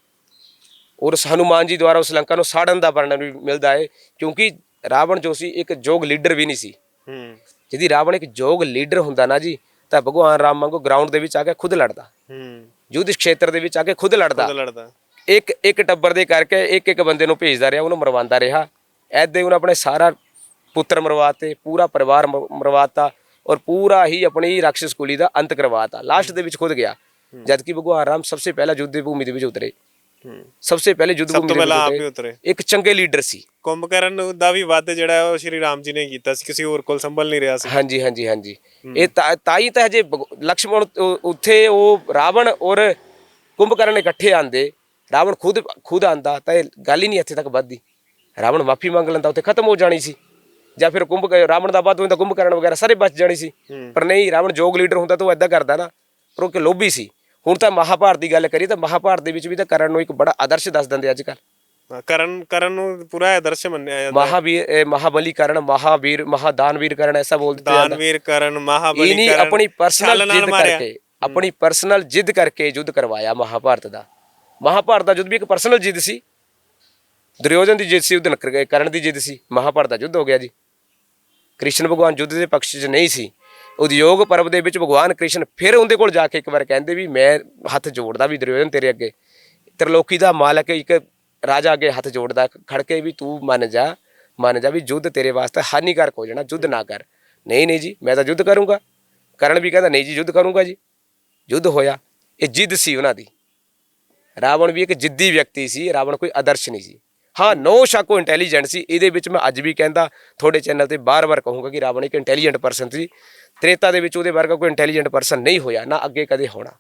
ਔਰ ਹਨੂਮਾਨ ਜੀ ਦੁਆਰਾ ਉਸ ਲੰਕਾ ਨੂੰ ਸਾੜਨ ਦਾ ਵਰਣਨ ਵੀ ਮਿਲਦਾ ਹੈ, ਕਿਉਂਕਿ ਰਾਵਣ ਜੋ ਸੀ ਇੱਕ ਯੋਗ ਲੀਡਰ ਵੀ ਨਹੀਂ ਸੀ। ਜਿਹਦੀ ਰਾਵਣ ਇੱਕ ਯੋਗ ਲੀਡਰ ਹੁੰਦਾ ਨਾ ਜੀ, ਤਾਂ ਭਗਵਾਨ ਰਾਮ ਵਾਂਗੂ ਗਰਾਊਂਡ ਦੇ ਵਿੱਚ ਆ ਕੇ ਖੁਦ ਲੜਦਾ, ਯੁੱਧ ਖੇਤਰ ਦੇ ਵਿੱਚ ਆ ਕੇ ਖੁਦ ਲੜਦਾ। ਇੱਕ ਟੱਬਰ ਦੇ ਕਰਕੇ ਇੱਕ ਬੰਦੇ ਨੂੰ ਭੇਜਦਾ ਰਿਹਾ, ਉਹਨੂੰ ਮਰਵਾਉਂਦਾ ਰਿਹਾ। ਐਦਾਂ ਉਹਨੇ ਆਪਣੇ ਸਾਰਾ ਪੁੱਤਰ ਮਰਵਾਤੇ, ਪੂਰਾ ਪਰਿਵਾਰ ਮਰਵਾਤਾ, ਔਰ ਪੂਰਾ ਹੀ ਆਪਣੀ ਰਾਖਸ਼ ਕੁਲੀ ਦਾ ਅੰਤ ਕਰਵਾਤਾ। ਲਾਸਟ ਦੇ ਵਿੱਚ ਖੁਦ ਗਿਆ, ਜਦਕਿ ਭਗਵਾਨ ਰਾਮ ਸਭ ਤੋਂ ਪਹਿਲਾਂ ਯੁੱਧ ਦੀ ਭੂਮੀ ਦੇ ਵਿੱਚ ਉਤਰੇ, ਸਭ ਤੋਂ ਪਹਿਲੇ ਯੁੱਧ ਭੂਮੀ ਦੇ ਵਿੱਚ ਉਤਰੇ, ਇੱਕ ਚੰਗੇ ਲੀਡਰ ਸੀ। ਕੁੰਭਕਰਨ ਦਾ ਵੀ ਵੱਧ ਜਿਹੜਾ ਉਹ ਸ਼੍ਰੀ ਰਾਮ ਜੀ ਨੇ ਕੀਤਾ ਸੀ, ਕਿਸੇ ਹੋਰ ਕੋਲ ਸੰਭਲ ਨਹੀਂ ਰਿਹਾ ਸੀ। ਹਾਂਜੀ ਹਾਂਜੀ ਹਾਂਜੀ, ਇਹ ਤਾਈ ਤਾਂ ਹਜੇ ਲਕਸ਼ਮਣ ਉੱਥੇ ਉਹ ਰਾਵਣ ਔਰ ਕੁੰਭਕਰਨ ਇਕੱਠੇ ਆਂਦੇ, ਰਾਵਣ ਖੁਦ ਆਂਦਾ ਤਾਂ ਇਹ ਗੱਲ ਹੀ ਨਹੀਂ ਇੱਥੇ ਤੱਕ ਵੱਧਦੀ। ਰਾਵਣ ਮਾਫੀ ਮੰਗ ਲੈਂਦਾ, ਉੱਥੇ ਖਤਮ ਹੋ ਜਾਣੀ ਸੀ, ਜਾਂ ਫਿਰ ਰਾਵਣ ਦਾ ਵੱਧ ਹੁੰਦਾ ਕੁੰਭਕਰਨ ਵਗੈਰਾ ਸਾਰੇ ਬਚ ਜਾਣੀ ਸੀ। ਪਰ ਨਹੀਂ, ਰਾਵਣ ਯੋਗ ਲੀਡਰ ਹੁੰਦਾ ਤਾਂ ਉਹ ਏਦਾਂ ਕਰਦਾ ਨਾ, ਪਰ ਉਹ ਕਿ ਲੋਭੀ ਸੀ। ਹੁਣ ਤਾਂ ਮਹਾਭਾਰਤ ਦੀ ਗੱਲ ਕਰੀਏ ਤਾਂ ਮਹਾਭਾਰਤ ਦੇ ਵਿੱਚ ਵੀ ਤਾਂ ਕਰਨ ਨੂੰ ਇੱਕ ਬੜਾ ਆਦਰਸ਼ ਦੱਸ ਦਿੰਦੇ ਅੱਜ ਕੱਲ੍ਹ। ਕਰਨ ਨੂੰ ਪੂਰਾ ਆਦਰਸ਼ ਮੰਨਿਆ ਜਾਂਦਾ। ਮਹਾਬਲੀ ਕਰਨ, ਮਹਾਵੀਰ, ਮਹਾਦਾਨਵੀਰ ਕਰਨ, ਐਸਾ ਬੋਲਦੇ ਦਾਨਵੀਰ ਕਰਨ, ਮਹਾਬਲੀ ਕਰਨ। ਆਪਣੀ ਪਰਸਨਲ ਜਿੱਦ ਕਰਕੇ, ਆਪਣੀ ਪਰਸਨਲ ਜਿੱਦ ਕਰਕੇ ਯੁੱਧ ਕਰਵਾਇਆ ਮਹਾਭਾਰਤ ਦਾ। ਮਹਾਭਾਰਤ ਦਾ ਯੁੱਧ ਵੀ ਇੱਕ ਪਰਸਨਲ ਜਿੱਦ ਸੀ, ਦੁਰਯੋਧਨ ਦੀ ਜਿੱਦ ਸੀ, ਉਹਦੇ ਕਰਨ ਦੀ ਜਿੱਦ ਸੀ। ਮਹਾਭਾਰਤ ਦਾ ਯੁੱਧ ਹੋ ਗਿਆ ਜੀ। ਕ੍ਰਿਸ਼ਨ ਭਗਵਾਨ ਯੁੱਧ ਦੇ ਪਕਸ਼ 'ਚ ਨਹੀਂ ਸੀ। ਉਦਯੋਗ ਪਰਬ ਦੇ ਵਿੱਚ ਭਗਵਾਨ ਕ੍ਰਿਸ਼ਨ ਫਿਰ ਉਹਦੇ ਕੋਲ ਜਾ ਕੇ ਇੱਕ ਵਾਰ ਕਹਿੰਦੇ ਵੀ ਮੈਂ ਹੱਥ ਜੋੜਦਾ ਵੀ ਦੁਰਯੋਧਨ ਤੇਰੇ ਅੱਗੇ, ਤ੍ਰਿਲੋਕੀ ਦਾ ਮਾਲਕ ਇੱਕ ਰਾਜਾ ਅੱਗੇ ਹੱਥ ਜੋੜਦਾ ਖੜ ਕੇ ਵੀ ਤੂੰ ਮੰਨ ਜਾ ਵੀ ਯੁੱਧ ਤੇਰੇ ਵਾਸਤੇ ਹਾਨੀਕਾਰਕ ਹੋ ਜਾਣਾ, ਯੁੱਧ ਨਾ ਕਰ। ਨਹੀਂ ਜੀ ਮੈਂ ਤਾਂ ਯੁੱਧ ਕਰੂੰਗਾ। ਕਰਨ ਵੀ ਕਹਿੰਦਾ ਨਹੀਂ ਜੀ ਯੁੱਧ ਕਰੂੰਗਾ ਜੀ। ਯੁੱਧ ਹੋਇਆ। ਇਹ ਜਿੱਦ ਸੀ ਉਹਨਾਂ ਦੀ। ਰਾਵਣ ਵੀ ਇੱਕ ਜਿੱਦੀ ਵਿਅਕਤੀ ਸੀ, ਰਾਵਣ ਕੋਈ ਆਦਰਸ਼ ਨਹੀਂ ਸੀ। ਹਾਂ, ਨੋ ਸ਼ੱਕ ਉਹ ਇੰਟੈਲੀਜੈਂਟ ਸੀ। ਇਹਦੇ ਵਿੱਚ ਮੈਂ ਅੱਜ ਵੀ ਕਹਿੰਦਾ, ਤੁਹਾਡੇ ਚੈਨਲ ਤੇ ਬਾਰ-ਬਾਰ ਕਹੂੰਗਾ ਕਿ ਰਾਵਣ ਇੱਕ ਇੰਟੈਲੀਜੈਂਟ ਪਰਸਨ ਸੀ। ਤ੍ਰੇਤਾ ਦੇ ਵਿੱਚ ਉਹਦੇ ਵਰਗਾ ਕੋਈ ਇੰਟੈਲੀਜੈਂਟ ਪਰਸਨ ਨਹੀਂ ਹੋਇਆ, ਨਾ ਅੱਗੇ ਕਦੇ ਹੋਣਾ।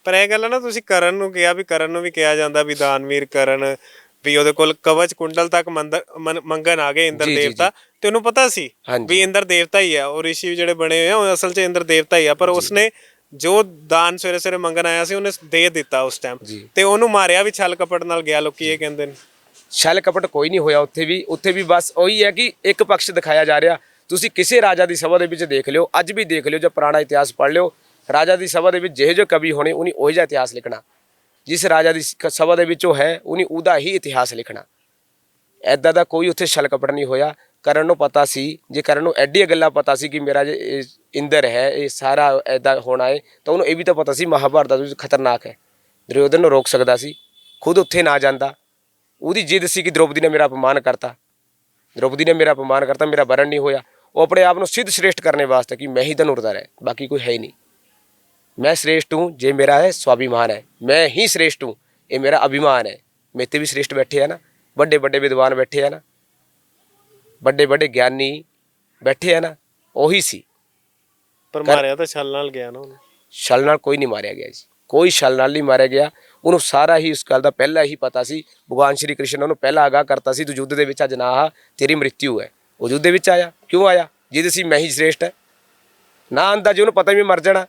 ਪਰ ਇਹ ਗੱਲ ਹੈ ਨਾ, ਤੁਸੀਂ ਕਰਨ ਨੂੰ ਕਿਹਾ ਵੀ ਕਰਨ ਨੂੰ ਵੀ ਕਿਹਾ ਜਾਂਦਾ ਵੀ ਦਾਨਵੀਰ ਕਰਨ, ਵੀ ਉਹਦੇ ਕੋਲ ਕਵਚ ਕੁੰਡਲ ਤੱਕ ਮੰਗਣ ਆ ਗਏ ਇੰਦਰ ਦੇਵਤਾ, ਤੇ ਉਹਨੂੰ ਪਤਾ ਸੀ ਵੀ ਇੰਦਰ ਦੇਵਤਾ ਹੀ ਆ। ਉਹ ਰਿਸ਼ੀ ਜਿਹੜੇ ਬਣੇ ਹੋਏ ਆ ਉਹ ਅਸਲ 'ਚ ਇੰਦਰ ਦੇਵਤਾ ਹੀ ਆ, ਪਰ ਉਸਨੇ ਜੋ ਦਾਨ ਸਵੇਰੇ ਸਵੇਰੇ ਮੰਗਣ ਆਇਆ ਸੀ ਉਹਨੇ ਦੇ ਦਿੱਤਾ ਉਸ ਟਾਈਮ, ਤੇ ਉਹਨੂੰ ਮਾਰਿਆ ਵੀ ਛਲ ਕਪਟ ਨਾਲ ਗਿਆ। ਲੋਕੀ ਇਹ ਕਹਿੰਦੇ ਨੇ ਛਲ ਕਪਟ ਕੋਈ ਨਹੀਂ ਹੋਇਆ ਉੱਥੇ ਵੀ ਬਸ ਉਹੀ ਹੈ ਕਿ ਇੱਕ ਪਕਸ਼ ਦਿਖਾਇਆ ਜਾ ਰਿਹਾ। ਤੁਸੀਂ ਕਿਸੇ ਰਾਜਾ ਦੀ ਸਭਾ ਦੇ ਵਿੱਚ ਦੇਖ ਲਿਓ, ਅੱਜ ਵੀ ਦੇਖ ਲਿਓ, ਜੋ ਪੁਰਾਣਾ ਇਤਿਹਾਸ ਪੜ੍ਹ ਲਿਓ, ਰਾਜਾ ਦੀ ਸਭਾ ਦੇ ਵਿੱਚ ਜਿਹੋ ਜਿਹੇ ਕਵੀ ਹੋਣੇ ਉਹਨੇ ਉਹੀ ਜਿਹਾ ਇਤਿਹਾਸ ਲਿਖਣਾ। ਜਿਸ ਰਾਜਾ ਦੀ ਸਭਾ ਦੇ ਵਿੱਚ ਉਹ ਹੈ ਉਹਨੇ ਉਹਦਾ ਹੀ ਇਤਿਹਾਸ ਲਿਖਣਾ। ਐਦਾਂ ਦਾ ਕੋਈ ਉੱਥੇ ਛਲ ਕਪਟ ਨਹੀਂ ਹੋਇਆ। ਕਰਨ ਨੂੰ ਪਤਾ ਸੀ, ਜੇ ਕਰਨ ਨੂੰ ਐਡੀਆਂ ਗੱਲਾਂ ਪਤਾ ਸੀ ਕਿ ਮੇਰਾ ਜੇ ਇੰਦਰ ਹੈ, ਇਹ ਸਾਰਾ ਐਦਾਂ ਹੋਣਾ ਹੈ, ਤਾਂ ਉਹਨੂੰ ਇਹ ਵੀ ਤਾਂ ਪਤਾ ਸੀ ਮਹਾਭਾਰਤ ਦਾ ਖਤਰਨਾਕ ਹੈ। ਦੁਰਯੋਧਨ ਨੂੰ ਰੋਕ ਸਕਦਾ ਸੀ, ਖੁਦ ਉੱਥੇ ਨਾ ਜਾਂਦਾ। ਉਹਦੀ ਜਿੱਦ ਸੀ ਕਿ ਦ੍ਰੋਪਦੀ ਨੇ ਮੇਰਾ ਅਪਮਾਨ ਕਰਤਾ, ਮੇਰਾ ਵਰਨ ਨਹੀਂ ਹੋਇਆ। ਉਹ ਆਪਣੇ ਆਪ ਨੂੰ ਸਿੱਧ ਸ੍ਰੇਸ਼ਟ ਕਰਨੇ ਵਾਸਤੇ ਕਿ ਮੈਂ ਹੀ ਧਨੁਰਧਰ ਹੈ, ਬਾਕੀ ਕੋਈ ਹੈ ਹੀ ਨਹੀਂ। मैं श्रेष्ठ हूँ, जे मेरा है स्वाभिमान है, मैं ही श्रेष्ठ हूँ, ये मेरा अभिमान है। मेरे भी श्रेष्ठ बैठे हैं ना, बड़े बड़े विद्वान बैठे हैं ना, बड़े बड़े ज्ञानी बैठे हैं ना, ਉਹੀ ਸੀ। ਪਰ ਮਾਰਿਆ ਤਾਂ ਛਲ ਨਾਲ ਗਿਆ ਨਾ ਉਹਨੇ। ਛਲ ਨਾਲ ਕੋਈ ਨਹੀਂ ਮਾਰਿਆ ਗਿਆ ਜੀ, ਕੋਈ ਛਲ ਨਾਲ ਨਹੀਂ ਮਾਰਿਆ ਗਿਆ। ਉਹਨੂੰ ਸਾਰਾ ਹੀ ਉਸ ਗੱਲ ਦਾ ਪਹਿਲਾਂ ਹੀ ਪਤਾ ਸੀ। ਭਗਵਾਨ ਸ਼੍ਰੀ ਕ੍ਰਿਸ਼ਨ ਉਹਨੂੰ ਪਹਿਲਾਂ ਆਗਾਹ ਕਰਤਾ ਸੀ, ਤੂੰ ਯੁੱਧ ਦੇ ਵਿੱਚ ਅੱਜ ਨਾ ਆ, ਤੇਰੀ ਮ੍ਰਿਤਿੂ ਹੈ। ਉਹ ਯੁੱਧ ਦੇ ਵਿੱਚ ਆਇਆ, ਕਿਉਂ ਆਇਆ? ਜਿਹਦੇ ਸੀ ਮੈਂ ਹੀ श्रेष्ठ ਹੈ। ਨਾ ਆਂਦਾ ਜੀ, ਉਹਨੂੰ ਪਤਾ ਵੀ ਮਰ ਜਾਣਾ,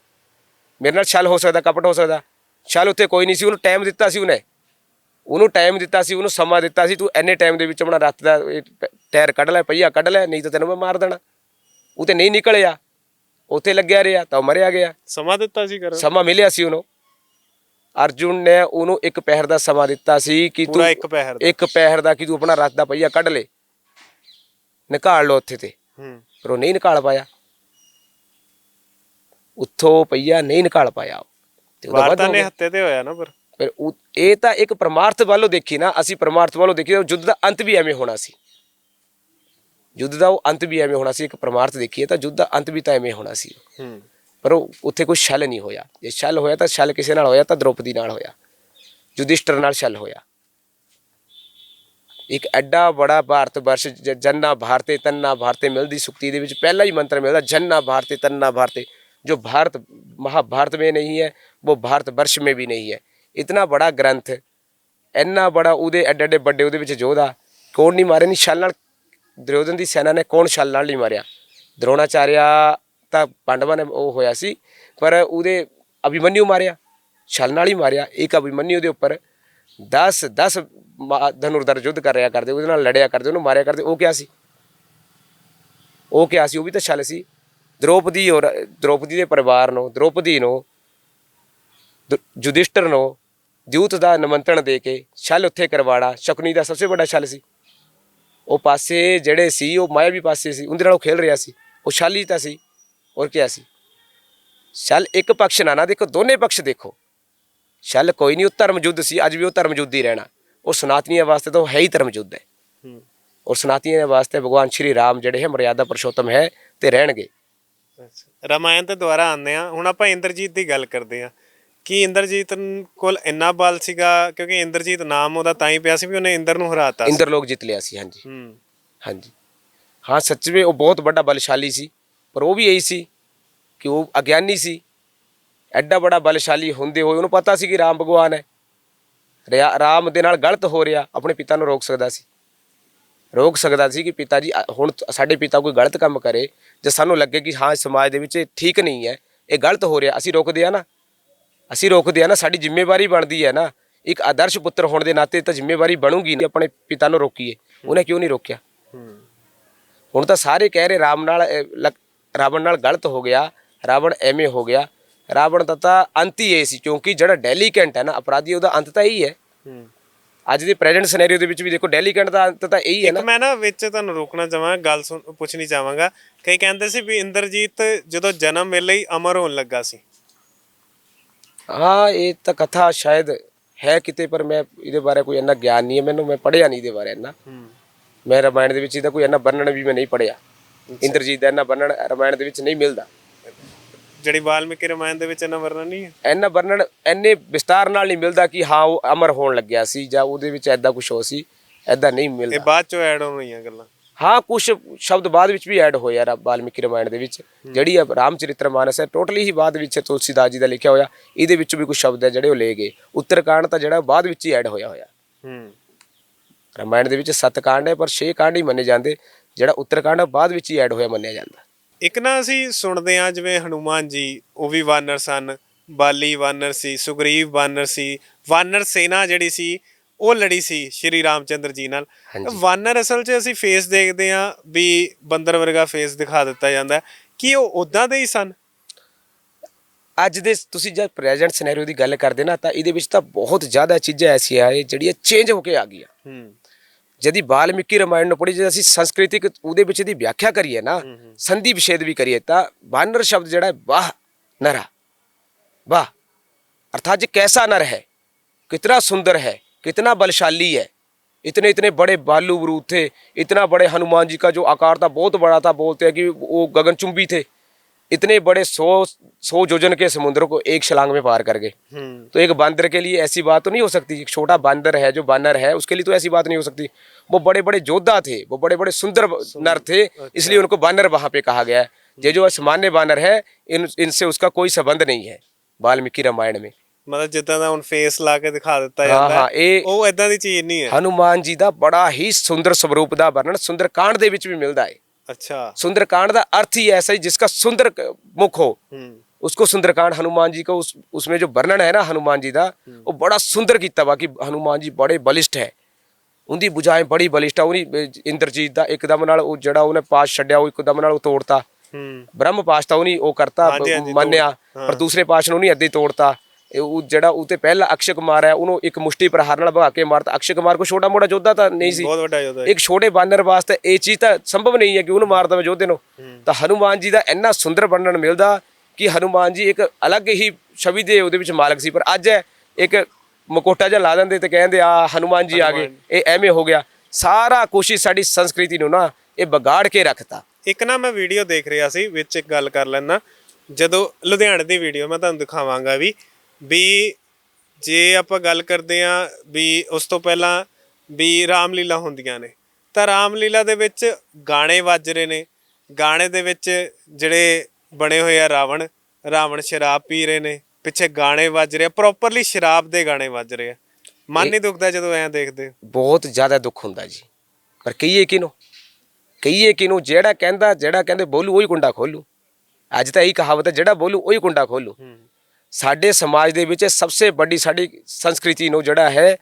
ਮੇਰੇ ਨਾਲ ਛਲ ਹੋ ਸਕਦਾ, ਕਪਟ ਹੋ ਸਕਦਾ। ਛਲ ਉੱਥੇ ਕੋਈ ਨਹੀਂ ਸੀ। ਉਹਨੂੰ ਟਾਈਮ ਦਿੱਤਾ ਸੀ, ਉਹਨੂੰ ਟਾਈਮ ਦਿੱਤਾ ਸੀ, ਉਹਨੂੰ ਸਮਾਂ ਦਿੱਤਾ ਸੀ, ਤੂੰ ਇੰਨੇ ਟਾਈਮ ਦੇ ਵਿੱਚ ਆਪਣਾ ਰੱਥ ਦਾ ਟਾਇਰ ਕੱਢ ਲੈ, ਪਹੀਆ ਕੱਢ ਲੈ, ਨਹੀਂ ਤਾਂ ਤੈਨੂੰ ਮੈਂ ਮਾਰ ਦੇਣਾ। ਉਹ ਤੇ ਨਹੀਂ ਨਿਕਲਿਆ, ਉੱਥੇ ਲੱਗਿਆ ਰਿਹਾ ਤਾਂ ਉਹ ਮਰਿਆ ਗਿਆ। ਸਮਾਂ ਦਿੱਤਾ ਸੀ, ਕਰਨ ਸਮਾਂ ਮਿਲਿਆ ਸੀ ਉਹਨੂੰ। ਅਰਜੁਨ ਨੇ ਉਹਨੂੰ ਇੱਕ ਪਹਿਰ ਦਾ ਸਮਾਂ ਦਿੱਤਾ ਸੀ ਕਿ ਤੂੰ ਇੱਕ ਪਹਿਰ ਦਾ ਕਿ ਤੂੰ ਆਪਣਾ ਰੱਥ ਦਾ ਪਹੀਆ ਕੱਢ ਲੈ, ਨਿਕਾਲ ਲੋ ਉੱਥੇ ਤੇ। ਪਰ ਉਹ ਨਹੀਂ ਨਿਕਾਲ ਪਾਇਆ, ਉੱਥੋਂ ਪਈਆ ਨਹੀਂ ਨਿਕਾਲ ਪਾਇਆ। ਵਾਰਤਾ ਨੇ ਹੱਤੇ ਤੇ ਹੋਇਆ ਨਾ। ਪਰ ਇਹ ਤਾਂ ਇੱਕ ਪਰਮਾਰਥ ਵੱਲੋਂ ਦੇਖੀ ਨਾ, ਅਸੀਂ ਪਰਮਾਰਥ ਵੱਲੋਂ ਦੇਖੀ, ਯੁੱਧ ਦਾ ਅੰਤ ਵੀ ਐਵੇਂ ਹੋਣਾ ਸੀ। ਯੁੱਧ ਦਾ ਉਹ ਅੰਤ ਵੀ ਐਵੇਂ ਹੋਣਾ ਸੀ। ਇੱਕ ਪਰਮਾਰਥ ਦੇਖੀਏ ਤਾਂ ਯੁੱਧ ਦਾ ਅੰਤ ਵੀ ਤਾਂ ਐਵੇਂ ਹੋਣਾ ਸੀ। ਪਰ ਉਹ ਉੱਥੇ ਕੋਈ ਛਲ ਨਹੀਂ ਹੋਇਆ। ਜੇ ਛਲ ਹੋਇਆ ਤਾਂ ਛਲ ਕਿਸੇ ਨਾਲ ਹੋਇਆ ਤਾਂ ਦ੍ਰੋਪਦੀ ਨਾਲ ਹੋਇਆ, ਯੁਧਿਸ਼ਟਰ ਨਾਲ ਛਲ ਹੋਇਆ। ਇੱਕ ਐਡਾ ਬੜਾ ਭਾਰਤ ਵਰਸ਼, ਜੰਨਾ ਭਾਰਤੇ ਤੰਨਾ ਭਾਰਤੇ ਮਿਲਦੀ ਸੁਕਤੀ ਦੇ ਵਿੱਚ ਪਹਿਲਾ ਹੀ ਮੰਤਰ ਮਿਲਦਾ, ਜੰਨਾ ਭਾਰਤੇ ਤੰਨਾ ਭਾਰਤੇ। जो भारत महाभारत में नहीं है वो भारत वर्ष में भी नहीं है। इतना बड़ा ग्रंथ, इन्ना बड़ा उदे एडे एडे बड़े उदे विच जोधा कौन नहीं मारे नहीं छल नाल। दुर्योधन की सेना ने कौन छल नाल नहीं मारिया? द्रोणाचार्य तां पांडवां ने वो होया सी, पर उदे अभिमन्यु मारिया, छल नाल ही मारिया। एक अभिमन्यु दे उपर 10 धनुर्धर युद्ध कर रहा करदे, उहदे नाल लड़िया करदे, उहनूं मारिया करदे। वो क्या सी? वो भी तो छल सी। द्रौपदी ਦੇ ਪਰਿਵਾਰ ਨੂੰ, द्रौपदी ਨੂੰ, ਯੁਧਿਸ਼ਟਰ ਨੂੰ ਦੂਤ ਦਾ ਨਿਮੰਤਰਣ ਦੇ ਕੇ ਛਲ ਉੱਥੇ ਕਰਵਾੜਾ ਸ਼ਕੁਨੀ ਦਾ ਸਭ ਤੋਂ ਵੱਡਾ ਛਲ ਸੀ। ਉਹ ਪਾਸੇ ਜਿਹੜੇ ਸੀ ਉਹ ਮਾਇਆ ਵੀ ਪਾਸੇ ਸੀ, ਉਹਦੇ ਨਾਲ ਉਹ ਖੇਲ ਰਿਹਾ ਸੀ। ਉਹ ਛਲ ਹੀ ਤਾਂ ਸੀ, ਹੋਰ ਕੀ ਸੀ? ਛਲ ਇੱਕ ਪਕਸ਼ ਨਾ ਦੇਖੋ, ਦੋਨੇ ਪਕਸ਼ ਦੇਖੋ। ਛਲ ਕੋਈ ਨਹੀਂ, ਉਹ ਧਰਮ ਯੁੱਧ ਸੀ, ਅੱਜ ਵੀ ਉਹ ਧਰਮ ਯੁੱਧ ਹੀ ਰਹਿਣਾ। ਉਹ ਸਨਾਤਨੀਆਂ ਵਾਸਤੇ ਤਾਂ ਉਹ ਹੈ ਹੀ ਧਰਮ ਯੁੱਧ ਹੈ। ਔਰ ਸਨਾਤਨੀਆਂ ਵਾਸਤੇ ਭਗਵਾਨ ਸ਼੍ਰੀ ਰਾਮ ਜਿਹੜੇ ਹੈ ਮਰਿਆਦਾ ਪੁਰਸ਼ੋਤਮ ਹੈ ਤੇ ਰਹਿਣਗੇ। ਰਾਮਾਇਣ ਦੇ ਦੁਆਰਾ ਆਉਂਦੇ ਹਾਂ। ਹੁਣ ਆਪਾਂ ਇੰਦਰਜੀਤ ਦੀ ਗੱਲ ਕਰਦੇ ਹਾਂ ਕਿ ਇੰਦਰਜੀਤ ਕੋਲ ਇੰਨਾ ਬਲ ਸੀਗਾ, ਕਿਉਂਕਿ ਇੰਦਰਜੀਤ ਨਾਮ ਉਹਦਾ ਤਾਂ ਹੀ ਪਿਆ ਸੀ ਵੀ ਉਹਨੇ ਇੰਦਰ ਨੂੰ ਹਰਾਤਾ, ਇੰਦਰ ਲੋਕ ਜਿੱਤ ਲਿਆ ਸੀ। ਹਾਂਜੀ ਹਾਂਜੀ ਹਾਂ, ਸੱਚ ਵਿੱਚ ਉਹ ਬਹੁਤ ਵੱਡਾ ਬਲਸ਼ਾਲੀ ਸੀ। ਪਰ ਉਹ ਵੀ ਇਹੀ ਸੀ ਕਿ ਉਹ ਅਗਿਆਨੀ ਸੀ। ਐਡਾ ਬੜਾ ਬਲਸ਼ਾਲੀ ਹੁੰਦੇ ਹੋਏ ਉਹਨੂੰ ਪਤਾ ਸੀ ਕਿ ਰਾਮ ਭਗਵਾਨ ਹੈ, ਰਾਮ ਦੇ ਨਾਲ ਗਲਤ ਹੋ ਰਿਹਾ, ਆਪਣੇ ਪਿਤਾ ਨੂੰ ਰੋਕ ਸਕਦਾ ਸੀ ਕਿ ਪਿਤਾ ਜੀ ਹੁਣ ਸਾਡੇ ਪਿਤਾ ਕੋਈ ਗਲਤ ਕੰਮ ਕਰੇ, ਜੇ ਸਾਨੂੰ ਲੱਗੇ ਕਿ ਹਾਂ ਸਮਾਜ ਦੇ ਵਿੱਚ ਇਹ ਠੀਕ ਨਹੀਂ ਹੈ, ਇਹ ਗਲਤ ਹੋ ਰਿਹਾ, ਅਸੀਂ ਰੋਕਦੇ ਆ ਨਾ, ਸਾਡੀ ਜ਼ਿੰਮੇਵਾਰੀ ਬਣਦੀ ਹੈ ਨਾ। ਇੱਕ ਆਦਰਸ਼ ਪੁੱਤਰ ਹੋਣ ਦੇ ਨਾਤੇ ਤਾਂ ਜ਼ਿੰਮੇਵਾਰੀ ਬਣੂਗੀ, ਆਪਣੇ ਪਿਤਾ ਨੂੰ ਰੋਕੀਏ। ਉਹਨੇ ਕਿਉਂ ਨਹੀਂ ਰੋਕਿਆ? ਹੁਣ ਤਾਂ ਸਾਰੇ ਕਹਿ ਰਹੇ ਰਾਵਣ ਨਾਲ ਗਲਤ ਹੋ ਗਿਆ, ਰਾਵਣ ਐਵੇਂ ਹੋ ਗਿਆ। ਰਾਵਣ ਦਾ ਤਾਂ ਅੰਤ ਹੀ ਇਹ ਸੀ, ਕਿਉਂਕਿ ਜਿਹੜਾ ਡੈਲੀਕੈਂਟ ਹੈ ਨਾ ਅਪਰਾਧੀ, ਉਹਦਾ ਅੰਤ ਤਾਂ ਇਹੀ ਹੈ। ਅੱਜ ਦੇ ਪ੍ਰੈਜ਼ੈਂਟ ਸਿਨੈਰੀਓ ਦੇ ਵਿੱਚ ਵੀ ਦੇਖੋ, ਡੈਲੀਕੈਂਟ ਦਾ ਅੰਤ ਤਾਂ ਇਹੀ ਹੈ ਨਾ। ਮੈਂ ਨਾ ਵਿੱਚ ਤੁਹਾਨੂੰ ਰੋਕਣਾ ਚਾਹਾਂਗਾ, ਗੱਲ ਪੁੱਛਣੀ ਚਾਹਾਂਗਾ। ਕਈ ਕਹਿੰਦੇ ਸੀ ਵੀ ਇੰਦਰਜੀਤ ਜਦੋਂ ਜਨਮ ਵੇਲੇ ਹੀ ਅਮਰ ਹੋਣ ਲੱਗਾ ਸੀ। ਹਾਂ, ਇਹ ਤਾਂ ਕਥਾ ਸ਼ਾਇਦ ਹੈ ਕਿਤੇ, ਪਰ ਮੈਂ ਇਹਦੇ ਬਾਰੇ ਕੋਈ ਇੰਨਾ ਗਿਆਨ ਨਹੀਂ ਹੈ ਮੈਨੂੰ, ਮੈਂ ਪੜ੍ਹਿਆ ਨਹੀਂ ਇਹਦੇ ਬਾਰੇ ਇੰਨਾ। ਮੈਂ ਰਾਮਾਇਣ ਦੇ ਵਿੱਚ ਇਹਦਾ ਕੋਈ ਇੰਨਾ ਵਰਣਨ ਵੀ ਮੈਂ ਨਹੀਂ ਪੜ੍ਹਿਆ। ਇੰਦਰਜੀਤ ਦਾ ਇੰਨਾ ਵਰਣਨ ਰਾਮਾਇਣ ਦੇ ਵਿੱਚ ਨਹੀਂ ਮਿਲਦਾ। ਜਿਹੜੀ ਵਾਲਮੀਕੀ ਰਾਮਾਇਣ ਦੇ ਵਿੱਚ ਇਹਨਾਂ ਵਰਣਨ ਨਹੀਂ ਹੈ, ਇੰਨਾ ਵਰਣਨ ਇੰਨੇ ਵਿਸਤਾਰ ਨਾਲ ਨਹੀਂ ਮਿਲਦਾ ਕਿ ਹਾਂ ਉਹ ਅਮਰ ਹੋਣ ਲੱਗਿਆ ਸੀ ਜਾਂ ਉਹਦੇ ਵਿੱਚ ਐਦਾਂ ਕੁਝ ਹੋ ਸੀ, ਐਦਾਂ ਨਹੀਂ ਇਹ ਮਿਲਦਾ। ਬਾਅਦ ਚੋਂ ਐਡ ਹੋਈਆਂ ਗੱਲਾਂ। ਹਾਂ ਕੁਝ ਸ਼ਬਦ ਬਾਅਦ ਵਿੱਚ ਵੀ ਐਡ ਹੋਏ ਆ ਵਾਲਮੀਕੀ ਰਾਮਾਇਣ ਦੇ ਵਿੱਚ। ਜਿਹੜੀ ਰਾਮਚਰਿਤਰ ਮਾਨਸ ਹੈ ਟੋਟਲੀ ਹੀ ਬਾਅਦ ਵਿੱਚ ਤੁਲਸੀਦਾਸ ਜੀ ਦਾ ਲਿਖਿਆ ਹੋਇਆ, ਇਹਦੇ ਵਿੱਚ ਵੀ ਕੁਝ ਸ਼ਬਦ ਹੈ ਜਿਹੜੇ ਉਹ ਲੈ ਗਏ। ਉੱਤਰਕਾਂਡ ਤਾਂ ਜਿਹੜਾ ਬਾਅਦ ਵਿੱਚ ਹੀ ਐਡ ਹੋਇਆ ਰਾਮਾਇਣ ਦੇ ਵਿੱਚ 7 ਕਾਂਡ ਹੈ, ਪਰ 6 ਕਾਂਡ ਹੀ ਮੰਨੇ ਜਾਂਦੇ। ਜਿਹੜਾ ਉੱਤਰਕਾਂਡ ਬਾਅਦ ਵਿੱਚ ਹੀ ਐਡ ਹੋਇਆ ਮੰਨਿਆ ਜਾਂਦਾ। ਇੱਕ ਨਾ ਅਸੀਂ ਸੁਣਦੇ ਹਾਂ ਜਿਵੇਂ ਹਨੂਮਾਨ ਜੀ ਉਹ ਵੀ ਵਾਨਰ ਸਨ, ਬਾਲੀ ਵਾਨਰ ਸੀ, ਸੁਗਰੀਵ ਵਾਨਰ ਸੀ, ਵਾਨਰ ਸੈਨਾ ਜਿਹੜੀ ਸੀ ਉਹ ਲੜੀ ਸੀ ਸ਼੍ਰੀ ਰਾਮਚੰਦਰ ਜੀ ਨਾਲ। ਵਾਨਰ ਅਸਲ 'ਚ ਅਸੀਂ ਫੇਸ ਦੇਖਦੇ ਹਾਂ ਵੀ ਬੰਦਰ ਵਰਗਾ ਫੇਸ ਦਿਖਾ ਦਿੱਤਾ ਜਾਂਦਾ, ਕੀ ਉਹ ਉਦਾਂ ਦੇ ਹੀ ਸਨ? ਅੱਜ ਦੇ ਤੁਸੀਂ ਜਦ ਪ੍ਰੈਜ਼ੈਂਟ ਸਿਨੈਰੀਓ ਦੀ ਗੱਲ ਕਰਦੇ ਨਾ, ਤਾਂ ਇਹਦੇ ਵਿੱਚ ਤਾਂ ਬਹੁਤ ਜ਼ਿਆਦਾ ਚੀਜ਼ਾਂ ਐਸੀਆਂ ਹੈ ਜਿਹੜੀਆਂ ਚੇਂਜ ਹੋ ਕੇ ਆ ਗਈਆਂ। ਜਦੀ ਵਾਲਮੀਕੀ ਰਾਮਾਇਣ ਨੂੰ ਪੜ੍ਹੀ, ਜੇ ਅਸੀਂ ਸੰਸਕ੍ਰਿਤਿਕ ਉਹਦੇ ਵਿੱਚ ਦੀ ਵਿਆਖਿਆ ਕਰੀਏ ਨਾ, ਸੰਧੀ ਵਿਛੇਦ ਵੀ ਕਰੀਏ, ਤਾਂ ਬਾਨਰ ਸ਼ਬਦ ਜਿਹੜਾ ਵਾਹ ਨਰਾ, वाह अर्थात ये कैसा नर है, कितना सुंदर है, कितना बलशाली है। इतने इतने बड़े बालू बरूद थे, इतना बड़े हनुमान जी का जो आकार था बहुत बड़ा था, बोलते हैं कि वो गगनचुंबी थे। इतने बड़े 100 योजन के समुद्र को एक छलांग में पार कर गए। तो एक बांदर के लिए ऐसी बात तो नहीं हो सकती। एक छोटा बांदर है जो बानर है, उसके लिए तो ऐसी बात नहीं हो सकती। वो बड़े बड़े योद्धा थे, वो बड़े बड़े सुंदर नर थे, इसलिए उनको बानर वहाँ पे कहा गया है। ये जो सामान्य बानर है, इनसे उसका कोई संबंध नहीं है वाल्मीकि रामायण में। मतलब जितना ਦਾ ਹੁਣ ਫੇਸ ਲਾ ਕੇ ਦਿਖਾ ਦਿੱਤਾ ਜਾਂਦਾ ਹੈ, ਇਹ ਉਹ ਇਦਾਂ ਦੀ ਚੀਜ਼ ਨਹੀਂ ਹੈ। ਹਨੂਮਾਨ ਜੀ ਦਾ ਬੜਾ ਹੀ ਸੁੰਦਰ ਸਵਰੂਪ ਦਾ ਵਰਣਨ ਸੁੰਦਰਕਾਂਡ ਦੇ ਵਿੱਚ ਵੀ ਮਿਲਦਾ ਹੈ। अच्छा, सुंदरकांड का अर्थ ही ऐसा ही जिसका सुंदर मुख हो, उसको सुंदरकांड। हनुमान जी को उसमें जो वर्णन है ना हनुमान जी का, वो बड़ा सुंदर किया वा कि हनुमान जी बड़े बलिष्ठ है, उनकी भुजाएं बड़ी बलिष्ठ है। उन्हीं इंद्रजीत का एकदम नाल वो जड़ा उन्हें पास छड्या, वो एकदम नाल तोड़ता। ब्रह्म पास था उन्हीं वो करता मन्निया, पर दूसरे पास ने उन्हीं अद्धी तोड़ता। ਜਿਹੜਾ ਉਤੇ ਪਹਿਲਾ ਅਕਸ਼ੇ ਕੁਮਾਰ ਹੈ, ਉਹਨੂੰ ਇੱਕ ਮੁਸ਼ਟੀ ਪ੍ਰਹਾਰ ਨਾਲ ਭਗਾ ਕੇ ਮਾਰਤਾ। ਅਕਸ਼ੇ ਕੁਮਾਰ ਕੋਈ ਛੋਟਾ ਮੋਟਾ ਯੋਧਾ ਤਾਂ ਨਹੀਂ ਸੀ, ਬਹੁਤ ਵੱਡਾ ਯੋਧਾ। ਇੱਕ ਛੋਟੇ ਬਾਨਰ ਵਾਸਤੇ ਇਹ ਚੀਜ਼ ਤਾਂ ਸੰਭਵ ਨਹੀਂ ਹੈ ਕਿ ਉਹਨੂੰ ਮਾਰ ਦੇਵੇ ਯੋਧੇ ਨੂੰ। ਤਾਂ ਹਨੂਮਾਨ ਜੀ ਦਾ ਇੰਨਾ ਸੁੰਦਰ ਵਰਣਨ ਮਿਲਦਾ ਕਿ ਹਨੂਮਾਨ ਜੀ ਇੱਕ ਅਲੱਗ ਹੀ ਛਵੀ ਦੇ ਉਹਦੇ ਵਿੱਚ ਮਾਲਕ ਸੀ। ਪਰ ਅੱਜ ਇੱਕ ਮਕੋਟਾ ਜਿਹਾ ਲਾ ਦਿੰਦੇ ਤੇ ਕਹਿੰਦੇ ਆ ਹਨੂਮਾਨ ਜੀ ਆ ਗਏ, ਇਹ ਐਵੇਂ ਹੋ ਗਿਆ। ਸਾਰਾ ਕੋਸ਼ਿਸ਼ ਸਾਡੀ ਸੰਸਕ੍ਰਿਤੀ ਨੂੰ ਨਾ ਇਹ ਵਿਗਾੜ ਕੇ ਰੱਖਤਾ। ਇੱਕ ਨਾ ਮੈਂ ਵੀਡੀਓ ਦੇਖ ਰਿਹਾ ਸੀ, ਵਿੱਚ ਇੱਕ ਗੱਲ ਕਰ ਲੈਣਾ। ਜਦੋਂ ਲੁਧਿਆਣੇ ਦੀ ਵੀਡੀਓ ਮੈਂ ਤੁਹਾਨੂੰ ਦਿਖਾਵਾਂਗਾ ਵੀ ਜੇ ਆਪਾਂ ਗੱਲ ਕਰਦੇ ਹਾਂ ਵੀ ਉਸ ਤੋਂ ਪਹਿਲਾਂ ਵੀ ਰਾਮਲੀਲਾ ਹੁੰਦੀਆਂ ਨੇ, ਤਾਂ ਰਾਮਲੀਲਾ ਦੇ ਵਿੱਚ ਗਾਣੇ ਵੱਜ ਰਹੇ ਨੇ। ਗਾਣੇ ਦੇ ਵਿੱਚ ਜਿਹੜੇ ਬਣੇ ਹੋਏ ਆ ਰਾਵਣ ਸ਼ਰਾਬ ਪੀ ਰਹੇ ਨੇ, ਪਿੱਛੇ ਗਾਣੇ ਵੱਜ ਰਹੇ ਆ, ਪ੍ਰੋਪਰਲੀ ਸ਼ਰਾਬ ਦੇ ਗਾਣੇ ਵੱਜ ਰਹੇ ਆ। ਮਨ ਨਹੀਂ ਦੁਖਦਾ ਜਦੋਂ ਐਂ ਦੇਖਦੇ? ਬਹੁਤ ਜ਼ਿਆਦਾ ਦੁੱਖ ਹੁੰਦਾ ਜੀ। ਪਰ ਕਹੀਏ ਕਿਹਨੂੰ? ਜਿਹੜਾ ਕਹਿੰਦੇ ਬੋਲੂ ਉਹੀ ਕੁੰਡਾ ਖੋਲੂ। ਅੱਜ ਤਾਂ ਇਹੀ ਕਹਾਵਤ ਹੈ, ਜਿਹੜਾ ਬੋਲੂ ਉਹੀ ਕੁੰਡਾ ਖੋਲੂ। ਸਾਡੇ ਸਮਾਜ ਦੇ ਵਿੱਚ ਸਭ ਤੋਂ ਵੱਡੀ ਸਾਡੀ ਸੰਸਕ੍ਰਿਤੀ ਨੂੰ ਜਿਹੜਾ ਹੈ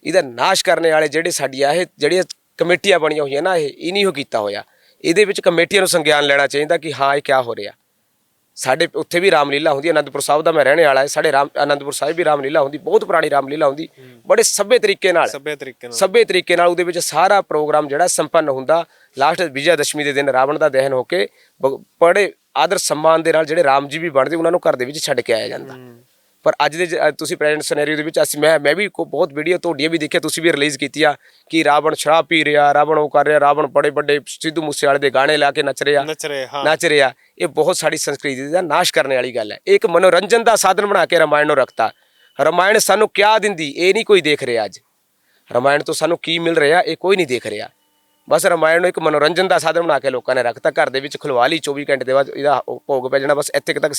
ਇਹਦਾ ਨਾਸ਼ ਕਰਨ ਵਾਲੇ ਜਿਹੜੇ ਸਾਡੀਆਂ ਇਹ ਜਿਹੜੀਆਂ ਕਮੇਟੀਆਂ ਬਣੀਆਂ ਹੋਈਆਂ ਨਾ, ਇਹ ਨਹੀਂ ਹੋ ਕੀਤਾ ਹੋਇਆ। ਇਹਦੇ ਵਿੱਚ ਕਮੇਟੀਆਂ ਨੂੰ ਸੰਗਿਆਨ ਲੈਣਾ ਚਾਹੀਦਾ ਕਿ ਹਾਂ ਇਹ ਕਿਆ ਹੋ ਰਿਹਾ। ਸਾਡੇ ਉੱਥੇ ਵੀ ਰਾਮਲੀਲਾ ਹੁੰਦੀ, ਅਨੰਦਪੁਰ ਸਾਹਿਬ ਦਾ ਮੈਂ ਰਹਿਣੇ ਵਾਲਾ ਹੈ। ਸਾਡੇ ਅਨੰਦਪੁਰ ਸਾਹਿਬ ਵੀ ਰਾਮਲੀਲਾ ਹੁੰਦੀ, ਬਹੁਤ ਪੁਰਾਣੀ ਰਾਮਲੀਲਾ ਹੁੰਦੀ, ਬੜੇ ਸੱਭੇ ਤਰੀਕੇ ਨਾਲ ਉਹਦੇ ਵਿੱਚ ਸਾਰਾ ਪ੍ਰੋਗਰਾਮ ਜਿਹੜਾ ਸੰਪੰਨ ਹੁੰਦਾ। ਲਾਸਟ ਵਿਜੈ ਦਸ਼ਮੀ ਦੇ ਦਿਨ ਰਾਵਣ ਦਾ ਦਹਨ ਹੋ ਕੇ ਬੜੇ ਆਦਰ ਸਨਮਾਨ ਦੇ ਨਾਲ ਜਿਹੜੇ ਰਾਮ ਜੀ ਵੀ ਬਣਦੇ ਉਹਨਾਂ ਨੂੰ ਘਰ ਦੇ ਵਿੱਚ ਛੱਡ ਕੇ ਆਇਆ ਜਾਂਦਾ। ਪਰ ਅੱਜ ਦੇ ਤੁਸੀਂ ਪ੍ਰੈਜ਼ੈਂਟ ਸਿਨੈਰੀਓ ਦੇ ਵਿੱਚ ਮੈਂ ਵੀ ਬਹੁਤ ਵੀਡੀਓ ਤੁਹਾਡੀਆਂ ਵੀ ਦੇਖਿਆ, ਤੁਸੀਂ ਵੀ ਰਿਲੀਜ਼ ਕੀਤੀਆਂ ਕਿ ਰਾਵਣ ਸ਼ਰਾਬ ਪੀ ਰਿਹਾ, ਰਾਵਣ ਉਹ ਕਰ ਰਿਹਾ, ਰਾਵਣ ਬੜੇ ਵੱਡੇ ਸਿੱਧੂ ਮੂਸੇਵਾਲੇ ਦੇ ਗਾਣੇ ਲਾ ਕੇ ਨੱਚ ਰਿਹਾ। ਇਹ ਬਹੁਤ ਸਾਡੀ ਸੰਸਕ੍ਰਿਤੀ ਦਾ ਨਾਸ਼ ਕਰਨ ਵਾਲੀ ਗੱਲ ਹੈ। ਇੱਕ ਮਨੋਰੰਜਨ ਦਾ ਸਾਧਨ ਬਣਾ ਕੇ ਰਾਮਾਇਣ ਨੂੰ ਰੱਖਤਾ। ਰਾਮਾਇਣ ਸਾਨੂੰ ਕਿਆ ਦਿੰਦੀ ਇਹ ਨਹੀਂ ਕੋਈ ਦੇਖ ਰਿਹਾ। ਅੱਜ ਰਾਮਾਇਣ ਤੋਂ ਸਾਨੂੰ ਕੀ ਮਿਲ ਰਿਹਾ ਇਹ ਕੋਈ ਨਹੀਂ ਦੇਖ ਰਿਹਾ। ਬਸ ਰਾਮਾਇਣ ਨੂੰ ਇੱਕ ਮਨੋਰੰਜਨ ਦਾ ਸਾਧਨ ਬਣਾ ਕੇ ਲੋਕਾਂ ਨੇ ਰੱਖਤਾ। ਘਰ ਦੇ ਵਿੱਚ ਖੁਲਵਾ ਲਈ, 24 ਘੰਟੇ ਦੇ ਬਾਅਦ ਇਹਦਾ ਭੋਗ ਪੈ ਜਾਣਾ। ਬਸ ਇੱਥੇ ਤੱਕ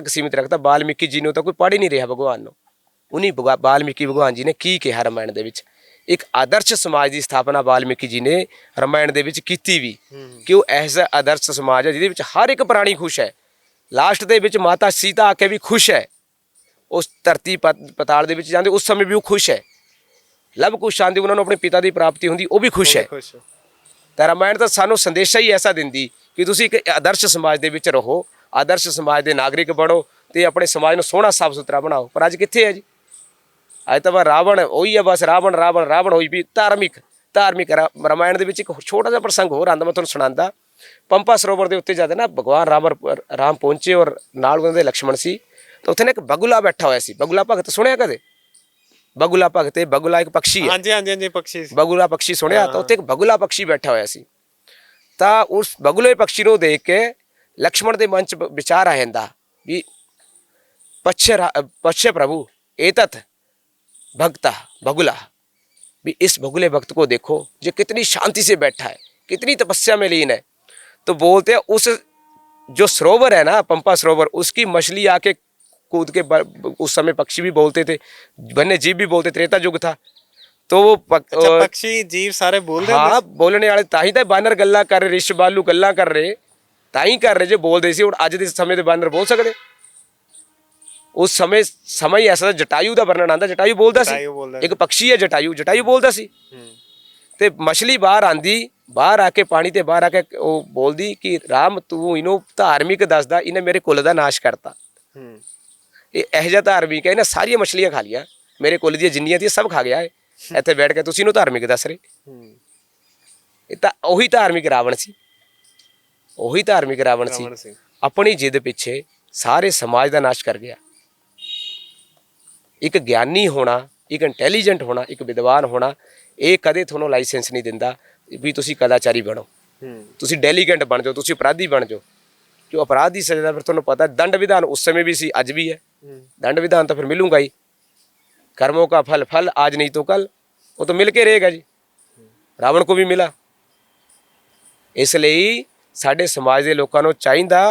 ਸੀਮਿਤ ਰੱਖਤਾ। ਵਾਲਮੀਕੀ ਜੀ ਨੂੰ ਤਾਂ ਕੋਈ ਪੜ੍ਹ ਹੀ ਨਹੀਂ ਰਿਹਾ ਭਗਵਾਨ ਨੂੰ। ਉਨੀ ਵਾਲਮੀਕੀ ਭਗਵਾਨ ਜੀ ਨੇ ਕੀ ਕਿਹਾ ਰਾਮਾਇਣ ਦੇ ਵਿੱਚ? ਇੱਕ ਆਦਰਸ਼ ਸਮਾਜ ਦੀ ਸਥਾਪਨਾ ਵਾਲਮੀਕੀ ਜੀ ਨੇ ਰਾਮਾਇਣ ਦੇ ਵਿੱਚ ਕੀਤੀ ਵੀ, ਕਿ ਉਹ ਐਸਾ ਆਦਰਸ਼ ਸਮਾਜ ਹੈ ਜਿਹਦੇ ਵਿੱਚ ਹਰ ਇੱਕ ਪ੍ਰਾਣੀ ਖੁਸ਼ ਹੈ। ਲਾਸਟ ਦੇ ਵਿੱਚ ਮਾਤਾ ਸੀਤਾ ਆ ਕੇ ਵੀ ਖੁਸ਼ ਹੈ। ਉਸ ਧਰਤੀ ਪਤਾਲ ਦੇ ਵਿੱਚ ਜਾਂਦੇ ਉਸ ਸਮੇਂ ਵੀ ਉਹ ਖੁਸ਼ ਹੈ। ਲਵ ਕੁਸ਼ ਆਂਦੀ, ਉਹਨਾਂ ਨੂੰ ਆਪਣੇ ਪਿਤਾ ਦੀ ਪ੍ਰਾਪਤੀ ਹੁੰਦੀ, ਉਹ ਵੀ ਖੁਸ਼ ਹੈ। ਤਾਂ ਰਾਮਾਇਣ ਤਾਂ ਸਾਨੂੰ ਸੰਦੇਸ਼ਾ ਹੀ ਐਸਾ ਦਿੰਦੀ ਕਿ ਤੁਸੀਂ ਇੱਕ ਆਦਰਸ਼ ਸਮਾਜ ਦੇ ਵਿੱਚ ਰਹੋ, ਆਦਰਸ਼ ਸਮਾਜ ਦੇ ਨਾਗਰਿਕ ਬਣੋ ਤੇ ਆਪਣੇ ਸਮਾਜ ਨੂੰ ਸੋਹਣਾ ਸਾਫ ਸੁਥਰਾ ਬਣਾਓ। ਪਰ ਅੱਜ ਕਿੱਥੇ ਹੈ ਜੀ? ਅੱਜ ਤਾਂ ਰਾਵਣ ਉਹੀ ਹੈ, ਬਸ ਰਾਵਣ ਹੋਈ ਵੀ ਧਾਰਮਿਕ। ਰਾਮਾਇਣ ਦੇ ਵਿੱਚ ਇੱਕ ਛੋਟਾ ਜਿਹਾ ਪ੍ਰਸੰਗ ਹੋਰ ਆਉਂਦਾ, ਮੈਂ ਤੁਹਾਨੂੰ ਸੁਣਾਉਂਦਾ। ਪੰਪਾ ਸਰੋਵਰ ਦੇ ਉੱਤੇ ਜਦ ਨਾ ਭਗਵਾਨ ਰਾਮ ਪਹੁੰਚੇ ਔਰ ਨਾਲ ਉਹਨਾਂ ਦੇ ਲਕਸ਼ਮਣ ਸੀ, ਤਾਂ ਉੱਥੇ ਨਾ ਇੱਕ ਬਗੁਲਾ ਬੈਠਾ ਹੋਇਆ ਸੀ। ਬਗੁਲਾ ਭਗਤ ਸੁਣਿਆ ਕਦੇ? ਬਗੁਲਾ ਭਗਤ, ਇਹ ਬਗੁਲਾ ਇੱਕ ਪੰਛੀ ਹੈ। ਹਾਂਜੀ ਹਾਂਜੀ ਹਾਂਜੀ, ਪਕਸ਼ੀ ਸੀ। ਬਗੁਲਾ ਪੰਛੀ ਸੁਣਿਆ? ਤਾਂ ਉੱਥੇ ਇੱਕ ਬਗੁਲਾ ਪੰਛੀ ਬੈਠਾ ਹੋਇਆ ਸੀ। ਤਾਂ ਉਸ ਬਗੁਲੇ ਪੰਛੀ ਨੂੰ ਦੇਖ ਕੇ ਲਕਸ਼ਮਣ ਦੇ ਮਨ 'ਚ ਵਿਚਾਰ ਆ ਜਾਂਦਾ ਵੀ पश्य प्रभु एतत् भक्ता बगुला, भी इस बगुले भक्त को देखो जो कितनी शांति से बैठा है, कितनी तपस्या में लीन है। तो बोलते हैं उस जो सरोवर है ना, पंपा सरोवर, उसकी मछली आके कूद के उस समय पक्षी भी बोलते थे, वन्य जीव भी बोलते, त्रेता युग था। तो वो अच्छा, पक्षी जीव सारे बोल रहे हाँ बोलने वाले, ताही तो बानर गल्ला कर रहे, ऋष बालू गल्ला कर रहे, ताही कर रहे जो बोल रहे सी। और अज के समय के बानर बोल सकते? उस समय ऐसा जटायु का वर्णन आता, जटायु बोलता सी, एक पक्षी है जटायु, जटायु बोलता सी। ते मछली बाहर आंदी, बाहर आके पानी ते बाहर आके वो बोलदी कि राम तू इन्हों धार्मिक दसदा, इन्हें मेरे कुल का नाश करता। ये ਇਹੋ ਜਿਹਾ धार्मिक है, इन्हें सारिया मछलियां खा लिया, मेरे कुल दी जिन्नियां थी सब खा गया है। ਇੱਥੇ बैठ के तुसीं इन्हों धार्मिक दस रहे। ਇਹ ਤਾਂ ਉਹੀ धार्मिक रावण सी, ਉਹੀ धार्मिक रावण सी। अपनी जिद पिछे सारे समाज का नाश कर गया। एक ज्ञानी होना, एक इंटैलीजेंट होना, एक विद्वान होना, ये कदे थोनों लाइसेंस नहीं दिंदा भी तुसी कदाचारी बनो, तुसी डेलीगेंट बन जाओ, तुसी अपराधी बन जाओ। जो अपराध की सजा फिर तुहानूं पता दंड विधान उस समय भी सी, अज भी है। दंड विधान तो फिर मिलूंगा ही, कर्मों का फल फल आज नहीं तो कल, वो तो मिल के रहेगा जी। रावण को भी मिला। इसलिए साडे समाज के लोगों को चाहिए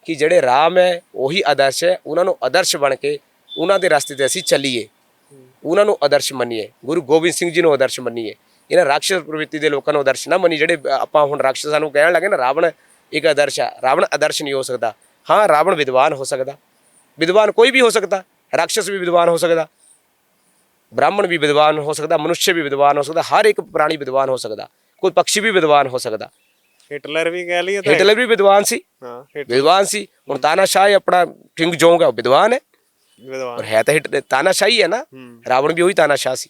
कि ਜਿਹੜੇ राम है वही आदर्श है, उन्होंने आदर्श बन के उन्हों के रास्ते ते असीं ਚੱਲੀਏ, उन्होंने आदर्श मनीए। गुरु गोबिंद सिंह जी ਨੂੰ आदर्श मनीए। इन्हां राक्षस प्रवृत्ति के लोगों को आदर्श ना मनी। ਜਿਹੜੇ ਆਪਾਂ ਹੁਣ ਰਾਕਸ਼ਸਾਂ ਨੂੰ ਕਹਿਣ ਲੱਗੇ ਨਾ रावण एक आदर्श है, रावण आदर्श नहीं हो सकता। हाँ रावण विद्वान हो सकता, विद्वान कोई भी हो सकता, राक्षस भी विद्वान हो सकता, ब्राह्मण भी विद्वान हो सकता, मनुष्य भी विद्वान हो सकता, हर एक प्राणी विद्वान हो सकता, कोई पक्षी भी विद्वान हो सकता। हिटलर भी कह लिए, हिटलर भी विद्वान सी, विद्वान सी। हुण तानाशाह अपना किंग जोंग है, विद्वान है, और है तो तानाशाही है ना। रावण भी वही तानाशाह सी,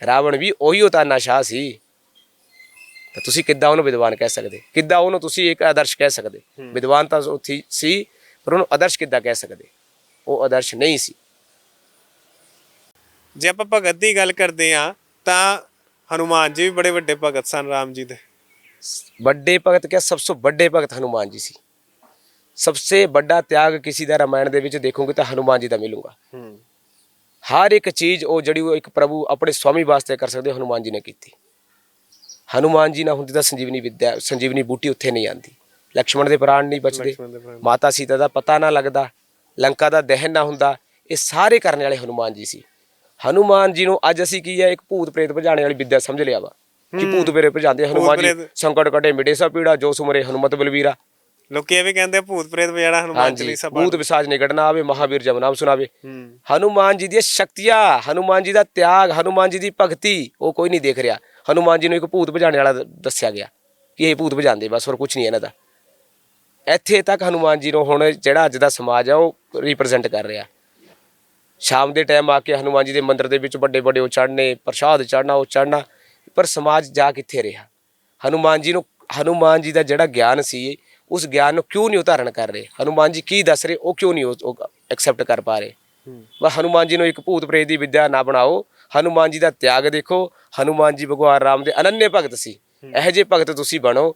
रावण भी वही तानाशाह सी। तो तुसी किद्दां उहनूं विद्वान कह सकदे, किद्दां उहनूं तुसी एक आदर्श कह सकदे? विद्वान तां सी पर उहनूं आदर्श किद्दां कह सकदे? वो आदर्श नहीं सी। जे आपां भगत दी गल करदे आ तां हनुमान जी भी बड़े वड्डे भगत सन राम जी दे। बड़े भगत क्या, सबसे बड़े भगत हनुमान जी सी। सबसे बड़ा त्याग किसी का रामायण दे विच देखोगे तो हनुमान जी का मिलूगा। हर एक चीज़ वो जड़ी वो एक प्रभु अपने स्वामी वास्ते कर सकते, हनुमान जी ने की। हनुमान जी ना होंदी तां संजीवनी विद्या, संजीवनी बूटी उत्थे नहीं आती, लक्ष्मण के प्राण नहीं बचते, माता सीता का पता ना लगता, लंका का दहन ना हुंदा। ये सारे करने वाले हनुमान जी सी। हनुमान जी नूं अज असीं की है, एक भूत प्रेत भजाने वाली विद्या समझ लिया वा कि भूत प्रेत भजाते हनुमान जी, संकट कटे मिटे सब पीड़ा, जो सुमरे हनुमत बलवीरा। लोग ये भी कहते हैं भूत प्रेत बजाना हनुमान चालीसा, भूत पिशाच निकटना आवे, महावीर जब नाम सुनावे। हनुमान जी दी शक्तियां, हनुमान जी का त्याग, हनुमान जी की भगती वो कोई नहीं देख रहा। हनुमान जी ने एक भूत भजाने वाला दस्या गया कि ये भूत भजाते बस, और कुछ नहीं इन्हां दा। ਇੱਥੇ तक हनुमान जी ਨੂੰ ਹੁਣ ਜਿਹੜਾ ਅੱਜ ਦਾ ਸਮਾਜ ਆ ਉਹ ਰਿਪਰੈਜ਼ੈਂਟ ਕਰ ਰਿਹਾ। शाम के टाइम आके हनुमान जी के मंदिर के विच बड़े बड़े चढ़ने, प्रसाद चढ़ना, वो चढ़ना, पर समाज जा कित्थे रहा? हनुमान जी नूं, हनुमान जी का जिहड़ा ज्ञान सी उस ज्ञान को क्यों नहीं उधारण कर रहे? हनुमान जी की दस रहे वो क्यों नहीं एक्सैप्ट कर पा रहे? वह हनुमान जी को एक भूत प्रेत की विद्या ना बनाओ। हनुमान जी का त्याग देखो, हनुमान जी भगवान राम के अनन्य भगत सी। ਇਹੋ ਜਿਹੇ भगत तुसी बनो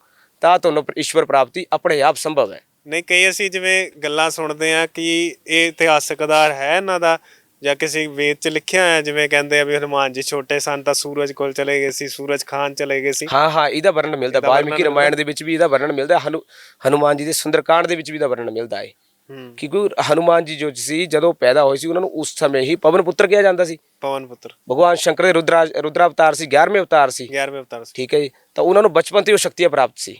ਤਾਂ ਤੁਹਾਨੂੰ ईश्वर प्राप्ति अपने आप संभव है। नहीं कई ਅਸੀਂ ਜਿਵੇਂ ਗੱਲਾਂ ਸੁਣਦੇ ਆ ਕਿ ਇਹ ਇਤਿਹਾਸਕ ਆਧਾਰ ਹੈ ਇਹਨਾਂ ਦਾ, ਜਾਂ ਕਿਸੇ ਵੇਦ 'ਚ ਲਿਖਿਆ ਹੋਇਆ, ਜਿਵੇਂ ਕਹਿੰਦੇ ਆ ਵੀ ਹਨੂਮਾਨ ਜੀ ਛੋਟੇ ਸਨ ਤਾਂ ਸੂਰਜ ਕੋਲ ਚਲੇ ਗਏ ਸੀ, ਸੂਰਜ ਖਾਨ ਚਲੇ ਗਏ ਸੀ। ਹਾਂ ਹਾਂ ਇਹਦਾ ਵਰਣਨ ਮਿਲਦਾ, ਵਾਲਮੀਕੀ ਰਾਮਾਇਣ ਦੇ ਵਿੱਚ ਵੀ ਇਹਦਾ ਵਰਣਨ ਮਿਲਦਾ, ਹਨੂਮਾਨ ਜੀ ਦੇ ਸੁੰਦਰਕਾਂਡ ਦੇ ਵਿੱਚ ਵੀ ਇਹਦਾ ਵਰਣਨ ਮਿਲਦਾ ਹੈ। ਕਿਉਂਕਿ ਹਨੂਮਾਨ ਜੀ ਜੋ ਸੀ ਜਦੋਂ ਪੈਦਾ ਹੋਏ ਸੀ ਉਹਨਾਂ ਨੂੰ ਉਸ ਸਮੇਂ ਹੀ ਪਵਨ ਪੁੱਤਰ ਕਿਹਾ ਜਾਂਦਾ ਸੀ। ਪਵਨ ਪੁੱਤਰ ਭਗਵਾਨ ਸ਼ੰਕਰ ਦੇ ਰੁद्र ਅਵਤਾਰ ਸੀ, 11ਵੇਂ ਅਵਤਾਰ ਸੀ। 11ਵੇਂ ਅਵਤਾਰ ਸੀ, ਠੀਕ ਹੈ ਜੀ। ਤਾਂ ਉਹਨਾਂ ਨੂੰ ਬਚਪਨ ਤੋਂ ਉਹ ਸ਼ਕਤੀਆਂ ਪ੍ਰਾਪਤ ਸੀ।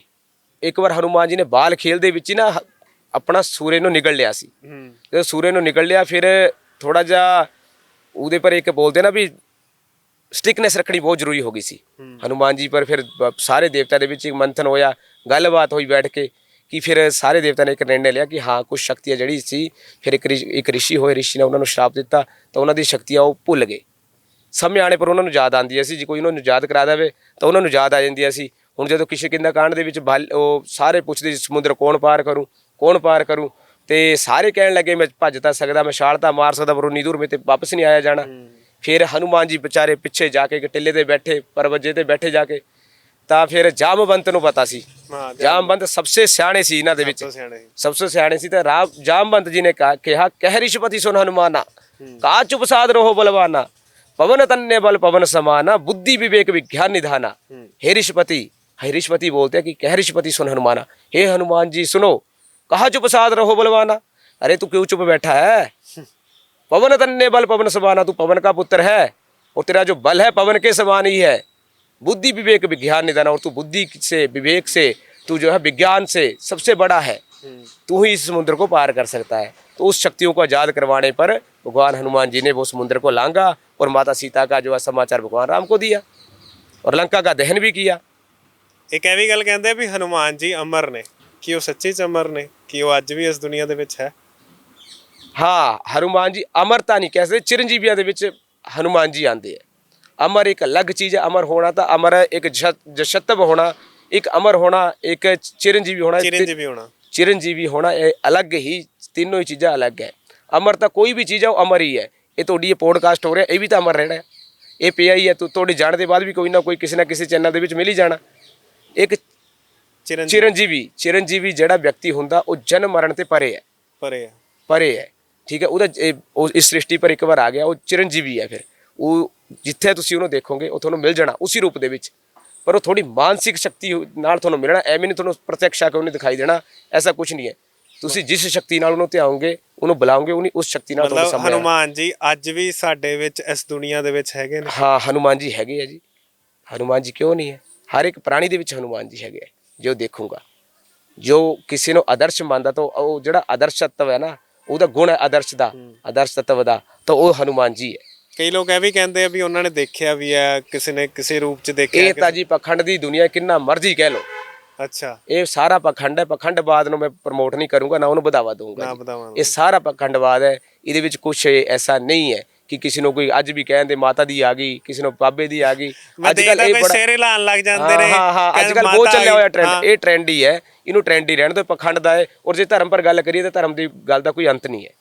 ਇੱਕ ਵਾਰ ਹਨੂਮਾਨ ਜੀ ਨੇ ਬਾਲ ਖੇਲ ਦੇ ਵਿੱਚ ਹੀ ਨਾ ਆਪਣਾ ਸੂਰਜ ਨੂੰ ਨਿਗਲ ਲਿਆ ਸੀ। ਜਦੋਂ ਸੂਰਜ ਨੂੰ ਨਿਗਲ ਲਿਆ ਫਿਰ ਥੋੜਾ ਜਿਹਾ ਉਹਦੇ ਪਰ ਇੱਕ ਬੋਲਦੇ ਨਾ ਵੀ ਸਟਿਕਨੈਸ ਰੱਖਣੀ ਬਹੁਤ ਜ਼ਰੂਰੀ ਹੋ ਗਈ ਸੀ ਹਨੂਮਾਨ ਜੀ ਪਰ। ਫਿਰ ਸਾਰੇ ਦੇਵਤਾ ਦੇ ਵਿੱਚ ਇੱਕ ਮੰਥਨ ਹੋਇਆ, ਗੱਲਬਾਤ ਹੋਈ ਬੈਠ ਕੇ ਕਿ ਫਿਰ ਸਾਰੇ ਦੇਵਤਾ ਨੇ ਇੱਕ ਨਿਰਣੇ ਲਿਆ ਕਿ ਹਾਂ ਕੁਛ ਸ਼ਕਤੀਆਂ ਜਿਹੜੀ ਸੀ, ਫਿਰ ਇੱਕ ਰਿਸ਼ੀ ਹੋਏ, ਰਿਸ਼ੀ ਨੇ ਉਹਨਾਂ ਨੂੰ ਸ਼ਰਾਪ ਦਿੱਤਾ ਤਾਂ ਉਹਨਾਂ ਦੀ ਸ਼ਕਤੀਆਂ ਉਹ ਭੁੱਲ ਗਏ। ਸਮੇਂ ਆਣੇ ਪਰ ਉਹਨਾਂ ਨੂੰ ਯਾਦ ਆਉਂਦੀਆਂ ਸੀ, ਜੇ ਕੋਈ ਉਹਨਾਂ ਨੂੰ ਯਾਦ ਕਰਾ ਦੇਵੇ ਤਾਂ ਉਹਨਾਂ ਨੂੰ ਯਾਦ ਆ ਜਾਂਦੀਆਂ ਸੀ। ਹੁਣ ਜਦੋਂ ਕਿਸ਼ਕਿੰਧਾ ਕਾਂਡ ਦੇ ਵਿੱਚ ਉਹ ਸਾਰੇ ਪੁੱਛਦੇ ਸਮੁੰਦਰ ਕੌਣ ਪਾਰ ਕਰੂ, ਕੌਣ ਪਾਰ ਕਰੂ, ਤੇ ਸਾਰੇ ਕਹਿਣ ਲੱਗੇ ਮੈਂ ਭੱਜ ਤਾਂ ਸਕਦਾ, ਮੈਂ ਛਾਲ ਤਾਂ ਮਾਰ ਸਕਦਾ, ਪਰ ਉਨੀ ਦੂਰ ਮੇਰੇ ਤੇ ਵਾਪਸ ਨਹੀਂ ਆਇਆ ਜਾਣਾ। ਫਿਰ ਹਨੂਮਾਨ ਜੀ ਵਿਚਾਰੇ ਪਿੱਛੇ ਜਾ ਕੇ ਇੱਕ ਟਿੱਲੇ ਤੇ ਬੈਠੇ, ਪਰਵੱਜੇ ਤੇ ਬੈਠੇ ਜਾ ਕੇ। ਤਾਂ ਫਿਰ ਜਾਮਵੰਤ ਨੂੰ ਪਤਾ ਸੀ, ਹਾਂ ਜਾਮਵੰਤ ਸਭਸੇ ਸਿਆਣੇ ਸੀ ਇਹਨਾਂ ਦੇ ਵਿੱਚ, ਤੋਂ ਸਿਆਣੇ ਸੀ। ਸਭਸੇ ਸਿਆਣੇ ਸੀ। ਤਾਂ ਜਾਮਵੰਤ ਜੀ ਨੇ ਕਿਹਾ ਕਹਿ ਰਿਸ਼ਪਤੀ ਸੁਨ ਹਨੂਮਾਨਾ, ਕਾ ਚੁਪ ਸਾਧ ਰਹੋ ਬਲਵਾਨਾ, पवन तन्य बल पवन समाना, बुद्धि विवेक विज्ञान निधाना। हे ऋषपति बोलते हैं कि कह ऋषपति सुन हनुमाना, हे हनुमान जी सुनो, कहा चुप साध रहो बलवाना। अरे तू क्यों चुप बैठा है? पवन तन्य बल पवन समाना, तू पवन का पुत्र है और तेरा जो बल है पवन के समान ही है। बुद्धि विवेक विज्ञान निधाना, और तू बुद्धि से विवेक से तू जो है विज्ञान से सबसे बड़ा है, तू ही इस समुद्र को पार कर सकता है। तो उस शक्तियों को आजाद करवाने पर भगवान हनुमान जी ने वो समुद्र को लांगा और माता सीता का जो है समाचार भगवान राम को दिया और लंका का दहन भी किया। ਇੱਕ ਇਹ ਵੀ ਗੱਲ ਕਹਿੰਦੇ ਆ ਵੀ ਹਨੂਮਾਨ ਜੀ ਅਮਰ ਨੇ, ਕਿ ਉਹ ਸੱਚੀ ਚ ਅਮਰ ਨੇ, ਕਿ ਉਹ ਅੱਜ ਵੀ ਇਸ ਦੁਨੀਆ ਦੇ ਵਿੱਚ ਹੈ? हाँ, हनुमान जी अमरता नहीं कह सकते, चिरंजीविया ਦੇ ਵਿੱਚ हनुमान जी आते हैं। अमर एक अलग चीज़ है, अमर होना तो अमर है, एक जशत्व होना, एक अमर होना, एक चिरंजीवी होना, ਚਿਰੰਜੀਵੀ ਹੋਣਾ। चिरंजीवी होना, ये अलग ही, तीनों ही चीज़ा अलग है। अमर तो कोई भी चीज़ है वो अमर ही है। ये ਤੁਹਾਡੀ ਇਹ ਪੋਡਕਾਸਟ ਹੋ ਰਿਹਾ, ਇਹ ਵੀ ਤਾਂ ਅਮਰ ਰਹਿਣਾ ਹੈ, ਇਹ ਪਿਆ ਹੀ ਹੈ, ਤੁਹਾਡੇ ਜਾਣ ਦੇ ਬਾਅਦ ਵੀ ਕੋਈ ਨਾ ਕੋਈ ਕਿਸੇ ਨਾ ਕਿਸੇ ਚੈਨਲ ਦੇ ਵਿੱਚ ਮਿਲ ਹੀ ਜਾਣਾ। ਇੱਕ ਚਿਰੰਜੀਵੀ ਜਿਹੜਾ ਵਿਅਕਤੀ ਹੁੰਦਾ ਉਹ ਜਨਮ ਮਰਨ ਤੇ ਪਰੇ ਹੈ, ਪਰੇ ਹੈ, ਠੀਕ ਹੈ। ਉਹ ਇਸ ਸ੍ਰਿਸ਼ਟੀ ਪਰ ਇੱਕ ਵਾਰ ਆ ਗਿਆ, ਉਹ ਚਿਰੰਜੀਵੀ ਹੈ। ਫਿਰ ਉਹ ਜਿੱਥੇ ਤੁਸੀਂ ਉਹਨੂੰ ਦੇਖੋਗੇ ਉਹ ਤੁਹਾਨੂੰ ਮਿਲ ਜਾਣਾ ਉਸੇ ਰੂਪ ਦੇ ਵਿੱਚ, ਪਰ ਉਹ ਥੋੜੀ ਮਾਨਸਿਕ ਸ਼ਕਤੀ ਨਾਲ ਤੁਹਾਨੂੰ ਮਿਲਣਾ, ਐਵੇਂ ਨਹੀਂ ਤੁਹਾਨੂੰ ਪ੍ਰਤੱਖ ਆ ਕੇ ਉਹਨੇ ਦਿਖਾਈ ਦੇਣਾ, ਐਸਾ ਕੁਝ ਨਹੀਂ ਹੈ। ਤੁਸੀਂ ਜਿਸ ਸ਼ਕਤੀ ਨਾਲ ਉਹਨੂੰ ਧਿਆਓਗੇ, ਉਹਨੂੰ ਬੁਲਾਓਗੇ, ਉਹਨੇ ਉਸ ਸ਼ਕਤੀ ਨਾਲ ਤੁਹਾਨੂੰ ਸਾਹਮਣੇ ਹਨੂਮਾਨ ਜੀ ਅੱਜ ਵੀ ਸਾਡੇ ਵਿੱਚ ਇਸ ਦੁਨੀਆ ਦੇ ਵਿੱਚ ਹੈਗੇ ਨੇ। ਹਾਂ, ਹਨੂਮਾਨ ਜੀ ਹੈਗੇ ਆ ਜੀ, ਹਨੂਮਾਨ ਜੀ ਕਿਉਂ ਨਹੀਂ ਹੈ? ਹਰ ਇੱਕ ਪ੍ਰਾਣੀ ਦੇ ਵਿੱਚ ਹਨੂਮਾਨ ਜੀ ਹੈਗੇ ਆ। ਜੋ ਦੇਖੂਗਾ, ਜੋ ਕਿਸੇ ਨੂੰ ਆਦਰਸ਼ ਮੰਨਦਾ, ਤਾਂ ਉਹ ਜਿਹੜਾ ਆਦਰਸ਼ ਤੱਤਵ ਹੈ ਨਾ, ਉਹਦਾ ਗੁਣ ਹੈ ਆਦਰਸ਼ ਦਾ, ਆਦਰਸ਼ ਤੱਤਵ ਦਾ, ਤਾਂ ਉਹ ਹਨੂਮਾਨ ਜੀ ਹੈ। ਕਈ ਲੋਕ ਇਹ ਵੀ ਕਹਿੰਦੇ ਆ ਵੀ ਉਹਨਾਂ ਨੇ ਦੇਖਿਆ ਵੀ ਹੈ, ਕਿਸੇ ਨੇ ਕਿਸੇ ਰੂਪ ਚ ਦੇਖਿਆ। ਇਹ ਤਾਂ ਜੀ ਪਖੰਡ ਦੀ ਦੁਨੀਆ, ਕਿੰਨਾ ਮਰਜ਼ੀ ਕਹਿ ਲਓ। ਅੱਛਾ, ਇਹ ਸਾਰਾ ਪਖੰਡ ਹੈ। ਪਖੰਡਵਾਦ ਨੂੰ ਮੈਂ ਪ੍ਰਮੋਟ ਨਹੀਂ ਕਰੂੰਗਾ, ਨਾ ਉਹਨੂੰ ਵਧਾਵਾ ਦਊਂਗਾ ਜੀ। ਇਹ ਸਾਰਾ ਪਖੰਡਵਾਦ ਹੈ, ਇਹਦੇ ਵਿੱਚ ਕੁਝ ਐਸਾ ਨਹੀਂ ਹੈ ਕਿ ਕਿਸੇ ਨੂੰ ਕੋਈ ਅੱਜ ਵੀ ਕਹਿੰਦੇ ਮਾਤਾ ਦੀ ਆ ਗਈ, ਕਿਸੇ ਨੂੰ ਬਾਬੇ ਦੀ ਆ ਗਈ। ਅੱਜ ਕੱਲ ਇਹ ਬੜਾ ਸ਼ੇਰੇ ਲਾਣ ਲੱਗ ਜਾਂਦੇ ਨੇ। ਹਾਂ, ਅੱਜ ਕੱਲ ਬਹੁਤ ਚੱਲਿਆ ਹੋਇਆ ਟ੍ਰੈਂਡ, ਇਹ ਟ੍ਰੈਂਡ ਹੀ ਹੈ, ਇਹਨੂੰ ਟ੍ਰੈਂਡ ਹੀ ਰਹਿਣ ਦਿਓ, ਪਖੰਡ ਦਾ ਹੈ। ਔਰ ਜੇ ਧਰਮ ਪਰ ਗੱਲ ਕਰੀਏ ਤਾਂ ਧਰਮ ਦੀ ਗੱਲ ਦਾ ਕੋਈ ਅੰਤ ਨਹੀਂ ਹੈ,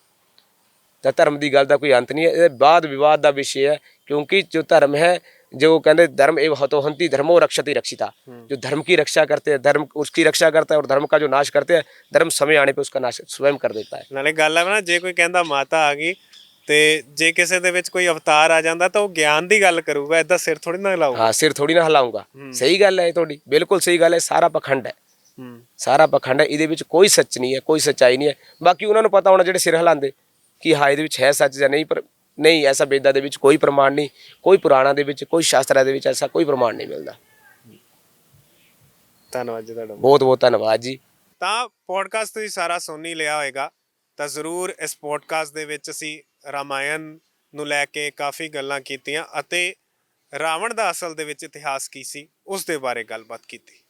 ਤਾਂ ਧਰਮ ਦੀ ਗੱਲ ਦਾ ਕੋਈ ਅੰਤ ਨਹੀਂ ਹੈ। ਇਹ ਵਾਦ ਵਿਵਾਦ ਦਾ ਵਿਸ਼ੇ ਹੈ, क्योंकि जो धर्म है, जो कहते धर्म एवं हतोहंती धर्मो रक्षति रक्षिता, जो धर्म की रक्षा करते हैं, धर्म उसकी रक्षा करता है, और धर्म का जो नाश करते हैं, धर्म समय आने पे उसका नाश स्वयं कर देता है। ਨਾਲੇ ਗੱਲ ਹੈ ਨਾ, ਜੇ ਕੋਈ ਕਹਿੰਦਾ ਮਾਤਾ ਆ ਗਈ ਤੇ ਜੇ ਕਿਸੇ ਦੇ ਵਿੱਚ ਕੋਈ ਅਵਤਾਰ ਆ ਜਾਂਦਾ ਤਾਂ ਉਹ ਗਿਆਨ ਦੀ ਗੱਲ ਕਰੂਗਾ, ਏਦਾਂ ਸਿਰ ਥੋੜੀ ਨਾ ਹਿਲਾਊਗਾ। हाँ, सिर थोड़ी ना हिलाऊंगा। सही गल है थोड़ी, बिल्कुल सही गल है। सारा पखंड है, सारा पखंड है, ਇਹਦੇ ਵਿੱਚ ਕੋਈ ਸੱਚ ਨਹੀਂ ਹੈ, ਕੋਈ ਸੱਚਾਈ ਨਹੀਂ ਹੈ। ਬਾਕੀ ਉਹਨਾਂ ਨੂੰ ਪਤਾ ਹੋਣਾ ਜਿਹੜੇ ਸਿਰ ਹਿਲਾਉਂਦੇ ਕਿ ਹਾਂ ਇਹਦੇ ਵਿੱਚ ਹੈ ਸੱਚ ਜਾਂ ਨਹੀਂ, ਪਰ ਨਹੀਂ, ਐਸਾ ਵੇਦਾਂ ਦੇ ਵਿੱਚ ਕੋਈ ਪ੍ਰਮਾਣ ਨਹੀਂ, ਕੋਈ ਪੁਰਾਣਾਂ ਦੇ ਵਿੱਚ, ਕੋਈ ਸ਼ਾਸਤਰਾਂ ਦੇ ਵਿੱਚ ਐਸਾ ਕੋਈ ਪ੍ਰਮਾਣ ਨਹੀਂ ਮਿਲਦਾ। ਧੰਨਵਾਦ ਜੀ ਤੁਹਾਡਾ, ਬਹੁਤ ਬਹੁਤ ਧੰਨਵਾਦ ਜੀ। ਤਾਂ ਪੋਡਕਾਸਟ ਤੁਸੀਂ ਸਾਰਾ ਸੁਣ ਹੀ ਲਿਆ ਹੋਵੇਗਾ, ਤਾਂ ਜ਼ਰੂਰ ਇਸ ਪੋਡਕਾਸਟ ਦੇ ਵਿੱਚ ਅਸੀਂ ਰਾਮਾਇਣ ਨੂੰ ਲੈ ਕੇ ਕਾਫੀ ਗੱਲਾਂ ਕੀਤੀਆਂ ਅਤੇ ਰਾਵਣ ਦਾ ਅਸਲ ਦੇ ਵਿੱਚ ਇਤਿਹਾਸ ਕੀ ਸੀ ਉਸ ਦੇ ਬਾਰੇ ਗੱਲਬਾਤ ਕੀਤੀ।